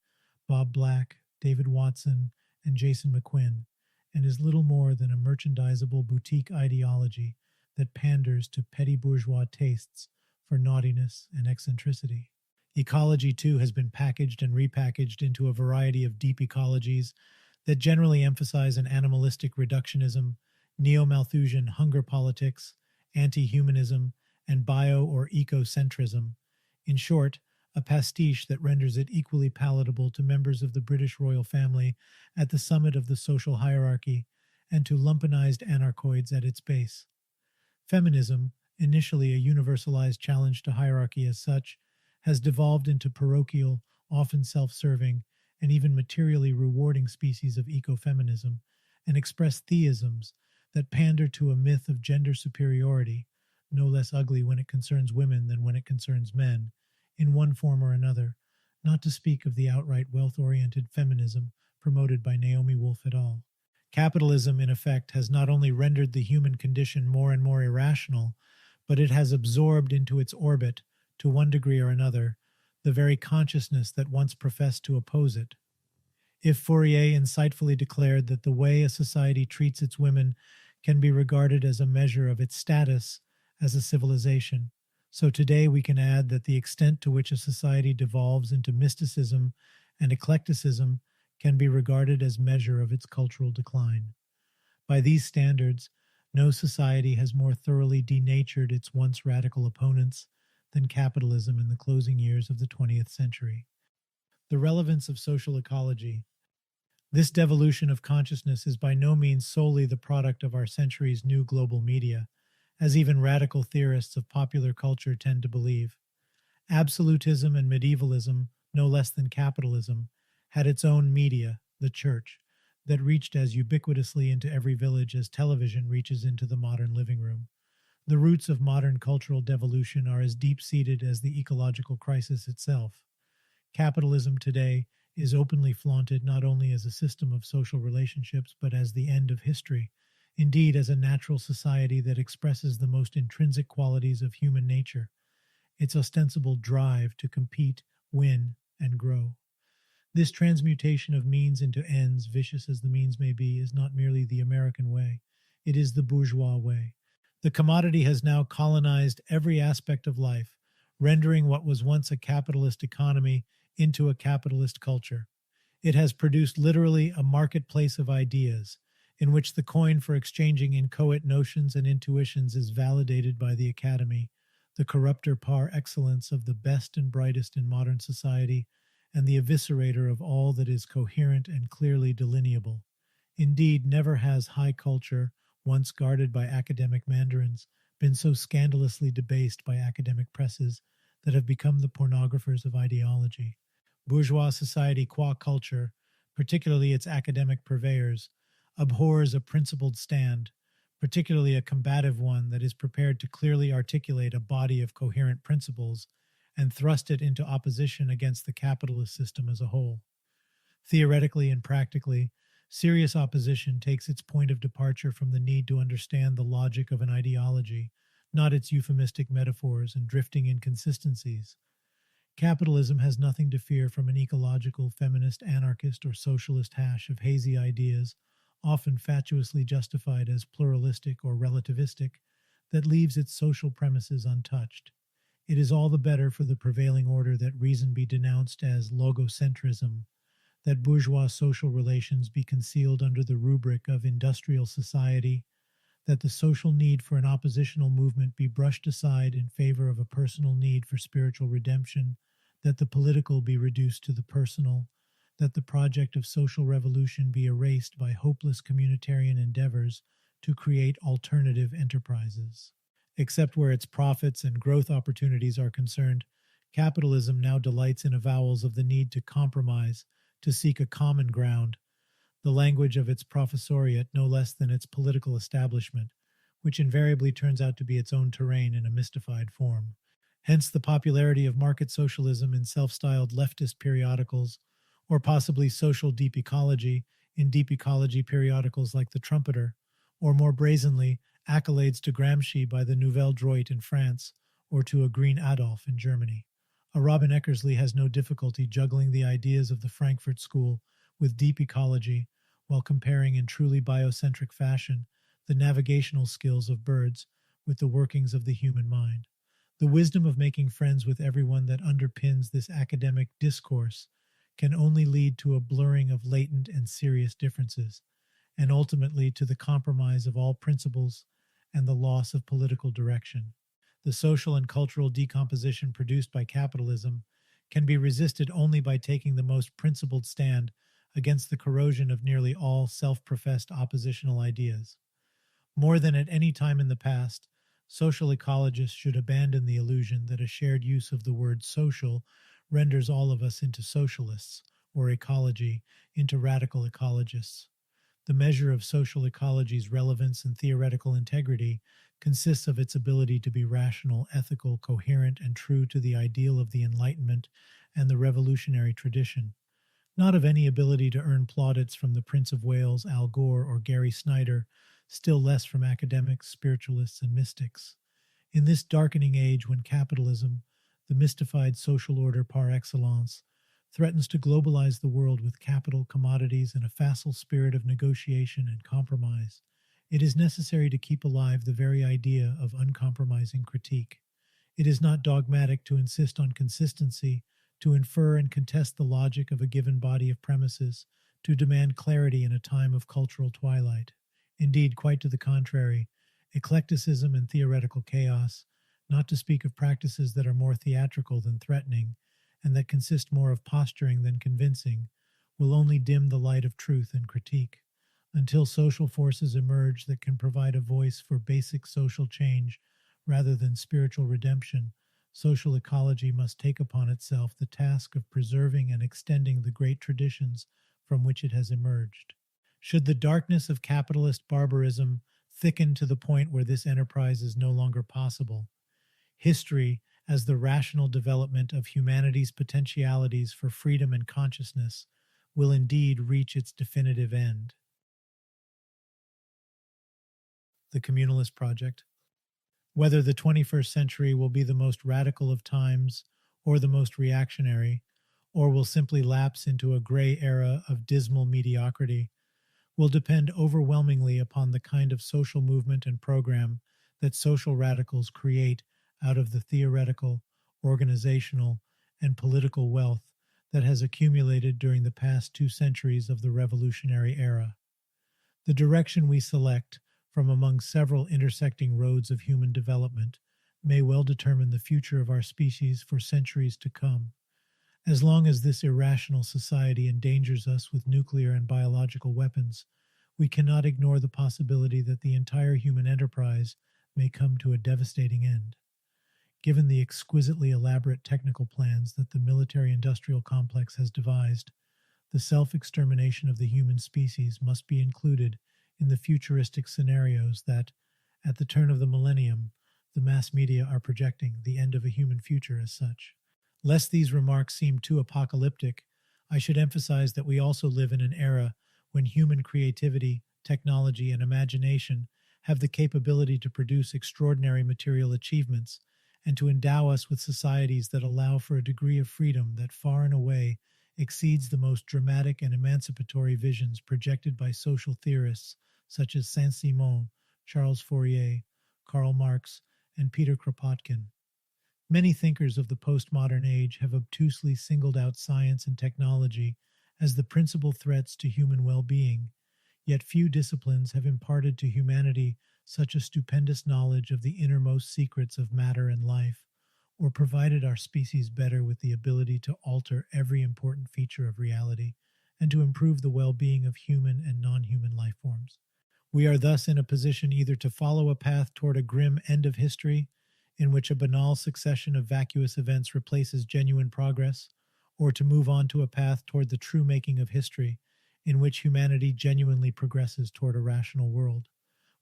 Bob Black, David Watson, and Jason McQuinn, and is little more than a merchandisable boutique ideology that panders to petty bourgeois tastes for naughtiness and eccentricity. Ecology, too, has been packaged and repackaged into a variety of deep ecologies that generally emphasize an animalistic reductionism, neo-Malthusian hunger politics, anti-humanism, and bio- or ecocentrism. In short, a pastiche that renders it equally palatable to members of the British royal family at the summit of the social hierarchy and to lumpenized anarchoids at its base. Feminism, initially a universalized challenge to hierarchy as such, has devolved into parochial, often self-serving, and even materially rewarding species of ecofeminism and express theisms that pander to a myth of gender superiority, no less ugly when it concerns women than when it concerns men, in one form or another, not to speak of the outright wealth-oriented feminism promoted by Naomi Wolf et al. Capitalism, in effect, has not only rendered the human condition more and more irrational, but it has absorbed into its orbit, to one degree or another, the very consciousness that once professed to oppose it. If Fourier insightfully declared that the way a society treats its women can be regarded as a measure of its status as a civilization, so today we can add that the extent to which a society devolves into mysticism and eclecticism can be regarded as measure of its cultural decline. By these standards, no society has more thoroughly denatured its once radical opponents than capitalism in the closing years of the 20th century. The relevance of social ecology. This devolution of consciousness is by no means solely the product of our century's new global media, as even radical theorists of popular culture tend to believe. Absolutism and medievalism, no less than capitalism, had its own media, the church, that reached as ubiquitously into every village as television reaches into the modern living room. The roots of modern cultural devolution are as deep-seated as the ecological crisis itself. Capitalism today is openly flaunted not only as a system of social relationships, but as the end of history, indeed as a natural society that expresses the most intrinsic qualities of human nature, its ostensible drive to compete, win, and grow. This transmutation of means into ends, vicious as the means may be, is not merely the American way. It is the bourgeois way. The commodity has now colonized every aspect of life, rendering what was once a capitalist economy into a capitalist culture. It has produced literally a marketplace of ideas, in which the coin for exchanging inchoate notions and intuitions is validated by the academy, the corrupter par excellence of the best and brightest in modern society, and the eviscerator of all that is coherent and clearly delineable. Indeed, never has high culture, once guarded by academic mandarins, been so scandalously debased by academic presses that have become the pornographers of ideology. Bourgeois society qua culture, particularly its academic purveyors, abhors a principled stand, particularly a combative one that is prepared to clearly articulate a body of coherent principles and thrust it into opposition against the capitalist system as a whole. Theoretically and practically, serious opposition takes its point of departure from the need to understand the logic of an ideology, not its euphemistic metaphors and drifting inconsistencies. Capitalism has nothing to fear from an ecological, feminist, anarchist, or socialist hash of hazy ideas, often fatuously justified as pluralistic or relativistic, that leaves its social premises untouched. It is all the better for the prevailing order that reason be denounced as logocentrism, that bourgeois social relations be concealed under the rubric of industrial society, that the social need for an oppositional movement be brushed aside in favor of a personal need for spiritual redemption, that the political be reduced to the personal, that the project of social revolution be erased by hopeless communitarian endeavors to create alternative enterprises. Except where its profits and growth opportunities are concerned, capitalism now delights in avowals of the need to compromise, to seek a common ground, the language of its professoriate no less than its political establishment, which invariably turns out to be its own terrain in a mystified form. Hence the popularity of market socialism in self-styled leftist periodicals, or possibly social deep ecology in deep ecology periodicals like The Trumpeter, or more brazenly, accolades to Gramsci by the Nouvelle Droite in France, or to a Green Adolf in Germany. A Robin Eckersley has no difficulty juggling the ideas of the Frankfurt School with deep ecology, while comparing in truly biocentric fashion the navigational skills of birds with the workings of the human mind. The wisdom of making friends with everyone that underpins this academic discourse can only lead to a blurring of latent and serious differences, and ultimately to the compromise of all principles and the loss of political direction. The social and cultural decomposition produced by capitalism can be resisted only by taking the most principled stand against the corrosion of nearly all self-professed oppositional ideas. More than at any time in the past, social ecologists should abandon the illusion that a shared use of the word social renders all of us into socialists, or ecology into radical ecologists. The measure of social ecology's relevance and theoretical integrity consists of its ability to be rational, ethical, coherent, and true to the ideal of the Enlightenment and the revolutionary tradition, not of any ability to earn plaudits from the Prince of Wales, Al Gore, or Gary Snyder, still less from academics, spiritualists, and mystics. In this darkening age when capitalism, the mystified social order par excellence, threatens to globalize the world with capital, commodities, and a facile spirit of negotiation and compromise, it is necessary to keep alive the very idea of uncompromising critique. It is not dogmatic to insist on consistency, to infer and contest the logic of a given body of premises, to demand clarity in a time of cultural twilight. Indeed, quite to the contrary, eclecticism and theoretical chaos, not to speak of practices that are more theatrical than threatening, and that consist more of posturing than convincing, will only dim the light of truth and critique. Until social forces emerge that can provide a voice for basic social change rather than spiritual redemption, social ecology must take upon itself the task of preserving and extending the great traditions from which it has emerged. Should the darkness of capitalist barbarism thicken to the point where this enterprise is no longer possible, history, as the rational development of humanity's potentialities for freedom and consciousness, will indeed reach its definitive end. The Communalist Project. Whether the 21st century will be the most radical of times or the most reactionary, or will simply lapse into a gray era of dismal mediocrity, will depend overwhelmingly upon the kind of social movement and program that social radicals create out of the theoretical, organizational, and political wealth that has accumulated during the past 2 centuries of the revolutionary era. The direction we select from among several intersecting roads of human development may well determine the future of our species for centuries to come. As long as this irrational society endangers us with nuclear and biological weapons, we cannot ignore the possibility that the entire human enterprise may come to a devastating end. Given the exquisitely elaborate technical plans that the military-industrial complex has devised, the self-extermination of the human species must be included in the futuristic scenarios that, at the turn of the millennium, the mass media are projecting the end of a human future as such. Lest these remarks seem too apocalyptic, I should emphasize that we also live in an era when human creativity, technology, and imagination have the capability to produce extraordinary material achievements and to endow us with societies that allow for a degree of freedom that far and away exceeds the most dramatic and emancipatory visions projected by social theorists such as Saint-Simon, Charles Fourier, Karl Marx, and Peter Kropotkin. Many thinkers of the postmodern age have obtusely singled out science and technology as the principal threats to human well-being, yet few disciplines have imparted to humanity such a stupendous knowledge of the innermost secrets of matter and life, or provided our species better with the ability to alter every important feature of reality and to improve the well-being of human and non-human life forms. We are thus in a position either to follow a path toward a grim end of history, in which a banal succession of vacuous events replaces genuine progress, or to move on to a path toward the true making of history, in which humanity genuinely progresses toward a rational world.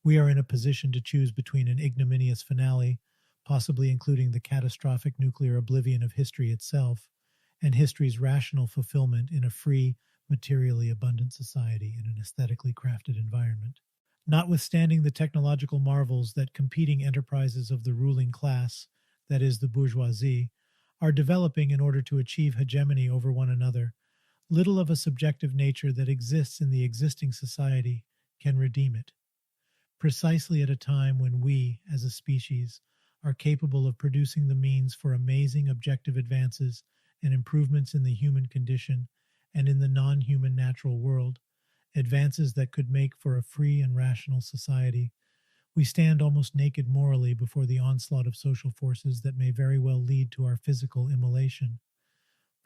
We are in a position to choose between an ignominious finale, possibly including the catastrophic nuclear oblivion of history itself, and history's rational fulfillment in a free, materially abundant society in an aesthetically crafted environment. Notwithstanding the technological marvels that competing enterprises of the ruling class, that is, the bourgeoisie, are developing in order to achieve hegemony over one another, little of a subjective nature that exists in the existing society can redeem it. Precisely at a time when we, as a species, are capable of producing the means for amazing objective advances and improvements in the human condition and in the non-human natural world, advances that could make for a free and rational society, we stand almost naked morally before the onslaught of social forces that may very well lead to our physical immolation.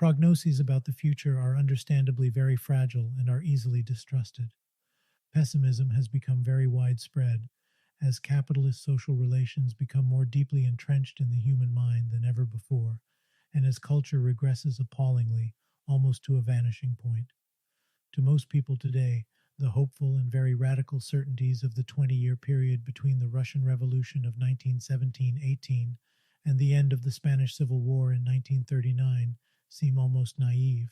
Prognoses about the future are understandably very fragile and are easily distrusted. Pessimism has become very widespread as capitalist social relations become more deeply entrenched in the human mind than ever before, and as culture regresses appallingly, almost to a vanishing point. To most people today, the hopeful and very radical certainties of the 20-year period between the Russian Revolution of 1917-18 and the end of the Spanish Civil War in 1939 seem almost naive.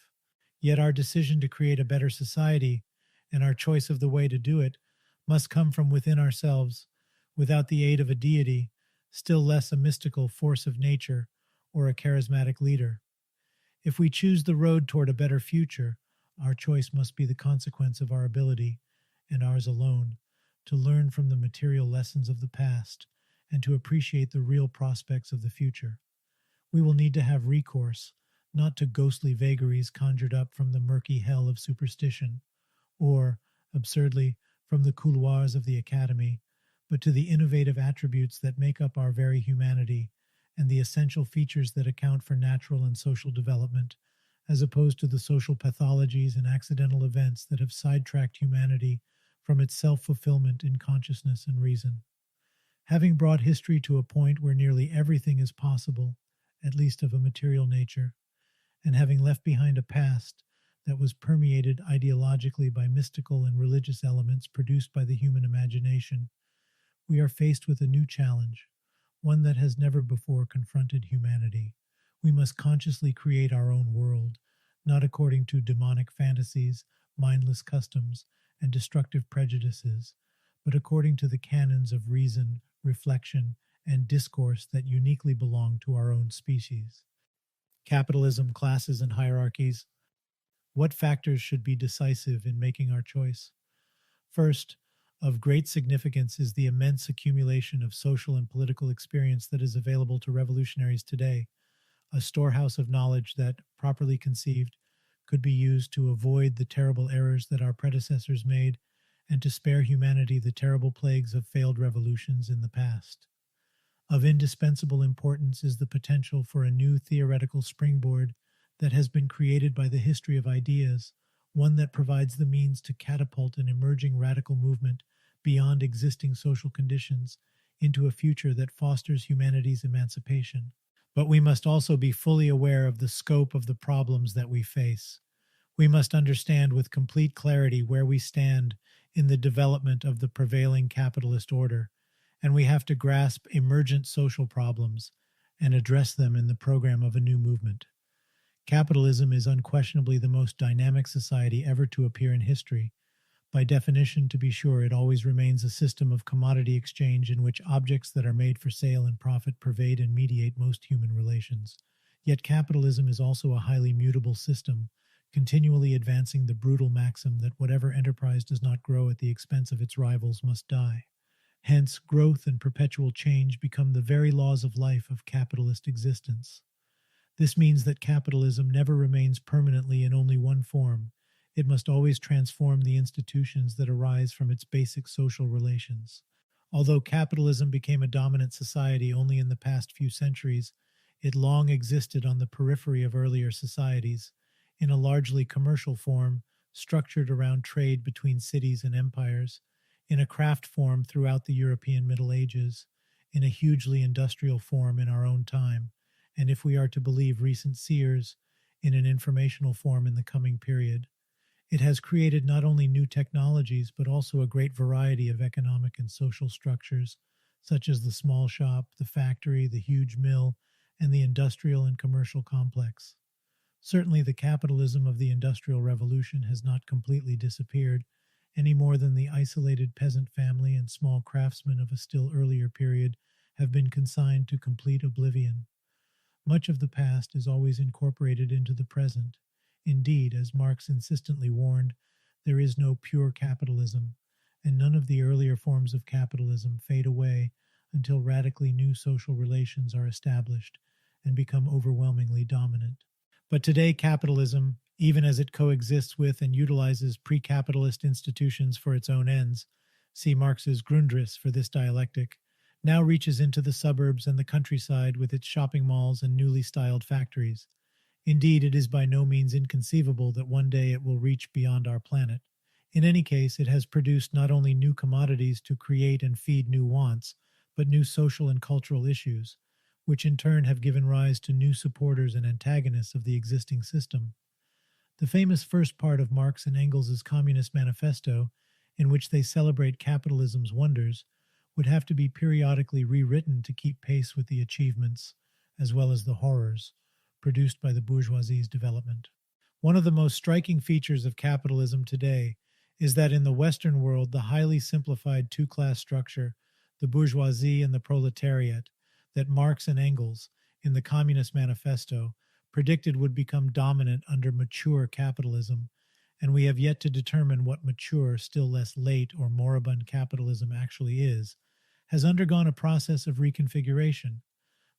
Yet our decision to create a better society, and our choice of the way to do it, must come from within ourselves, without the aid of a deity, still less a mystical force of nature or a charismatic leader. If we choose the road toward a better future, our choice must be the consequence of our ability, and ours alone, to learn from the material lessons of the past and to appreciate the real prospects of the future. We will need to have recourse, not to ghostly vagaries conjured up from the murky hell of superstition, or, absurdly, from the couloirs of the academy, but to the innovative attributes that make up our very humanity and the essential features that account for natural and social development, as opposed to the social pathologies and accidental events that have sidetracked humanity from its self-fulfillment in consciousness and reason. Having brought history to a point where nearly everything is possible, at least of a material nature, and having left behind a past that was permeated ideologically by mystical and religious elements produced by the human imagination, we are faced with a new challenge, one that has never before confronted humanity. We must consciously create our own world, not according to demonic fantasies, mindless customs, and destructive prejudices, but according to the canons of reason, reflection, and discourse that uniquely belong to our own species. Capitalism, classes, and hierarchies. What factors should be decisive in making our choice? First, of great significance is the immense accumulation of social and political experience that is available to revolutionaries today, a storehouse of knowledge that, properly conceived, could be used to avoid the terrible errors that our predecessors made and to spare humanity the terrible plagues of failed revolutions in the past. Of indispensable importance is the potential for a new theoretical springboard that has been created by the history of ideas, one that provides the means to catapult an emerging radical movement beyond existing social conditions into a future that fosters humanity's emancipation. But we must also be fully aware of the scope of the problems that we face. We must understand with complete clarity where we stand in the development of the prevailing capitalist order, and we have to grasp emergent social problems and address them in the program of a new movement. Capitalism is unquestionably the most dynamic society ever to appear in history. By definition, to be sure, it always remains a system of commodity exchange in which objects that are made for sale and profit pervade and mediate most human relations. Yet capitalism is also a highly mutable system, continually advancing the brutal maxim that whatever enterprise does not grow at the expense of its rivals must die. Hence, growth and perpetual change become the very laws of life of capitalist existence. This means that capitalism never remains permanently in only one form. It must always transform the institutions that arise from its basic social relations. Although capitalism became a dominant society only in the past few centuries, it long existed on the periphery of earlier societies, in a largely commercial form, structured around trade between cities and empires, in a craft form throughout the European Middle Ages, in a hugely industrial form in our own time, and if we are to believe recent seers, in an informational form in the coming period. It has created not only new technologies, but also a great variety of economic and social structures, such as the small shop, the factory, the huge mill, and the industrial and commercial complex. Certainly, the capitalism of the Industrial Revolution has not completely disappeared, any more than the isolated peasant family and small craftsmen of a still earlier period have been consigned to complete oblivion. Much of the past is always incorporated into the present. Indeed, as Marx insistently warned, there is no pure capitalism, and none of the earlier forms of capitalism fade away until radically new social relations are established and become overwhelmingly dominant. But today, capitalism, even as it coexists with and utilizes pre-capitalist institutions for its own ends, see Marx's Grundriss for this dialectic, now reaches into the suburbs and the countryside with its shopping malls and newly styled factories. Indeed, it is by no means inconceivable that one day it will reach beyond our planet. In any case, it has produced not only new commodities to create and feed new wants, but new social and cultural issues, which in turn have given rise to new supporters and antagonists of the existing system. The famous first part of Marx and Engels' Communist Manifesto, in which they celebrate capitalism's wonders, would have to be periodically rewritten to keep pace with the achievements, as well as the horrors, produced by the bourgeoisie's development. One of the most striking features of capitalism today is that in the Western world, the highly simplified two-class structure, the bourgeoisie and the proletariat, that Marx and Engels, in the Communist Manifesto, predicted would become dominant under mature capitalism, and we have yet to determine what mature, still less late or moribund capitalism actually is, has undergone a process of reconfiguration.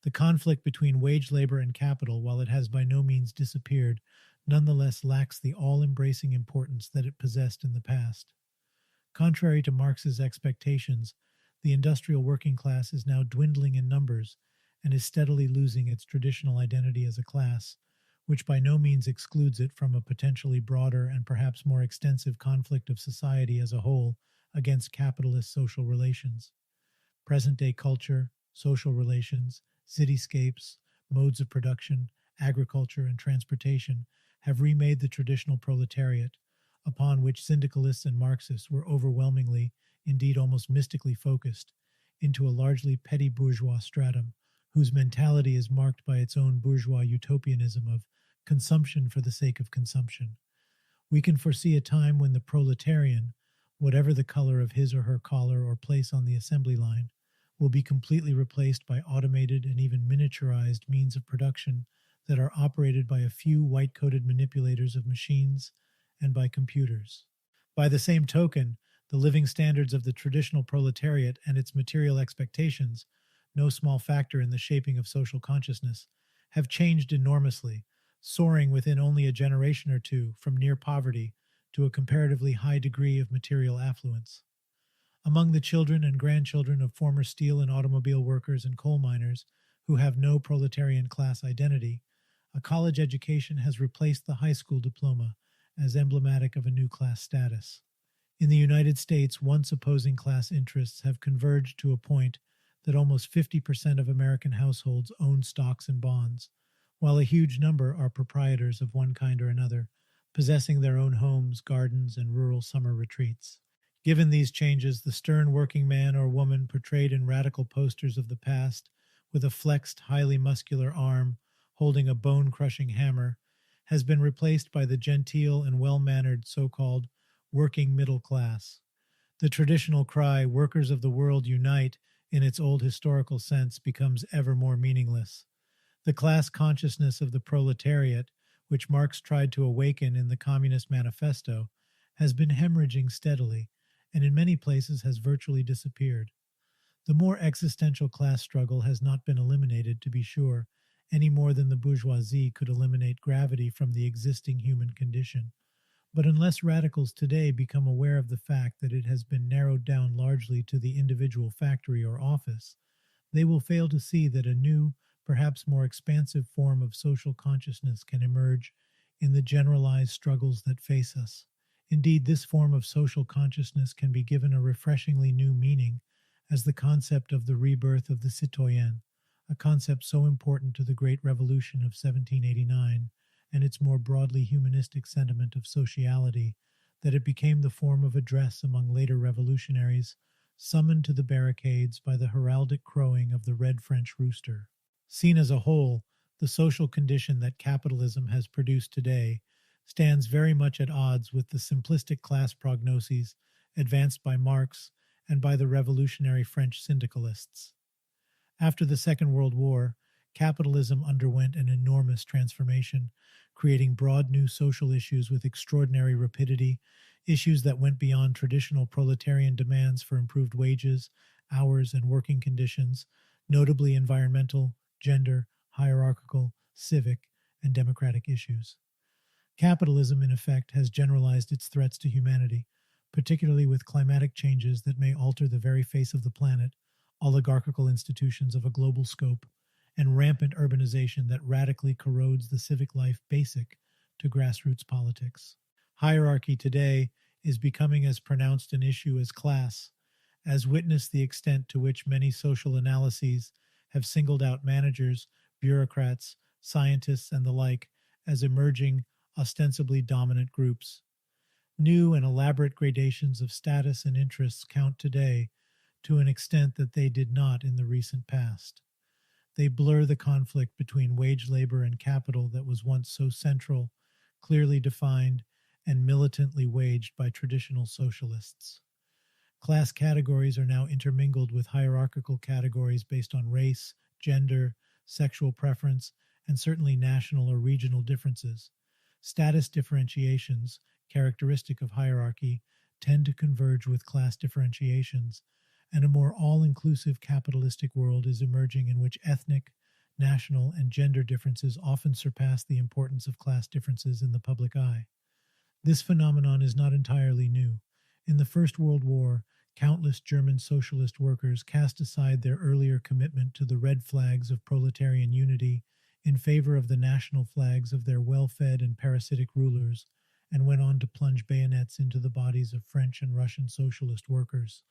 The conflict between wage labor and capital, while it has by no means disappeared, nonetheless lacks the all-embracing importance that it possessed in the past. Contrary to Marx's expectations, the industrial working class is now dwindling in numbers and is steadily losing its traditional identity as a class, which by no means excludes it from a potentially broader and perhaps more extensive conflict of society as a whole against capitalist social relations. Present-day culture, social relations, cityscapes, modes of production, agriculture, and transportation have remade the traditional proletariat, upon which syndicalists and Marxists were overwhelmingly, indeed almost mystically focused, into a largely petty bourgeois stratum, whose mentality is marked by its own bourgeois utopianism of consumption for the sake of consumption. We can foresee a time when the proletarian, whatever the color of his or her collar or place on the assembly line, will be completely replaced by automated and even miniaturized means of production that are operated by a few white-coated manipulators of machines and by computers. By the same token, the living standards of the traditional proletariat and its material expectations, no small factor in the shaping of social consciousness, have changed enormously, soaring within only a generation or two from near poverty to a comparatively high degree of material affluence. Among the children and grandchildren of former steel and automobile workers and coal miners who have no proletarian class identity, a college education has replaced the high school diploma as emblematic of a new class status. In the United States, once opposing class interests have converged to a point that almost 50% of American households own stocks and bonds, while a huge number are proprietors of one kind or another, possessing their own homes, gardens, and rural summer retreats. Given these changes, the stern working man or woman portrayed in radical posters of the past, with a flexed, highly muscular arm holding a bone-crushing hammer, has been replaced by the genteel and well-mannered so-called working middle class. The traditional cry, "Workers of the world unite," in its old historical sense, becomes ever more meaningless. The class consciousness of the proletariat, which Marx tried to awaken in the Communist Manifesto, has been hemorrhaging steadily, and in many places has virtually disappeared. The more existential class struggle has not been eliminated, to be sure, any more than the bourgeoisie could eliminate gravity from the existing human condition. But unless radicals today become aware of the fact that it has been narrowed down largely to the individual factory or office, they will fail to see that a new, perhaps more expansive form of social consciousness can emerge in the generalized struggles that face us, Indeed, this form of social consciousness can be given a refreshingly new meaning as the concept of the rebirth of the citoyen, a concept so important to the Great Revolution of 1789 and its more broadly humanistic sentiment of sociality that it became the form of address among later revolutionaries summoned to the barricades by the heraldic crowing of the red French rooster. Seen as a whole, the social condition that capitalism has produced today stands very much at odds with the simplistic class prognoses advanced by Marx and by the revolutionary French syndicalists. After the Second World War, capitalism underwent an enormous transformation, creating broad new social issues with extraordinary rapidity, issues that went beyond traditional proletarian demands for improved wages, hours, and working conditions, notably environmental, gender, hierarchical, civic, and democratic issues. Capitalism, in effect, has generalized its threats to humanity, particularly with climatic changes that may alter the very face of the planet, oligarchical institutions of a global scope, and rampant urbanization that radically corrodes the civic life basic to grassroots politics. Hierarchy today is becoming as pronounced an issue as class, as witness the extent to which many social analyses have singled out managers, bureaucrats, scientists, and the like as emerging, ostensibly dominant groups. New and elaborate gradations of status and interests count today to an extent that they did not in the recent past. They blur the conflict between wage labor and capital that was once so central, clearly defined, and militantly waged by traditional socialists. Class categories are now intermingled with hierarchical categories based on race, gender, sexual preference, and certainly national or regional differences. Status differentiations, characteristic of hierarchy, tend to converge with class differentiations, and a more all-inclusive capitalistic world is emerging in which ethnic, national, and gender differences often surpass the importance of class differences in the public eye. This phenomenon is not entirely new. In the First World War, countless German socialist workers cast aside their earlier commitment to the red flags of proletarian unity in favor of the national flags of their well-fed and parasitic rulers, and went on to plunge bayonets into the bodies of French and Russian socialist workers,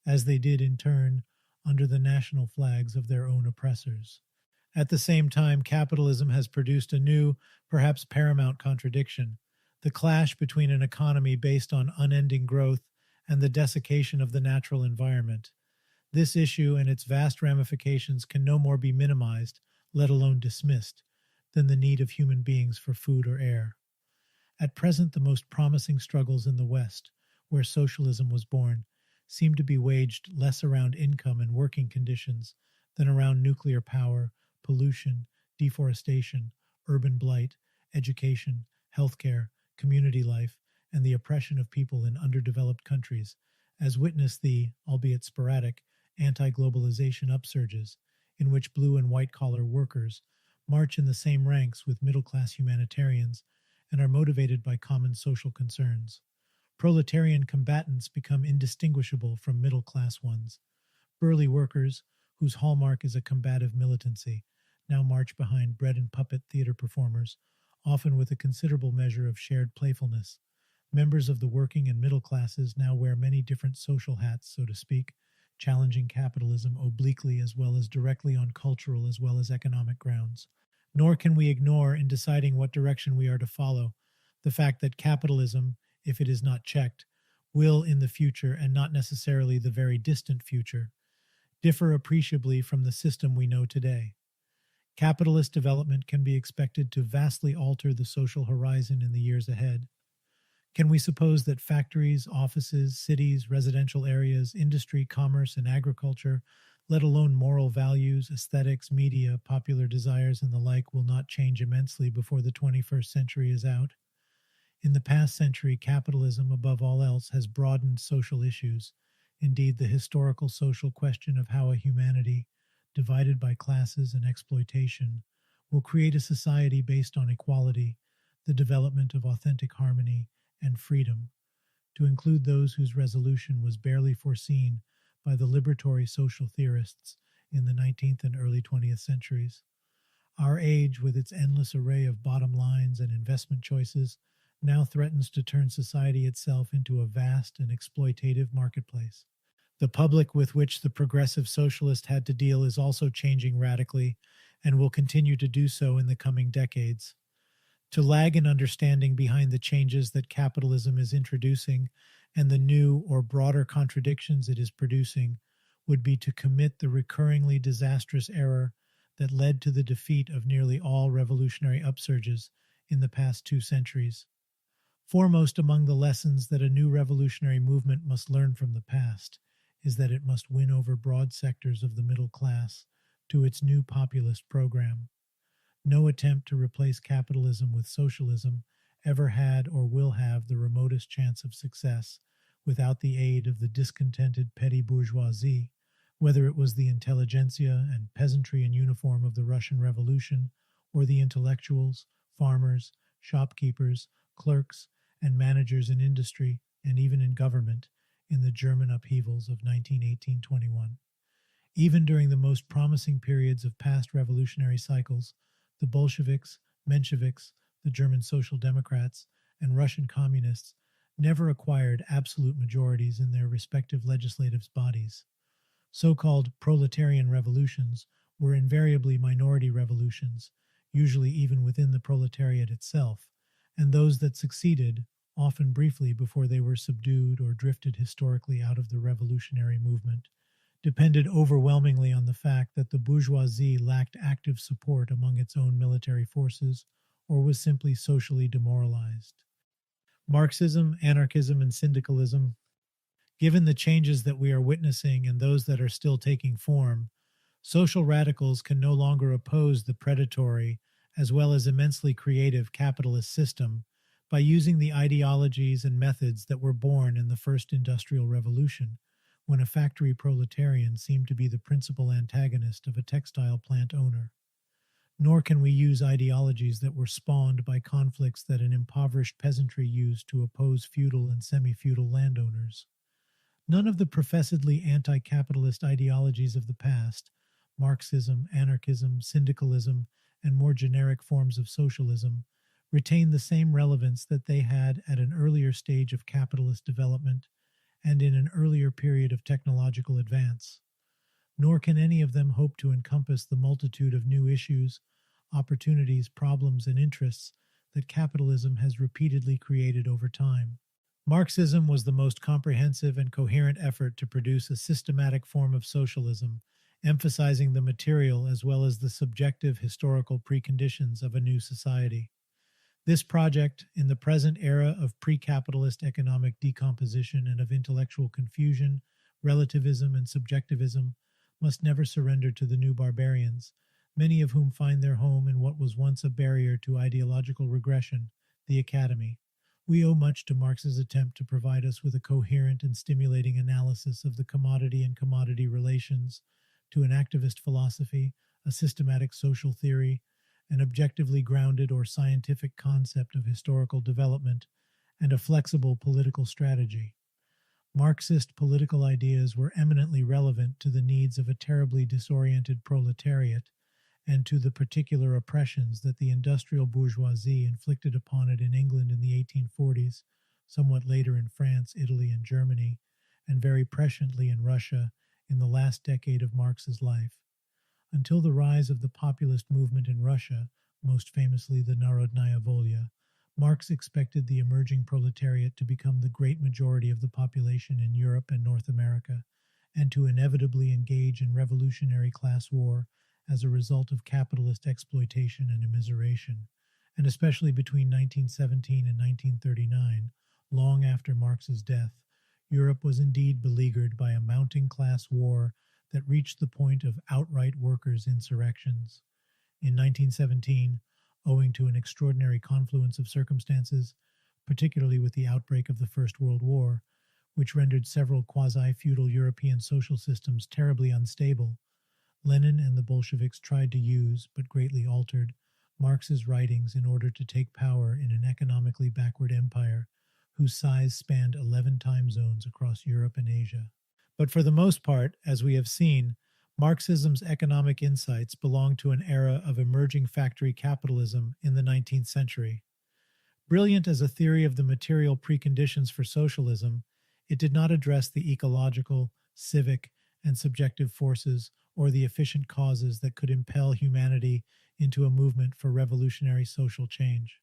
as they did in turn under the national flags of their own oppressors. At the same time, capitalism has produced a new, perhaps paramount contradiction: the clash between an economy based on unending growth and the desiccation of the natural environment. This issue and its vast ramifications can no more be minimized, let alone dismissed, than the need of human beings for food or air. At present, the most promising struggles in the West, where socialism was born, seem to be waged less around income and working conditions than around nuclear power, pollution, deforestation, urban blight, education, healthcare, community life, and the oppression of people in underdeveloped countries, as witness the, albeit sporadic, anti-globalization upsurges, in which blue and white-collar workers march in the same ranks with middle-class humanitarians and are motivated by common social concerns. Proletarian combatants become indistinguishable from middle-class ones. Burly workers, whose hallmark is a combative militancy, now march behind bread and puppet theater performers, often with a considerable measure of shared playfulness. Members of the working and middle classes now wear many different social hats, so to speak, challenging capitalism obliquely as well as directly on cultural as well as economic grounds. Nor can we ignore, in deciding what direction we are to follow, the fact that capitalism, if it is not checked, will in the future, and not necessarily the very distant future, differ appreciably from the system we know today. Capitalist development can be expected to vastly alter the social horizon in the years ahead. Can we suppose that factories, offices, cities, residential areas, industry, commerce, and agriculture, let alone moral values, aesthetics, media, popular desires, and the like, will not change immensely before the 21st century is out? In the past century, capitalism, above all else, has broadened social issues. Indeed, the historical social question of how a humanity, divided by classes and exploitation, will create a society based on equality, the development of authentic harmony, and freedom, to include those whose resolution was barely foreseen by the liberatory social theorists in the 19th and early 20th centuries. Our age, with its endless array of bottom lines and investment choices, now threatens to turn society itself into a vast and exploitative marketplace. The public with which the progressive socialist had to deal is also changing radically and will continue to do so in the coming decades. To lag in understanding behind the changes that capitalism is introducing and the new or broader contradictions it is producing would be to commit the recurringly disastrous error that led to the defeat of nearly all revolutionary upsurges in the past 2 centuries. Foremost among the lessons that a new revolutionary movement must learn from the past is that it must win over broad sectors of the middle class to its new populist program. No attempt to replace capitalism with socialism ever had or will have the remotest chance of success without the aid of the discontented petty bourgeoisie, whether it was the intelligentsia and peasantry in uniform of the Russian Revolution, or the intellectuals, farmers, shopkeepers, clerks, and managers in industry and even in government in the German upheavals of 1918-21. Even during the most promising periods of past revolutionary cycles, the Bolsheviks, Mensheviks, the German Social Democrats, and Russian communists never acquired absolute majorities in their respective legislative bodies. So-called proletarian revolutions were invariably minority revolutions, usually even within the proletariat itself, and those that succeeded, often briefly before they were subdued or drifted historically out of the revolutionary movement, depended overwhelmingly on the fact that the bourgeoisie lacked active support among its own military forces or was simply socially demoralized. Marxism, anarchism, and syndicalism, given the changes that we are witnessing and those that are still taking form, social radicals can no longer oppose the predatory as well as immensely creative capitalist system by using the ideologies and methods that were born in the first industrial revolution, when a factory proletarian seemed to be the principal antagonist of a textile plant owner. Nor can we use ideologies that were spawned by conflicts that an impoverished peasantry used to oppose feudal and semi-feudal landowners. None of the professedly anti-capitalist ideologies of the past, Marxism, anarchism, syndicalism, and more generic forms of socialism, retain the same relevance that they had at an earlier stage of capitalist development and in an earlier period of technological advance. Nor can any of them hope to encompass the multitude of new issues, opportunities, problems, and interests that capitalism has repeatedly created over time. Marxism was the most comprehensive and coherent effort to produce a systematic form of socialism, emphasizing the material as well as the subjective historical preconditions of a new society. This project, in the present era of pre-capitalist economic decomposition and of intellectual confusion, relativism, and subjectivism, must never surrender to the new barbarians, many of whom find their home in what was once a barrier to ideological regression, the academy. We owe much to Marx's attempt to provide us with a coherent and stimulating analysis of the commodity and commodity relations, to an activist philosophy, a systematic social theory, an objectively grounded or scientific concept of historical development, and a flexible political strategy. Marxist political ideas were eminently relevant to the needs of a terribly disoriented proletariat and to the particular oppressions that the industrial bourgeoisie inflicted upon it in England in the 1840s, somewhat later in France, Italy, and Germany, and very presciently in Russia in the last decade of Marx's life. Until the rise of the populist movement in Russia, most famously the Narodnaya Volya, Marx expected the emerging proletariat to become the great majority of the population in Europe and North America, and to inevitably engage in revolutionary class war as a result of capitalist exploitation and immiseration, and especially between 1917 and 1939, long after Marx's death, Europe was indeed beleaguered by a mounting class war that reached the point of outright workers' insurrections. In 1917, owing to an extraordinary confluence of circumstances, particularly with the outbreak of the First World War, which rendered several quasi-feudal European social systems terribly unstable, Lenin and the Bolsheviks tried to use, but greatly altered, Marx's writings in order to take power in an economically backward empire whose size spanned 11 time zones across Europe and Asia. But for the most part, as we have seen, Marxism's economic insights belong to an era of emerging factory capitalism in the 19th century. Brilliant as a theory of the material preconditions for socialism, it did not address the ecological, civic, and subjective forces or the efficient causes that could impel humanity into a movement for revolutionary social change.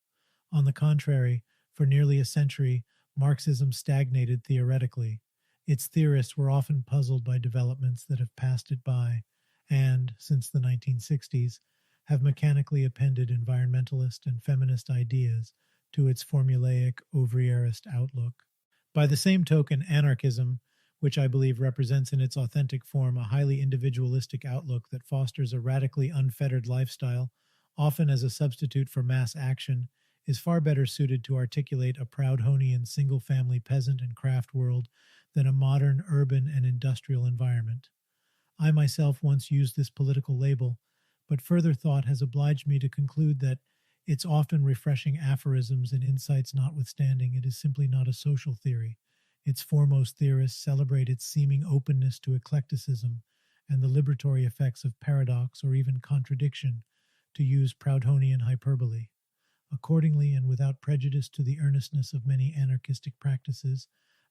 On the contrary, for nearly a century, Marxism stagnated theoretically. Its theorists were often puzzled by developments that have passed it by and, since the 1960s, have mechanically appended environmentalist and feminist ideas to its formulaic Ouvreerist outlook. By the same token, anarchism, which I believe represents in its authentic form a highly individualistic outlook that fosters a radically unfettered lifestyle, often as a substitute for mass action, is far better suited to articulate a Proudhonian single-family peasant and craft world than a modern urban and industrial environment. I myself once used this political label, but further thought has obliged me to conclude that its often refreshing aphorisms and insights notwithstanding, it is simply not a social theory. Its foremost theorists celebrate its seeming openness to eclecticism and the liberatory effects of paradox or even contradiction, to use Proudhonian hyperbole. Accordingly, and without prejudice to the earnestness of many anarchistic practices,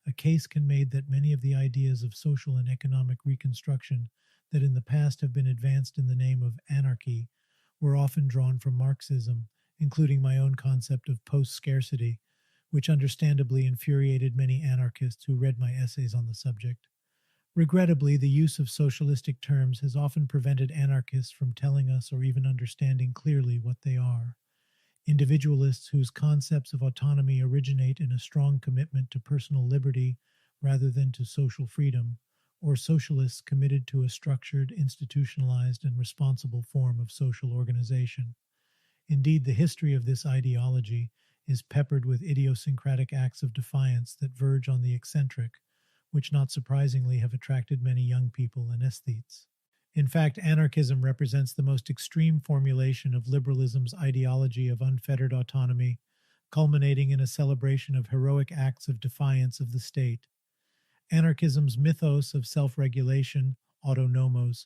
a case can be made that many of the ideas of social and economic reconstruction that in the past have been advanced in the name of anarchy were often drawn from Marxism, including my own concept of post-scarcity, which understandably infuriated many anarchists who read my essays on the subject. Regrettably, the use of socialistic terms has often prevented anarchists from telling us or even understanding clearly what they are. Individualists whose concepts of autonomy originate in a strong commitment to personal liberty rather than to social freedom, or socialists committed to a structured, institutionalized, and responsible form of social organization. Indeed, the history of this ideology is peppered with idiosyncratic acts of defiance that verge on the eccentric, which not surprisingly have attracted many young people and aesthetes. In fact, anarchism represents the most extreme formulation of liberalism's ideology of unfettered autonomy, culminating in a celebration of heroic acts of defiance of the state. Anarchism's mythos of self-regulation, autonomos,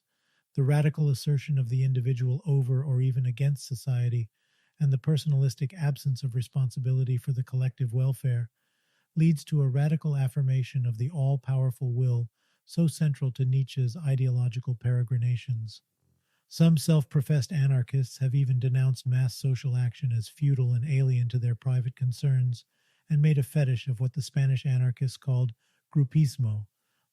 the radical assertion of the individual over or even against society, and the personalistic absence of responsibility for the collective welfare, leads to a radical affirmation of the all-powerful will so central to Nietzsche's ideological peregrinations. Some self-professed anarchists have even denounced mass social action as futile and alien to their private concerns, and made a fetish of what the Spanish anarchists called grupismo,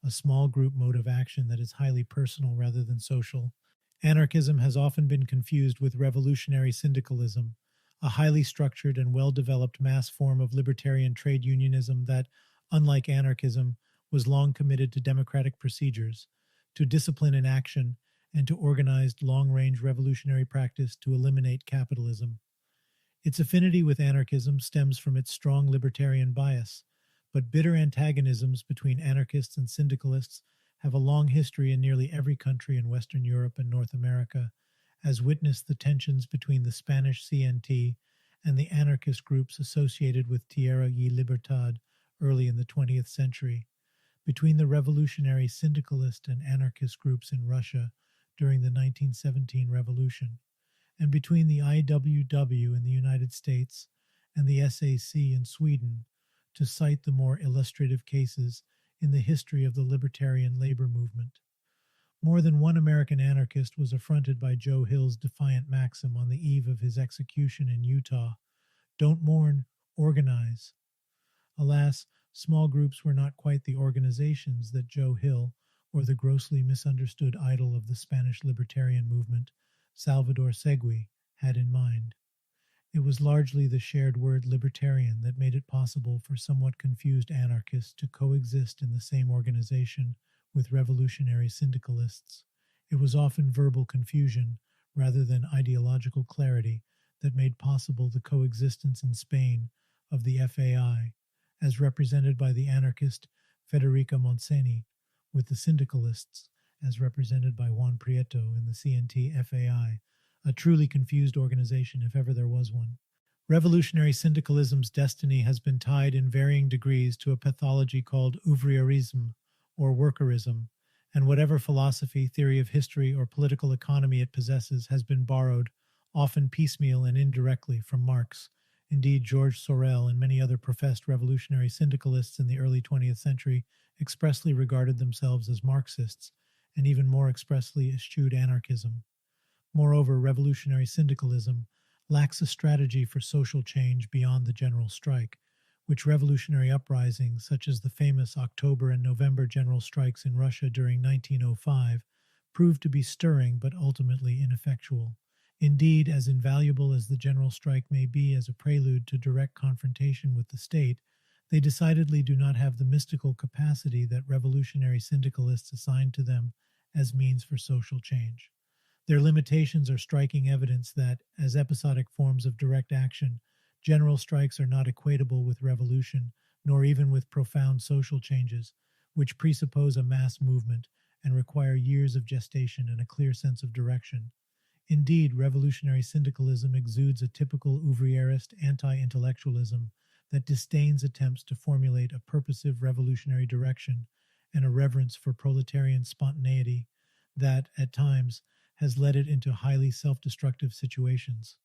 a small group mode of action that is highly personal rather than social. Anarchism has often been confused with revolutionary syndicalism, a highly structured and well-developed mass form of libertarian trade unionism that, unlike anarchism, was long committed to democratic procedures, to discipline in action, and to organized long-range revolutionary practice to eliminate capitalism. Its affinity with anarchism stems from its strong libertarian bias, but bitter antagonisms between anarchists and syndicalists have a long history in nearly every country in Western Europe and North America, as witnessed the tensions between the Spanish CNT and the anarchist groups associated with Tierra y Libertad early in the 20th century, between the revolutionary syndicalist and anarchist groups in Russia during the 1917 revolution, and between the IWW in the United States and the SAC in Sweden, to cite the more illustrative cases in the history of the libertarian labor movement. More than one American anarchist was affronted by Joe Hill's defiant maxim on the eve of his execution in Utah: "Don't mourn, organize." Alas, small groups were not quite the organizations that Joe Hill, or the grossly misunderstood idol of the Spanish libertarian movement, Salvador Segui, had in mind. It was largely the shared word libertarian that made it possible for somewhat confused anarchists to coexist in the same organization with revolutionary syndicalists. It was often verbal confusion, rather than ideological clarity, that made possible the coexistence in Spain of the FAI, as represented by the anarchist Federica Montseny, with the syndicalists, as represented by Juan Prieto in the CNT FAI, a truly confused organization if ever there was one. Revolutionary syndicalism's destiny has been tied in varying degrees to a pathology called ouvriérisme, or workerism, and whatever philosophy, theory of history, or political economy it possesses has been borrowed, often piecemeal and indirectly, from Marx, Indeed, George Sorel and many other professed revolutionary syndicalists in the early 20th century expressly regarded themselves as Marxists, and even more expressly eschewed anarchism. Moreover, revolutionary syndicalism lacks a strategy for social change beyond the general strike, which revolutionary uprisings, such as the famous October and November general strikes in Russia during 1905, proved to be stirring but ultimately ineffectual. Indeed, as invaluable as the general strike may be as a prelude to direct confrontation with the state, they decidedly do not have the mystical capacity that revolutionary syndicalists assign to them as means for social change. Their limitations are striking evidence that, as episodic forms of direct action, general strikes are not equatable with revolution, nor even with profound social changes, which presuppose a mass movement and require years of gestation and a clear sense of direction. Indeed, revolutionary syndicalism exudes a typical ouvriérist anti-intellectualism that disdains attempts to formulate a purposive revolutionary direction and a reverence for proletarian spontaneity that, at times, has led it into highly self-destructive situations.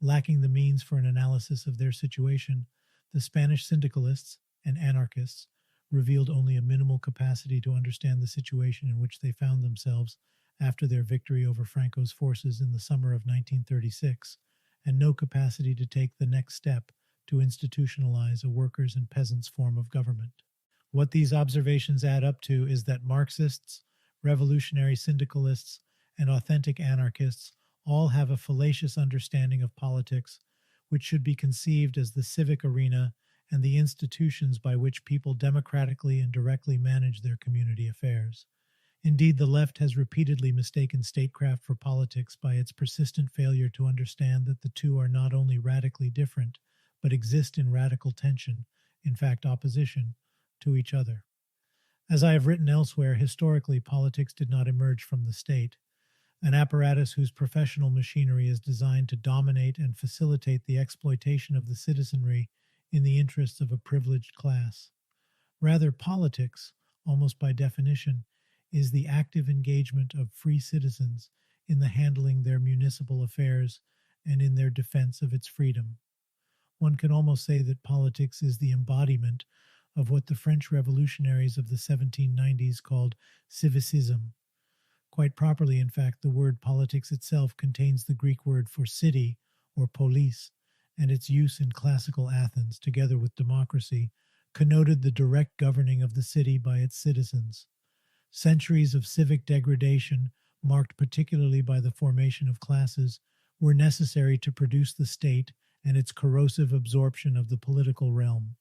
Lacking the means for an analysis of their situation, the Spanish syndicalists and anarchists revealed only a minimal capacity to understand the situation in which they found themselves after their victory over Franco's forces in the summer of 1936, and no capacity to take the next step to institutionalize a workers' and peasants' form of government. What these observations add up to is that Marxists, revolutionary syndicalists, and authentic anarchists all have a fallacious understanding of politics, which should be conceived as the civic arena and the institutions by which people democratically and directly manage their community affairs. Indeed, the left has repeatedly mistaken statecraft for politics by its persistent failure to understand that the two are not only radically different, but exist in radical tension, in fact opposition, to each other. As I have written elsewhere, historically politics did not emerge from the state, an apparatus whose professional machinery is designed to dominate and facilitate the exploitation of the citizenry in the interests of a privileged class. Rather, politics, almost by definition, is the active engagement of free citizens in the handling their municipal affairs and in their defense of its freedom. One can almost say that politics is the embodiment of what the French revolutionaries of the 1790s called civicism. Quite properly, in fact, the word politics itself contains the Greek word for city or polis, and its use in classical Athens, together with democracy, connoted the direct governing of the city by its citizens. Centuries of civic degradation, marked particularly by the formation of classes, were necessary to produce the state and its corrosive absorption of the political realm.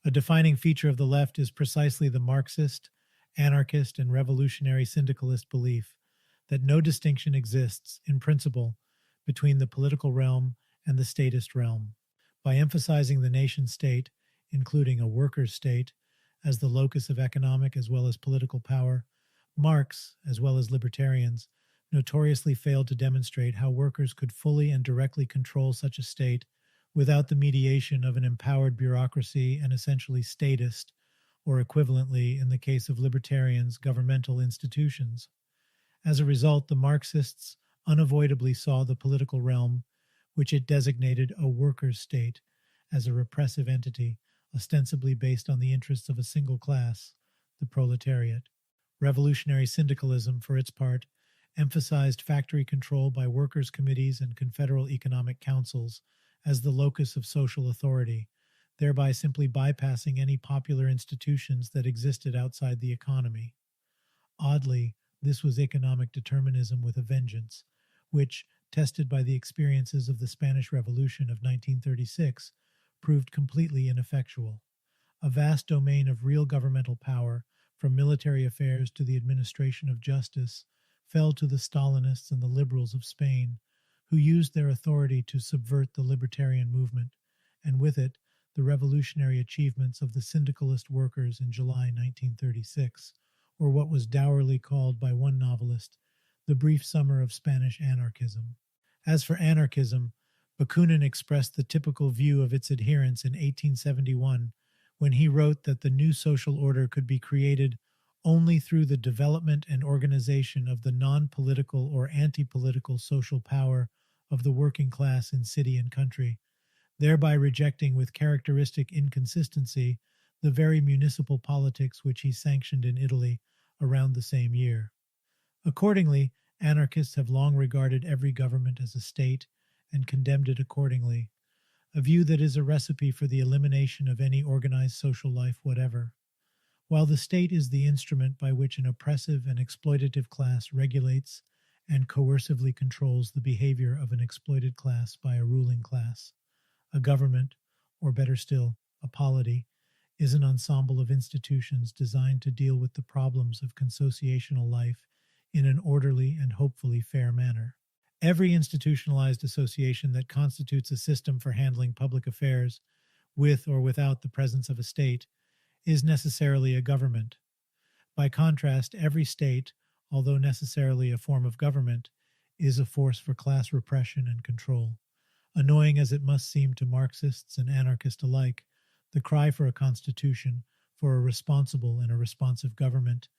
A defining feature of the left is precisely the Marxist, anarchist, and revolutionary syndicalist belief that no distinction exists, in principle, between the political realm and the statist realm. By emphasizing the nation-state, including a workers' state, as the locus of economic as well as political power, Marx, as well as libertarians, notoriously failed to demonstrate how workers could fully and directly control such a state without the mediation of an empowered bureaucracy and essentially statist, or equivalently, in the case of libertarians, governmental institutions. As a result, the Marxists unavoidably saw the political realm, which it designated a workers' state, as a repressive entity, ostensibly based on the interests of a single class, the proletariat. Revolutionary syndicalism, for its part, emphasized factory control by workers' committees and confederal economic councils as the locus of social authority, thereby simply bypassing any popular institutions that existed outside the economy. Oddly, this was economic determinism with a vengeance, which, tested by the experiences of the Spanish Revolution of 1936, proved completely ineffectual. A vast domain of real governmental power, from military affairs to the administration of justice, fell to the Stalinists and the liberals of Spain, who used their authority to subvert the libertarian movement, and with it the revolutionary achievements of the syndicalist workers in July 1936, or what was dourly called by one novelist, the brief summer of Spanish anarchism. As for anarchism, Bakunin expressed the typical view of its adherents in 1871, when he wrote that the new social order could be created only through the development and organization of the non-political or anti-political social power of the working class in city and country, thereby rejecting with characteristic inconsistency the very municipal politics which he sanctioned in Italy around the same year. Accordingly, anarchists have long regarded every government as a state and condemned it accordingly, a view that is a recipe for the elimination of any organized social life whatever. While the state is the instrument by which an oppressive and exploitative class regulates and coercively controls the behavior of an exploited class by a ruling class, a government, or better still, a polity, is an ensemble of institutions designed to deal with the problems of consociational life in an orderly and hopefully fair manner. Every institutionalized association that constitutes a system for handling public affairs, with or without the presence of a state, is necessarily a government. By contrast, every state, although necessarily a form of government, is a force for class repression and control. Annoying as it must seem to Marxists and anarchists alike, the cry for a constitution, for a responsible and a responsive government,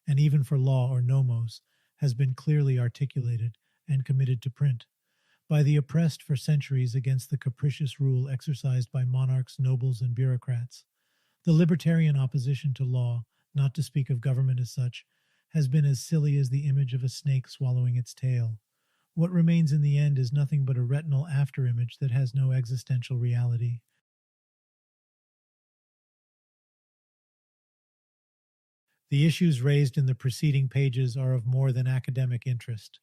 and even for law or nomos, has been clearly articulated and committed to print by the oppressed for centuries against the capricious rule exercised by monarchs, nobles, and bureaucrats. The libertarian opposition to law, not to speak of government as such, has been as silly as the image of a snake swallowing its tail. What remains in the end is nothing but a retinal afterimage that has no existential reality. The issues raised in the preceding pages are of more than academic interest.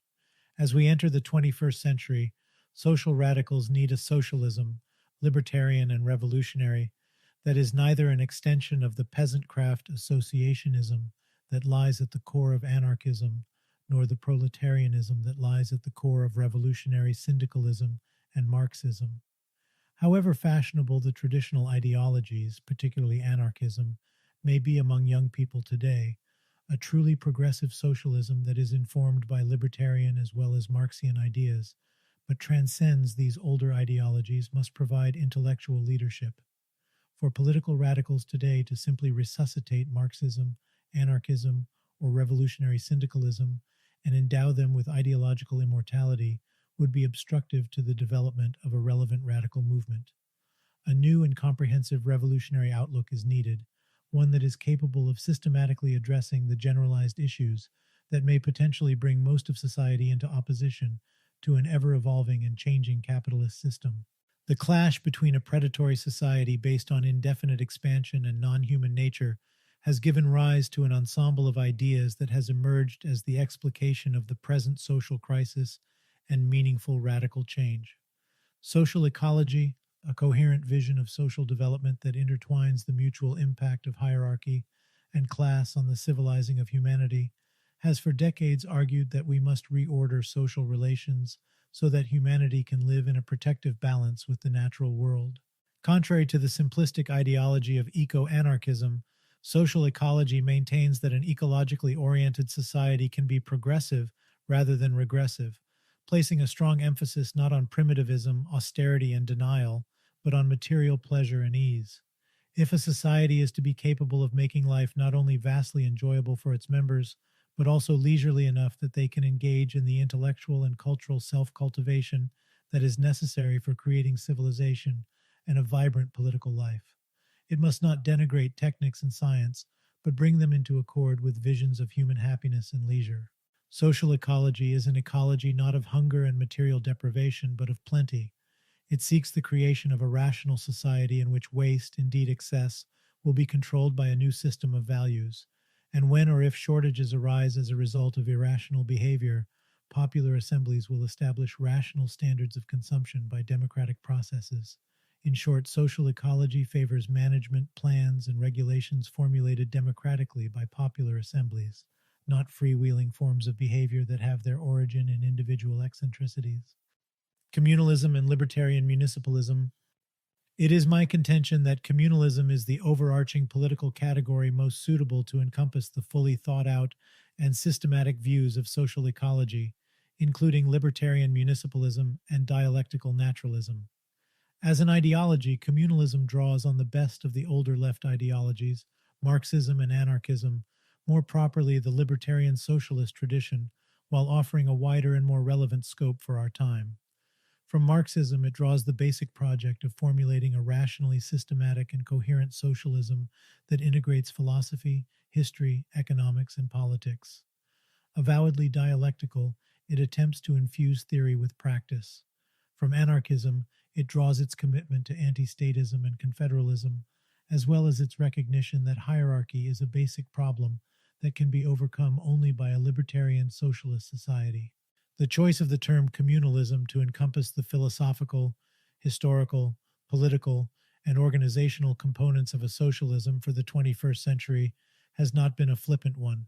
As we enter the 21st century, social radicals need a socialism, libertarian and revolutionary, that is neither an extension of the peasant craft associationism that lies at the core of anarchism, nor the proletarianism that lies at the core of revolutionary syndicalism and Marxism. However fashionable the traditional ideologies, particularly anarchism, may be among young people today, a truly progressive socialism that is informed by libertarian as well as Marxian ideas, but transcends these older ideologies, must provide intellectual leadership. For political radicals today to simply resuscitate Marxism, anarchism, or revolutionary syndicalism and endow them with ideological immortality would be obstructive to the development of a relevant radical movement. A new and comprehensive revolutionary outlook is needed, one that is capable of systematically addressing the generalized issues that may potentially bring most of society into opposition to an ever-evolving and changing capitalist system. The clash between a predatory society based on indefinite expansion and non-human nature has given rise to an ensemble of ideas that has emerged as the explication of the present social crisis and meaningful radical change. Social ecology, a coherent vision of social development that intertwines the mutual impact of hierarchy and class on the civilizing of humanity, has for decades argued that we must reorder social relations so that humanity can live in a protective balance with the natural world. Contrary to the simplistic ideology of eco-anarchism, social ecology maintains that an ecologically oriented society can be progressive rather than regressive, placing a strong emphasis not on primitivism, austerity, and denial, but on material pleasure and ease. If a society is to be capable of making life not only vastly enjoyable for its members, but also leisurely enough that they can engage in the intellectual and cultural self-cultivation that is necessary for creating civilization and a vibrant political life, it must not denigrate techniques and science, but bring them into accord with visions of human happiness and leisure. Social ecology is an ecology not of hunger and material deprivation, but of plenty. It seeks the creation of a rational society in which waste, indeed excess, will be controlled by a new system of values, and when or if shortages arise as a result of irrational behavior, popular assemblies will establish rational standards of consumption by democratic processes. In short, social ecology favors management, plans, and regulations formulated democratically by popular assemblies, not freewheeling forms of behavior that have their origin in individual eccentricities. Communalism and libertarian municipalism. It is my contention that communalism is the overarching political category most suitable to encompass the fully thought out and systematic views of social ecology, including libertarian municipalism and dialectical naturalism. As an ideology, communalism draws on the best of the older left ideologies, Marxism and anarchism, more properly the libertarian socialist tradition, while offering a wider and more relevant scope for our time. From Marxism, it draws the basic project of formulating a rationally systematic and coherent socialism that integrates philosophy, history, economics, and politics. Avowedly dialectical, it attempts to infuse theory with practice. From anarchism, it draws its commitment to anti-statism and confederalism, as well as its recognition that hierarchy is a basic problem that can be overcome only by a libertarian socialist society. The choice of the term communalism to encompass the philosophical, historical, political, and organizational components of a socialism for the 21st century has not been a flippant one.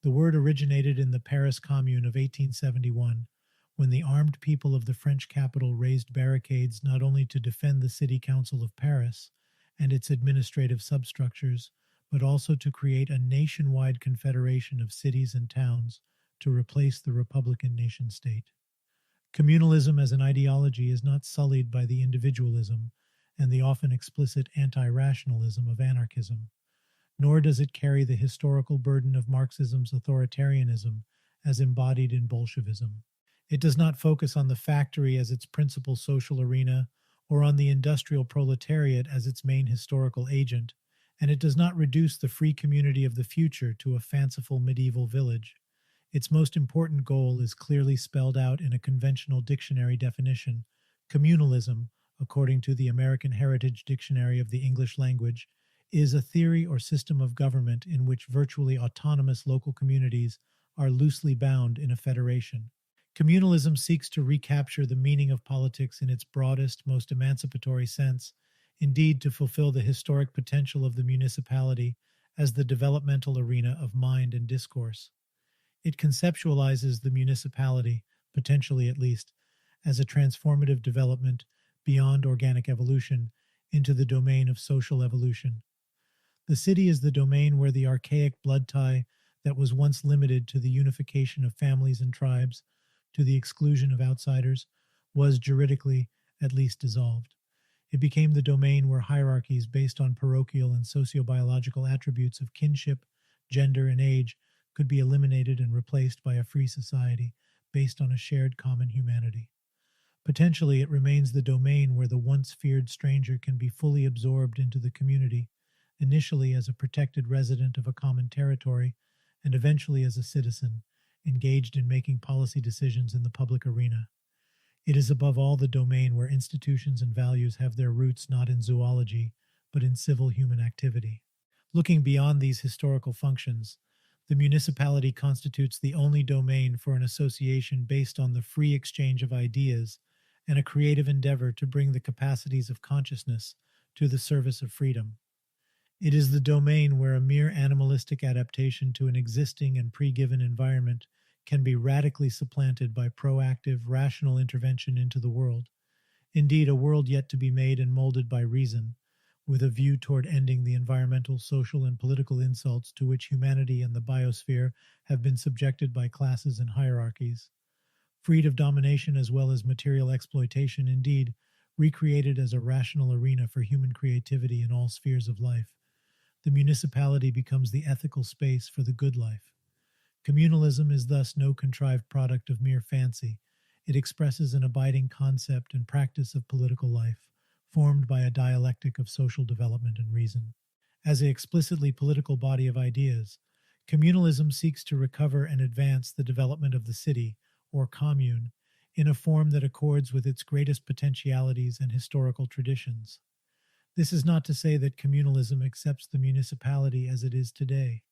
The word originated in the Paris Commune of 1871, when the armed people of the French capital raised barricades not only to defend the City Council of Paris and its administrative substructures, but also to create a nationwide confederation of cities and towns to replace the Republican nation-state. Communalism as an ideology is not sullied by the individualism and the often explicit anti-rationalism of anarchism, nor does it carry the historical burden of Marxism's authoritarianism as embodied in Bolshevism. It does not focus on the factory as its principal social arena or on the industrial proletariat as its main historical agent, and it does not reduce the free community of the future to a fanciful medieval village. Its most important goal is clearly spelled out in a conventional dictionary definition. Communalism, according to the American Heritage Dictionary of the English Language, is a theory or system of government in which virtually autonomous local communities are loosely bound in a federation. Communalism seeks to recapture the meaning of politics in its broadest, most emancipatory sense, indeed to fulfill the historic potential of the municipality as the developmental arena of mind and discourse. It conceptualizes the municipality, potentially at least, as a transformative development beyond organic evolution into the domain of social evolution. The city is the domain where the archaic blood tie that was once limited to the unification of families and tribes, to the exclusion of outsiders, was juridically at least dissolved. It became the domain where hierarchies based on parochial and sociobiological attributes of kinship, gender, and age could be eliminated and replaced by a free society based on a shared common humanity. Potentially, it remains the domain where the once feared stranger can be fully absorbed into the community, initially as a protected resident of a common territory, and eventually as a citizen, engaged in making policy decisions in the public arena. It is above all the domain where institutions and values have their roots not in zoology, but in civil human activity. Looking beyond these historical functions, the municipality constitutes the only domain for an association based on the free exchange of ideas and a creative endeavor to bring the capacities of consciousness to the service of freedom. It is the domain where a mere animalistic adaptation to an existing and pre-given environment can be radically supplanted by proactive, rational intervention into the world, indeed a world yet to be made and molded by reason, with a view toward ending the environmental, social, and political insults to which humanity and the biosphere have been subjected by classes and hierarchies. Freed of domination as well as material exploitation, indeed, recreated as a rational arena for human creativity in all spheres of life, the municipality becomes the ethical space for the good life. Communalism is thus no contrived product of mere fancy. It expresses an abiding concept and practice of political life, formed by a dialectic of social development and reason. As an explicitly political body of ideas, communalism seeks to recover and advance the development of the city, or commune, in a form that accords with its greatest potentialities and historical traditions. This is not to say that communalism accepts the municipality as it is today.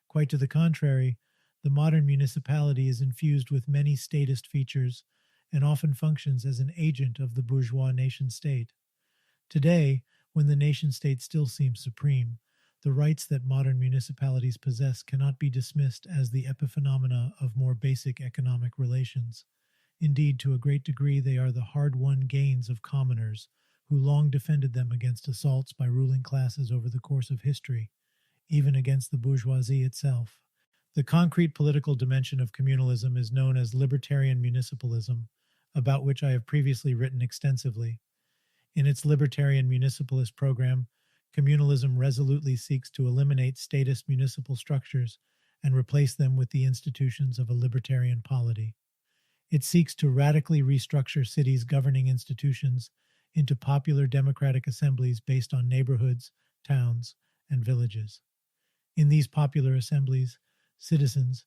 Quite to the contrary, the modern municipality is infused with many statist features and often functions as an agent of the bourgeois nation-state. Today, when the nation-state still seems supreme, the rights that modern municipalities possess cannot be dismissed as the epiphenomena of more basic economic relations. Indeed, to a great degree, they are the hard-won gains of commoners who long defended them against assaults by ruling classes over the course of history, even against the bourgeoisie itself. The concrete political dimension of communalism is known as libertarian municipalism, about which I have previously written extensively. In its libertarian municipalist program, communalism resolutely seeks to eliminate statist municipal structures and replace them with the institutions of a libertarian polity. It seeks to radically restructure cities' governing institutions into popular democratic assemblies based on neighborhoods, towns, and villages. In these popular assemblies, citizens,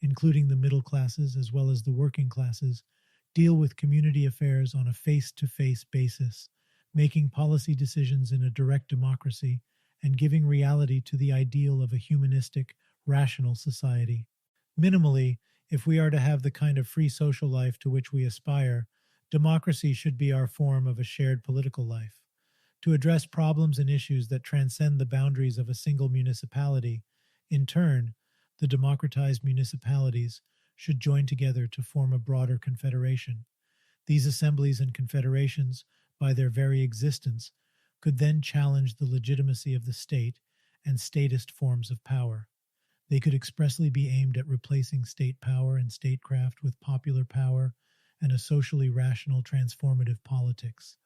including the middle classes as well as the working classes, deal with community affairs on a face-to-face basis, making policy decisions in a direct democracy and giving reality to the ideal of a humanistic, rational society. Minimally, if we are to have the kind of free social life to which we aspire, democracy should be our form of a shared political life. To address problems and issues that transcend the boundaries of a single municipality, in turn, the democratized municipalities should join together to form a broader confederation. These assemblies and confederations, by their very existence, could then challenge the legitimacy of the state and statist forms of power. They could expressly be aimed at replacing state power and statecraft with popular power and a socially rational transformative politics,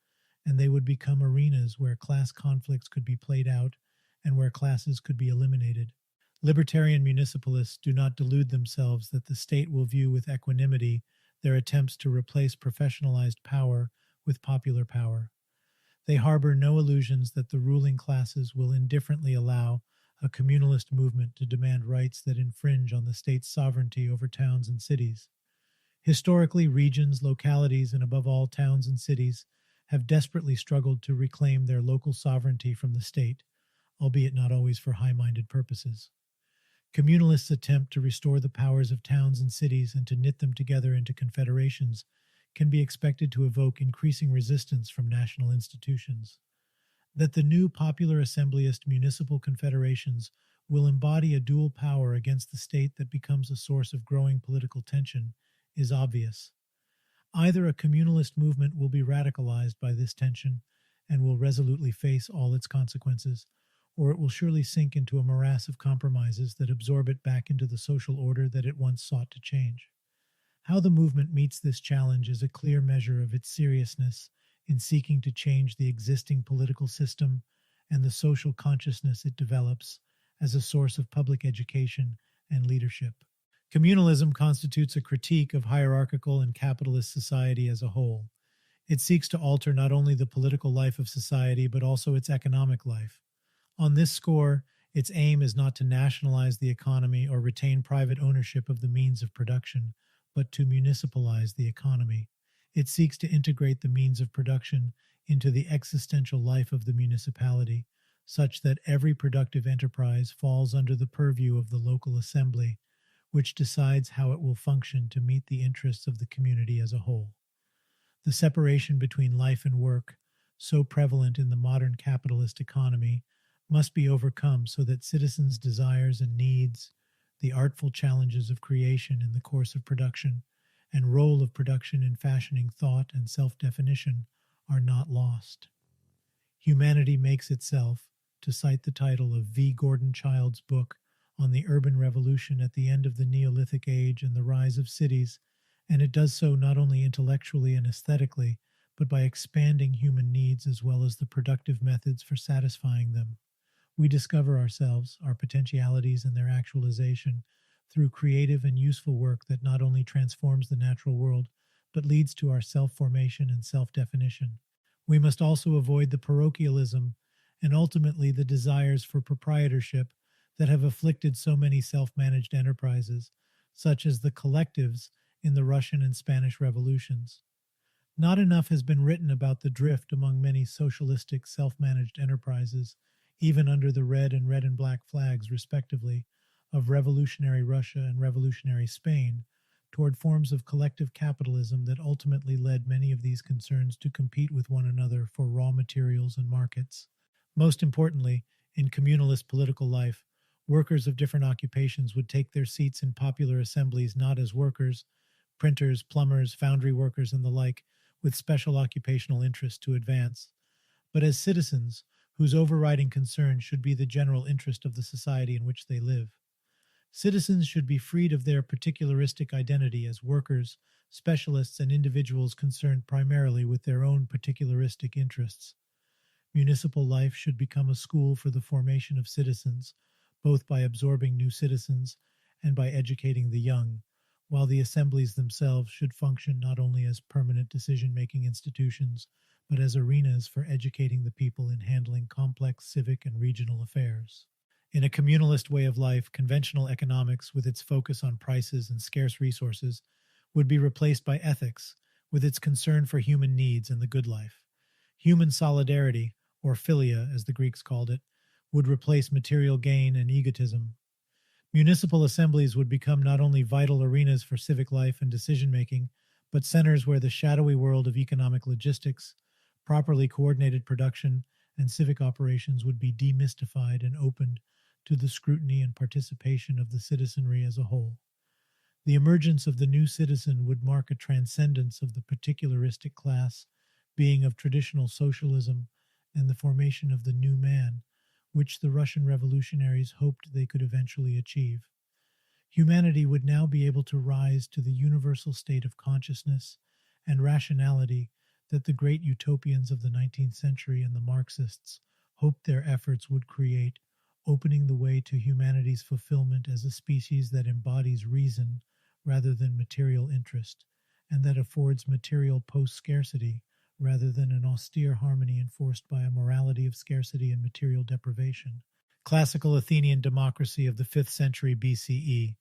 and they would become arenas where class conflicts could be played out and where classes could be eliminated. Libertarian municipalists do not delude themselves that the state will view with equanimity their attempts to replace professionalized power with popular power. They harbor no illusions that the ruling classes will indifferently allow a communalist movement to demand rights that infringe on the state's sovereignty over towns and cities. Historically, regions, localities, and above all towns and cities have desperately struggled to reclaim their local sovereignty from the state, albeit not always for high-minded purposes. Communalists' attempt to restore the powers of towns and cities and to knit them together into confederations can be expected to evoke increasing resistance from national institutions. That the new popular assemblyist municipal confederations will embody a dual power against the state that becomes a source of growing political tension is obvious. Either a communalist movement will be radicalized by this tension and will resolutely face all its consequences, or it will surely sink into a morass of compromises that absorb it back into the social order that it once sought to change. How the movement meets this challenge is a clear measure of its seriousness in seeking to change the existing political system and the social consciousness it develops as a source of public education and leadership. Communalism constitutes a critique of hierarchical and capitalist society as a whole. It seeks to alter not only the political life of society but also its economic life. On this score, its aim is not to nationalize the economy or retain private ownership of the means of production, but to municipalize the economy. It seeks to integrate the means of production into the existential life of the municipality, such that every productive enterprise falls under the purview of the local assembly, which decides how it will function to meet the interests of the community as a whole. The separation between life and work, so prevalent in the modern capitalist economy, must be overcome so that citizens' desires and needs, the artful challenges of creation in the course of production, and role of production in fashioning thought and self-definition are not lost. Humanity makes itself, to cite the title of V. Gordon Child's book on the urban revolution at the end of the Neolithic Age and the rise of cities, and it does so not only intellectually and aesthetically, but by expanding human needs as well as the productive methods for satisfying them. We discover ourselves, our potentialities, and their actualization through creative and useful work that not only transforms the natural world, but leads to our self-formation and self-definition. We must also avoid the parochialism and ultimately the desires for proprietorship that have afflicted so many self-managed enterprises, such as the collectives in the Russian and Spanish revolutions. Not enough has been written about the drift among many socialistic self-managed enterprises, even under the red and black flags, respectively, of revolutionary Russia and revolutionary Spain, toward forms of collective capitalism that ultimately led many of these concerns to compete with one another for raw materials and markets. Most importantly, in communalist political life, workers of different occupations would take their seats in popular assemblies not as workers, printers, plumbers, foundry workers, and the like, with special occupational interests to advance, but as citizens whose overriding concern should be the general interest of the society in which they live. Citizens should be freed of their particularistic identity as workers, specialists, and individuals concerned primarily with their own particularistic interests. Municipal life should become a school for the formation of citizens, both by absorbing new citizens and by educating the young, while the assemblies themselves should function not only as permanent decision-making institutions, but as arenas for educating the people in handling complex civic and regional affairs. In a communalist way of life, conventional economics, with its focus on prices and scarce resources, would be replaced by ethics, with its concern for human needs and the good life. Human solidarity, or philia as the Greeks called it, would replace material gain and egotism. Municipal assemblies would become not only vital arenas for civic life and decision-making, but centers where the shadowy world of economic logistics, properly coordinated production, and civic operations would be demystified and opened to the scrutiny and participation of the citizenry as a whole. The emergence of the new citizen would mark a transcendence of the particularistic class, being of traditional socialism, and the formation of the new man, which the Russian revolutionaries hoped they could eventually achieve. Humanity would now be able to rise to the universal state of consciousness and rationality that the great utopians of the 19th century and the Marxists hoped their efforts would create, opening the way to humanity's fulfillment as a species that embodies reason rather than material interest, and that affords material post-scarcity rather than an austere harmony enforced by a morality of scarcity and material deprivation. Classical Athenian democracy of the 5th century BCE,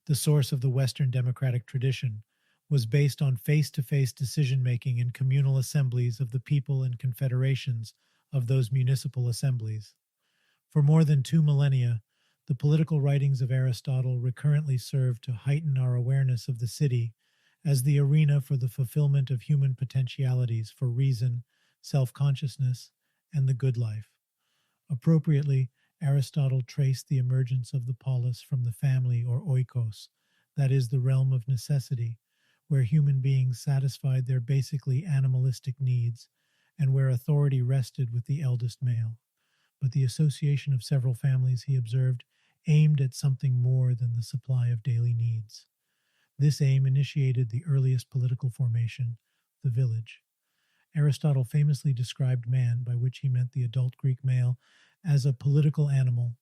the source of the Western democratic tradition, was based on face-to-face decision-making in communal assemblies of the people and confederations of those municipal assemblies. For more than 2 millennia, the political writings of Aristotle recurrently served to heighten our awareness of the city as the arena for the fulfillment of human potentialities for reason, self-consciousness, and the good life. Appropriately, Aristotle traced the emergence of the polis from the family or oikos, that is, the realm of necessity, where human beings satisfied their basically animalistic needs, and where authority rested with the eldest male. But the association of several families, he observed, aimed at something more than the supply of daily needs. This aim initiated the earliest political formation, the village. Aristotle famously described man, by which he meant the adult Greek male, as a political animal,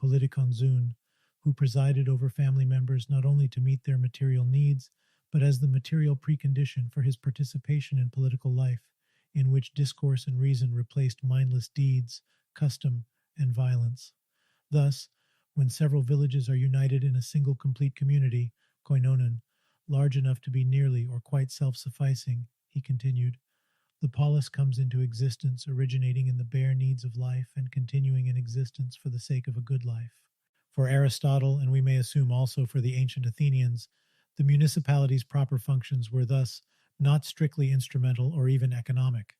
politikon zoon, who presided over family members not only to meet their material needs, but as the material precondition for his participation in political life, in which discourse and reason replaced mindless deeds, custom, and violence. Thus, when several villages are united in a single complete community, koinonon, large enough to be nearly or quite self-sufficing, he continued, the polis comes into existence, originating in the bare needs of life and continuing in existence for the sake of a good life. For Aristotle, and we may assume also for the ancient Athenians, the municipality's proper functions were thus not strictly instrumental or even economic.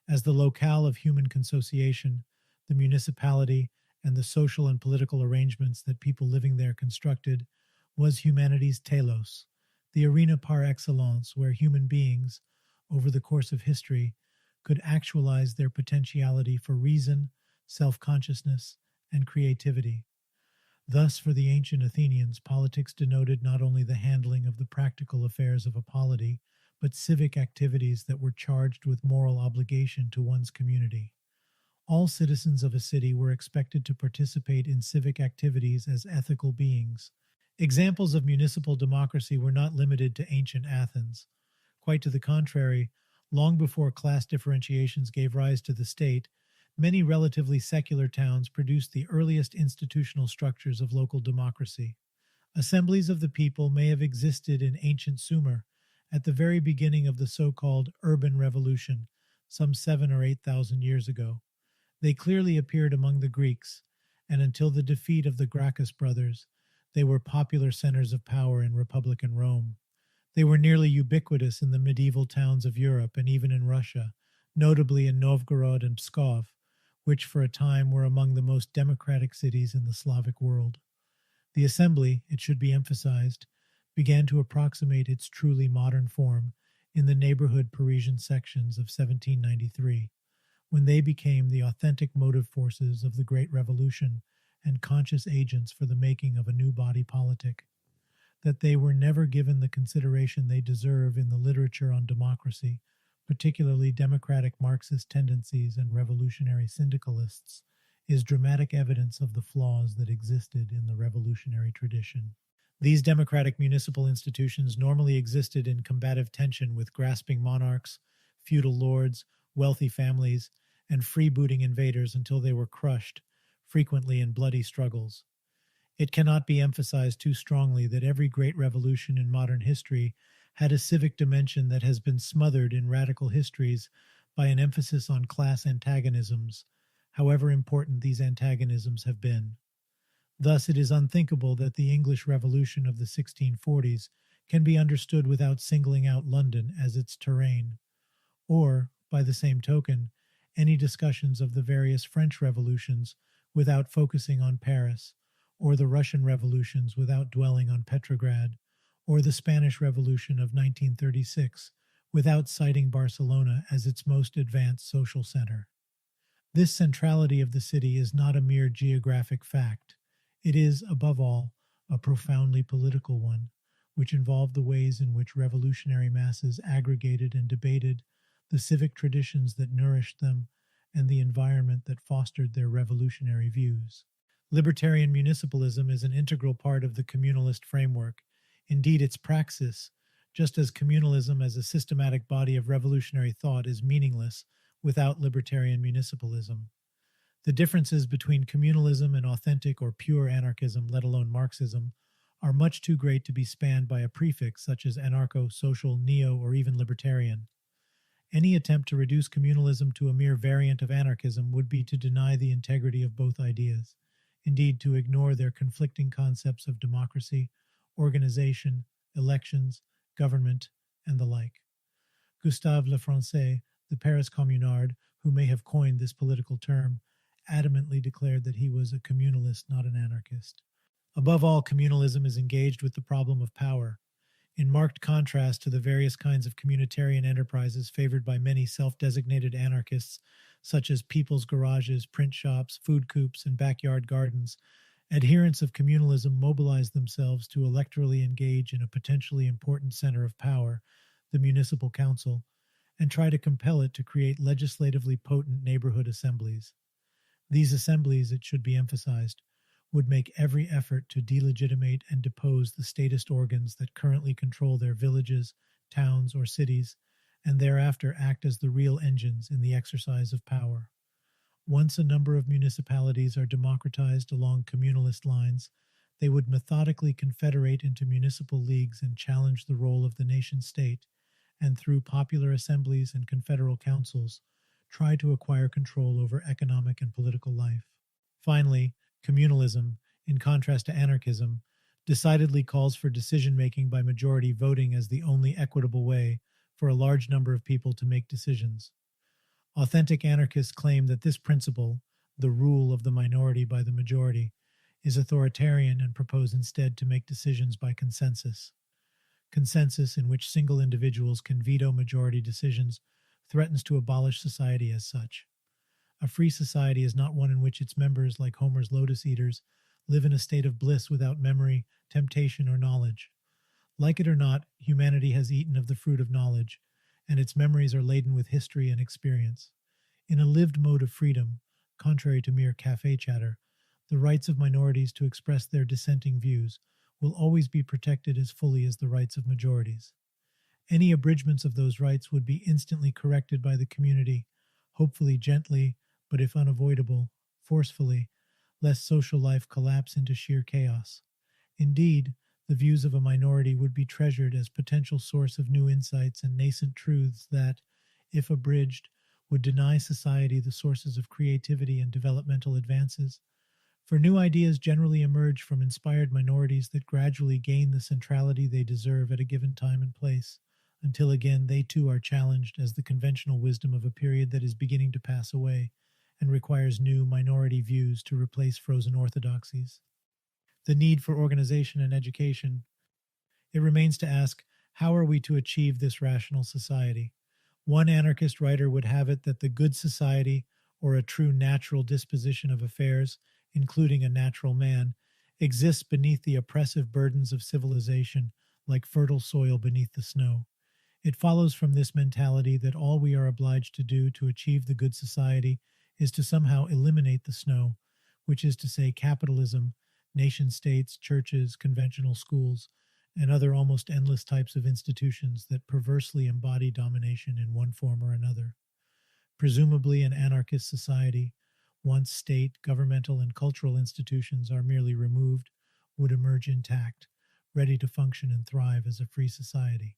As the locale of human consociation, the municipality and the social and political arrangements that people living there constructed was humanity's telos, the arena par excellence where human beings, over the course of history, could actualize their potentiality for reason, self-consciousness, and creativity. Thus, for the ancient Athenians, politics denoted not only the handling of the practical affairs of a polity, but civic activities that were charged with moral obligation to one's community. All citizens of a city were expected to participate in civic activities as ethical beings. Examples of municipal democracy were not limited to ancient Athens. Quite to the contrary, long before class differentiations gave rise to the state, many relatively secular towns produced the earliest institutional structures of local democracy. Assemblies of the people may have existed in ancient Sumer at the very beginning of the so-called urban revolution, some 7,000 or 8,000 years ago. They clearly appeared among the Greeks, and until the defeat of the Gracchus brothers, they were popular centers of power in Republican Rome. They were nearly ubiquitous in the medieval towns of Europe and even in Russia, notably in Novgorod and Pskov, which for a time were among the most democratic cities in the Slavic world. The assembly, it should be emphasized, began to approximate its truly modern form in the neighborhood Parisian sections of 1793, when they became the authentic motive forces of the Great Revolution and conscious agents for the making of a new body politic. That they were never given the consideration they deserve in the literature on democracy, particularly democratic Marxist tendencies and revolutionary syndicalists, is dramatic evidence of the flaws that existed in the revolutionary tradition. These democratic municipal institutions normally existed in combative tension with grasping monarchs, feudal lords, wealthy families, and freebooting invaders until they were crushed, frequently in bloody struggles. It cannot be emphasized too strongly that every great revolution in modern history had a civic dimension that has been smothered in radical histories by an emphasis on class antagonisms, however important these antagonisms have been. Thus, it is unthinkable that the English Revolution of the 1640s can be understood without singling out London as its terrain, or, by the same token, any discussions of the various French revolutions without focusing on Paris, or the Russian revolutions without dwelling on Petrograd, or the Spanish Revolution of 1936 without citing Barcelona as its most advanced social center. This centrality of the city is not a mere geographic fact. It is, above all, a profoundly political one, which involved the ways in which revolutionary masses aggregated and debated the civic traditions that nourished them and the environment that fostered their revolutionary views. Libertarian municipalism is an integral part of the communalist framework, indeed its praxis, just as communalism as a systematic body of revolutionary thought is meaningless without libertarian municipalism. The differences between communalism and authentic or pure anarchism, let alone Marxism, are much too great to be spanned by a prefix such as anarcho, social, neo, or even libertarian. Any attempt to reduce communalism to a mere variant of anarchism would be to deny the integrity of both ideas, indeed to ignore their conflicting concepts of democracy, organization, elections, government, and the like. Gustave Lefrançais, the Paris communard, who may have coined this political term, adamantly declared that he was a communalist, not an anarchist. Above all, communalism is engaged with the problem of power, in marked contrast to the various kinds of communitarian enterprises favored by many self-designated anarchists, such as people's garages, print shops, food coops, and backyard gardens. Adherents of communalism mobilize themselves to electorally engage in a potentially important center of power, the municipal council, and try to compel it to create legislatively potent neighborhood assemblies. These assemblies, it should be emphasized, would make every effort to delegitimate and depose the statist organs that currently control their villages, towns, or cities, and thereafter act as the real engines in the exercise of power. Once a number of municipalities are democratized along communalist lines, they would methodically confederate into municipal leagues and challenge the role of the nation-state, and through popular assemblies and confederal councils, try to acquire control over economic and political life. Finally, communalism, in contrast to anarchism, decidedly calls for decision-making by majority voting as the only equitable way for a large number of people to make decisions. Authentic anarchists claim that this principle, the rule of the minority by the majority, is authoritarian and propose instead to make decisions by consensus. Consensus in which single individuals can veto majority decisions threatens to abolish society as such. A free society is not one in which its members, like Homer's lotus eaters, live in a state of bliss without memory, temptation, or knowledge. Like it or not, humanity has eaten of the fruit of knowledge, and its memories are laden with history and experience. In a lived mode of freedom, contrary to mere cafe chatter, the rights of minorities to express their dissenting views will always be protected as fully as the rights of majorities. Any abridgments of those rights would be instantly corrected by the community, hopefully gently, but if unavoidable, forcefully, lest social life collapse into sheer chaos. Indeed, the views of a minority would be treasured as potential source of new insights and nascent truths that, if abridged, would deny society the sources of creativity and developmental advances. For new ideas generally emerge from inspired minorities that gradually gain the centrality they deserve at a given time and place, until again they too are challenged as the conventional wisdom of a period that is beginning to pass away and requires new minority views to replace frozen orthodoxies. The need for organization and education. It remains to ask, how are we to achieve this rational society? One anarchist writer would have it that the good society, or a true natural disposition of affairs, including a natural man, exists beneath the oppressive burdens of civilization, like fertile soil beneath the snow. It follows from this mentality that all we are obliged to do to achieve the good society is to somehow eliminate the snow, which is to say capitalism, nation-states, churches, conventional schools, and other almost endless types of institutions that perversely embody domination in one form or another. Presumably, an anarchist society, once state, governmental, and cultural institutions are merely removed, would emerge intact, ready to function and thrive as a free society.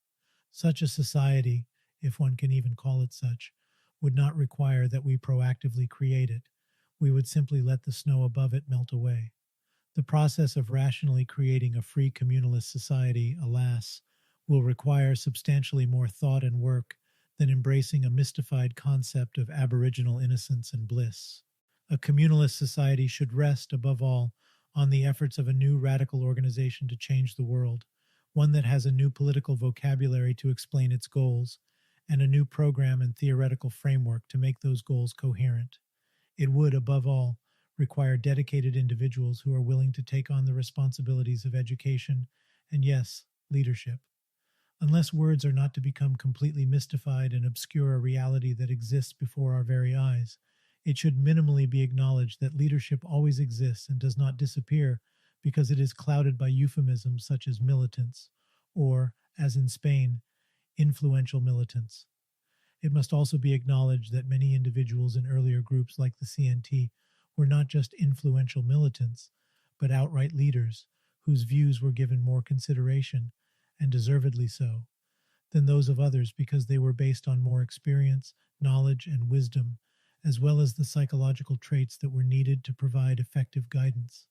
Such a society, if one can even call it such, would not require that we proactively create it. We would simply let the snow above it melt away. The process of rationally creating a free communalist society, alas, will require substantially more thought and work than embracing a mystified concept of aboriginal innocence and bliss. A communalist society should rest, above all, on the efforts of a new radical organization to change the world, one that has a new political vocabulary to explain its goals, and a new program and theoretical framework to make those goals coherent. It would, above all, require dedicated individuals who are willing to take on the responsibilities of education and, yes, leadership. Unless words are not to become completely mystified and obscure a reality that exists before our very eyes, it should minimally be acknowledged that leadership always exists and does not disappear because it is clouded by euphemisms such as militants, or, as in Spain, influential militants. It must also be acknowledged that many individuals in earlier groups like the CNT were not just influential militants, but outright leaders whose views were given more consideration, and deservedly so, than those of others because they were based on more experience, knowledge, and wisdom, as well as the psychological traits that were needed to provide effective guidance.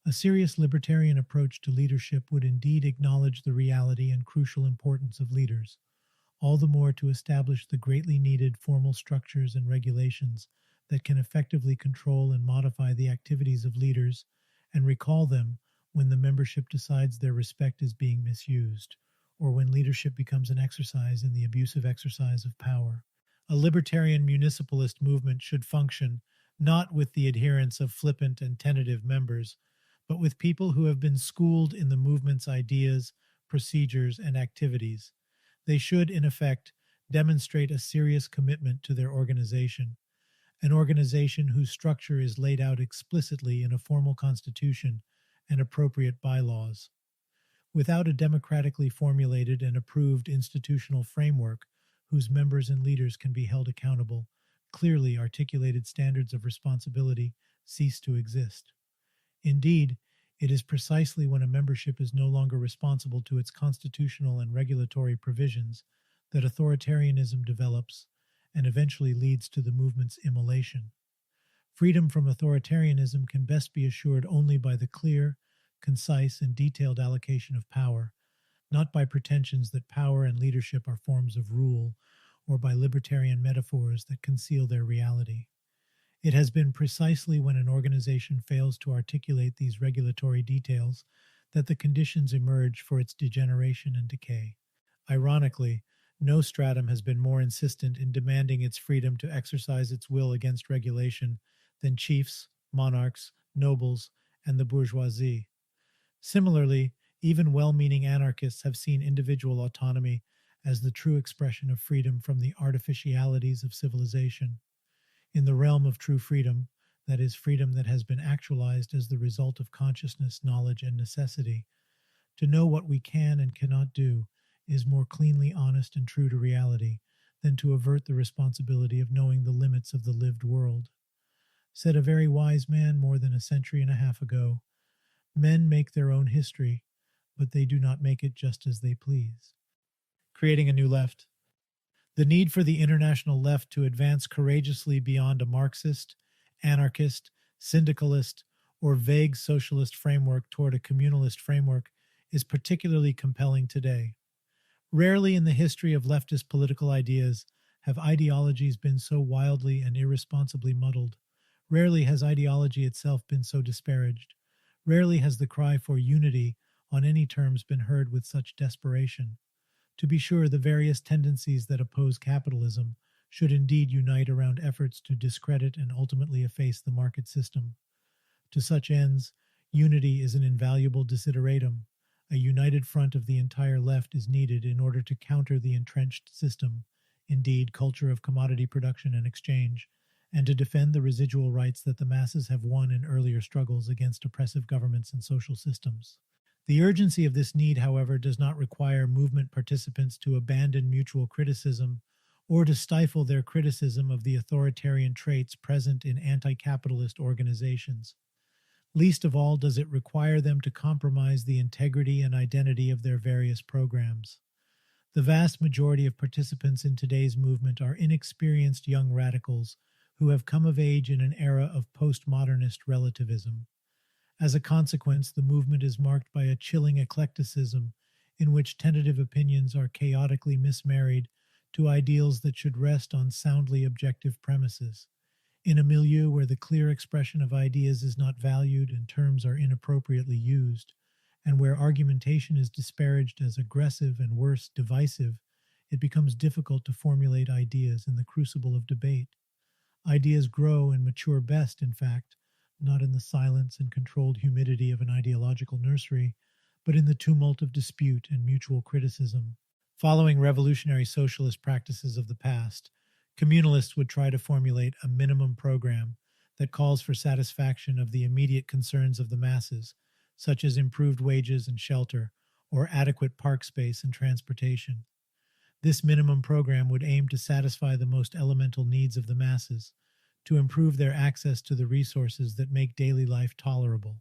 A serious libertarian approach to leadership would indeed acknowledge the reality and crucial importance of leaders, all the more to establish the greatly needed formal structures and regulations that can effectively control and modify the activities of leaders and recall them when the membership decides their respect is being misused, or when leadership becomes an exercise in the abusive exercise of power. A libertarian municipalist movement should function not with the adherence of flippant and tentative members, but with people who have been schooled in the movement's ideas, procedures, and activities. They should, in effect, demonstrate a serious commitment to their organization, an organization whose structure is laid out explicitly in a formal constitution and appropriate bylaws. Without a democratically formulated and approved institutional framework whose members and leaders can be held accountable, clearly articulated standards of responsibility cease to exist. Indeed, it is precisely when a membership is no longer responsible to its constitutional and regulatory provisions that authoritarianism develops and eventually leads to the movement's immolation. Freedom from authoritarianism can best be assured only by the clear, concise, and detailed allocation of power, not by pretensions that power and leadership are forms of rule, or by libertarian metaphors that conceal their reality. It has been precisely when an organization fails to articulate these regulatory details that the conditions emerge for its degeneration and decay. Ironically, no stratum has been more insistent in demanding its freedom to exercise its will against regulation than chiefs, monarchs, nobles, and the bourgeoisie. Similarly, even well-meaning anarchists have seen individual autonomy as the true expression of freedom from the artificialities of civilization. In the realm of true freedom, that is, freedom that has been actualized as the result of consciousness, knowledge, and necessity, to know what we can and cannot do is more cleanly honest and true to reality than to avert the responsibility of knowing the limits of the lived world. Said a very wise man more than a century and a half ago, "Men make their own history, but they do not make it just as they please." Creating a new left. The need for the international left to advance courageously beyond a Marxist, anarchist, syndicalist, or vague socialist framework toward a communalist framework is particularly compelling today. Rarely in the history of leftist political ideas have ideologies been so wildly and irresponsibly muddled. Rarely has ideology itself been so disparaged. Rarely has the cry for unity on any terms been heard with such desperation. To be sure, the various tendencies that oppose capitalism should indeed unite around efforts to discredit and ultimately efface the market system. To such ends, unity is an invaluable desideratum. A united front of the entire left is needed in order to counter the entrenched system, indeed culture of commodity production and exchange, and to defend the residual rights that the masses have won in earlier struggles against oppressive governments and social systems. The urgency of this need, however, does not require movement participants to abandon mutual criticism or to stifle their criticism of the authoritarian traits present in anti-capitalist organizations. Least of all does it require them to compromise the integrity and identity of their various programs. The vast majority of participants in today's movement are inexperienced young radicals who have come of age in an era of postmodernist relativism. As a consequence, the movement is marked by a chilling eclecticism in which tentative opinions are chaotically mismarried to ideals that should rest on soundly objective premises. In a milieu where the clear expression of ideas is not valued and terms are inappropriately used, and where argumentation is disparaged as aggressive and worse, divisive, it becomes difficult to formulate ideas in the crucible of debate. Ideas grow and mature best, in fact, not in the silence and controlled humidity of an ideological nursery, but in the tumult of dispute and mutual criticism. Following revolutionary socialist practices of the past, communalists would try to formulate a minimum program that calls for satisfaction of the immediate concerns of the masses, such as improved wages and shelter, or adequate park space and transportation. This minimum program would aim to satisfy the most elemental needs of the masses, to improve their access to the resources that make daily life tolerable.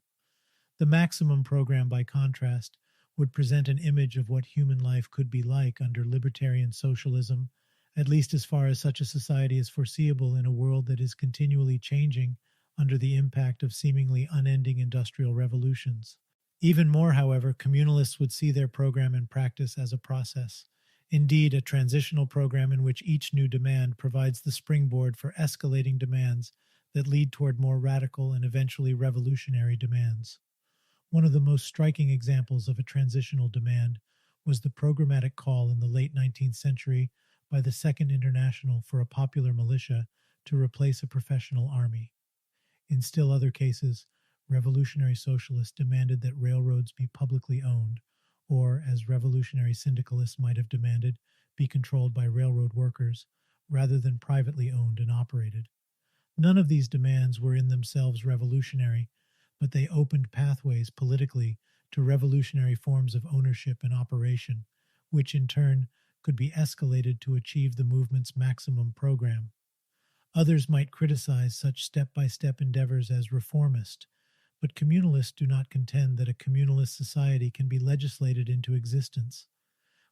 The maximum program, by contrast, would present an image of what human life could be like under libertarian socialism, at least as far as such a society is foreseeable in a world that is continually changing under the impact of seemingly unending industrial revolutions. Even more, however, communalists would see their program in practice as a process, indeed a transitional program in which each new demand provides the springboard for escalating demands that lead toward more radical and eventually revolutionary demands. One of the most striking examples of a transitional demand was the programmatic call in the late 19th century by the Second International for a popular militia to replace a professional army. In still other cases, revolutionary socialists demanded that railroads be publicly owned, or, as revolutionary syndicalists might have demanded, be controlled by railroad workers, rather than privately owned and operated. None of these demands were in themselves revolutionary, but they opened pathways politically to revolutionary forms of ownership and operation, which in turn could be escalated to achieve the movement's maximum program. Others might criticize such step-by-step endeavors as reformist, but communalists do not contend that a communalist society can be legislated into existence.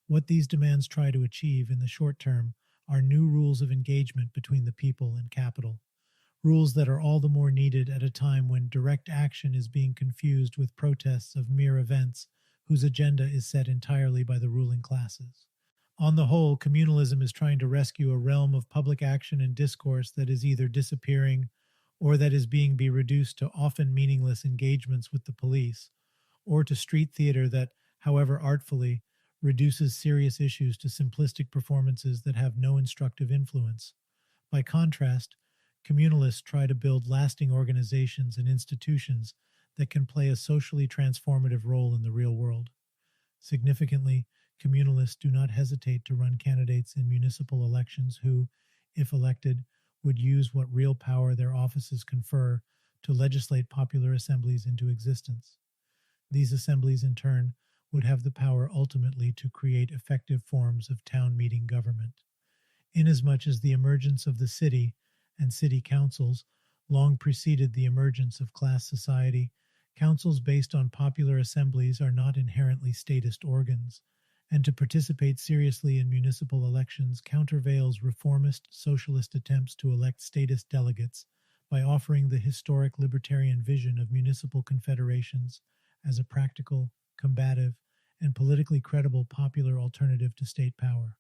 What these demands try to achieve in the short term are new rules of engagement between the people and capital, rules that are all the more needed at a time when direct action is being confused with protests of mere events whose agenda is set entirely by the ruling classes. On the whole, communalism is trying to rescue a realm of public action and discourse that is either disappearing or that is being reduced to often meaningless engagements with the police, or to street theater that, however artfully, reduces serious issues to simplistic performances that have no instructive influence. By contrast, communalists try to build lasting organizations and institutions that can play a socially transformative role in the real world. Significantly, communalists do not hesitate to run candidates in municipal elections who, if elected, would use what real power their offices confer to legislate popular assemblies into existence. These assemblies, in turn, would have the power ultimately to create effective forms of town meeting government. Inasmuch as the emergence of the city and city councils long preceded the emergence of class society, councils based on popular assemblies are not inherently statist organs, and to participate seriously in municipal elections countervails reformist socialist attempts to elect statist delegates by offering the historic libertarian vision of municipal confederations as a practical, combative, and politically credible popular alternative to state power.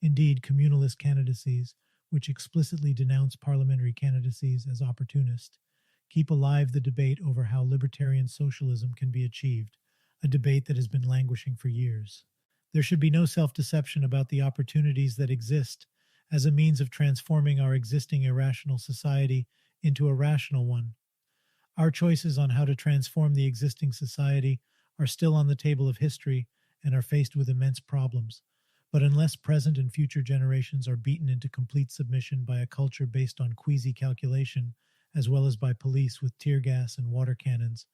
Indeed, communalist candidacies, which explicitly denounce parliamentary candidacies as opportunist, keep alive the debate over how libertarian socialism can be achieved, a debate that has been languishing for years. There should be no self-deception about the opportunities that exist as a means of transforming our existing irrational society into a rational one. Our choices on how to transform the existing society are still on the table of history and are faced with immense problems, But unless present and future generations are beaten into complete submission by a culture based on queasy calculation, as well as by police with tear gas and water cannons,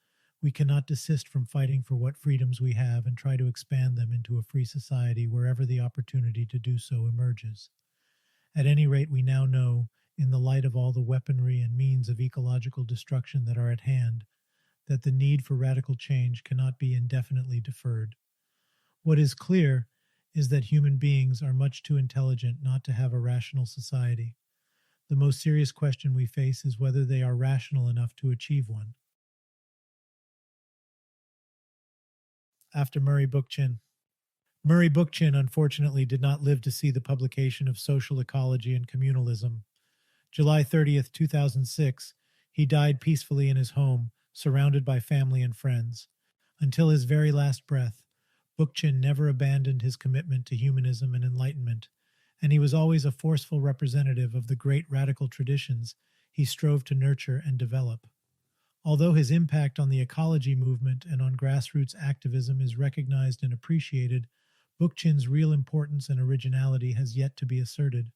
we cannot desist from fighting for what freedoms we have and try to expand them into a free society wherever the opportunity to do so emerges. At any rate, we now know, in the light of all the weaponry and means of ecological destruction that are at hand, that the need for radical change cannot be indefinitely deferred. What is clear is that human beings are much too intelligent not to have a rational society. The most serious question we face is whether they are rational enough to achieve one. After Murray Bookchin. Murray Bookchin unfortunately did not live to see the publication of Social Ecology and Communalism. July 30th, 2006, he died peacefully in his home, surrounded by family and friends. Until his very last breath, Bookchin never abandoned his commitment to humanism and enlightenment, and he was always a forceful representative of the great radical traditions he strove to nurture and develop. Although his impact on the ecology movement and on grassroots activism is recognized and appreciated, Bookchin's real importance and originality has yet to be asserted.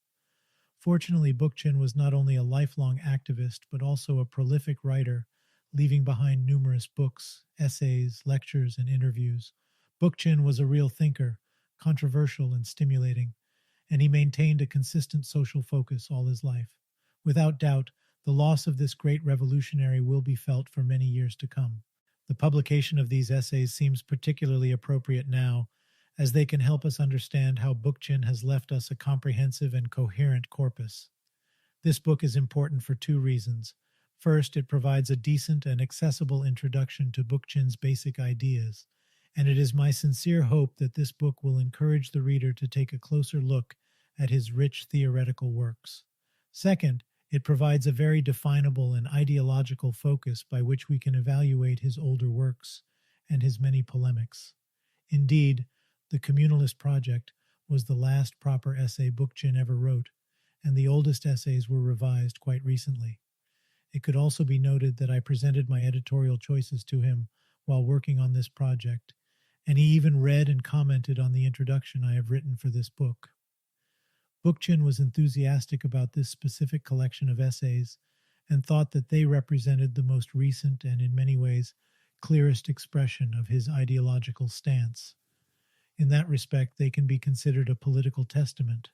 Fortunately, Bookchin was not only a lifelong activist, but also a prolific writer, leaving behind numerous books, essays, lectures, and interviews. Bookchin was a real thinker, controversial and stimulating, and he maintained a consistent social focus all his life. Without doubt, the loss of this great revolutionary will be felt for many years to come. The publication of these essays seems particularly appropriate now, as they can help us understand how Bookchin has left us a comprehensive and coherent corpus. This book is important for two reasons. First, it provides a decent and accessible introduction to Bookchin's basic ideas, and it is my sincere hope that this book will encourage the reader to take a closer look at his rich theoretical works. Second, it provides a very definable and ideological focus by which we can evaluate his older works and his many polemics. Indeed, The Communalist Project was the last proper essay Bookchin ever wrote, and the oldest essays were revised quite recently. It could also be noted that I presented my editorial choices to him while working on this project, and he even read and commented on the introduction I have written for this book. Bookchin was enthusiastic about this specific collection of essays and thought that they represented the most recent and, in many ways, clearest expression of his ideological stance. In that respect, they can be considered a political testament.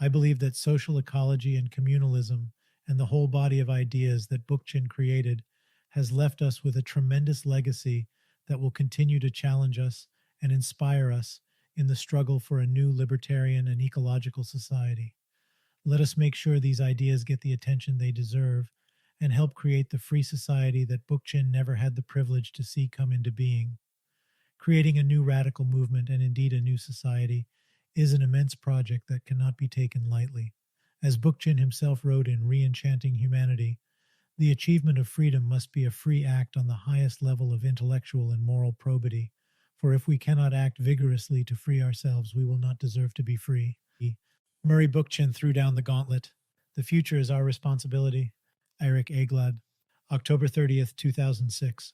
I believe that social ecology and communalism and the whole body of ideas that Bookchin created has left us with a tremendous legacy that will continue to challenge us and inspire us in the struggle for a new libertarian and ecological society. Let us make sure these ideas get the attention they deserve and help create the free society that Bookchin never had the privilege to see come into being. Creating a new radical movement and indeed a new society is an immense project that cannot be taken lightly. As Bookchin himself wrote in Re-Enchanting Humanity, the achievement of freedom must be a free act on the highest level of intellectual and moral probity, for if we cannot act vigorously to free ourselves, we will not deserve to be free. Murray Bookchin threw down the gauntlet. The future is our responsibility. Eirik Eiglad, October 30th, 2006.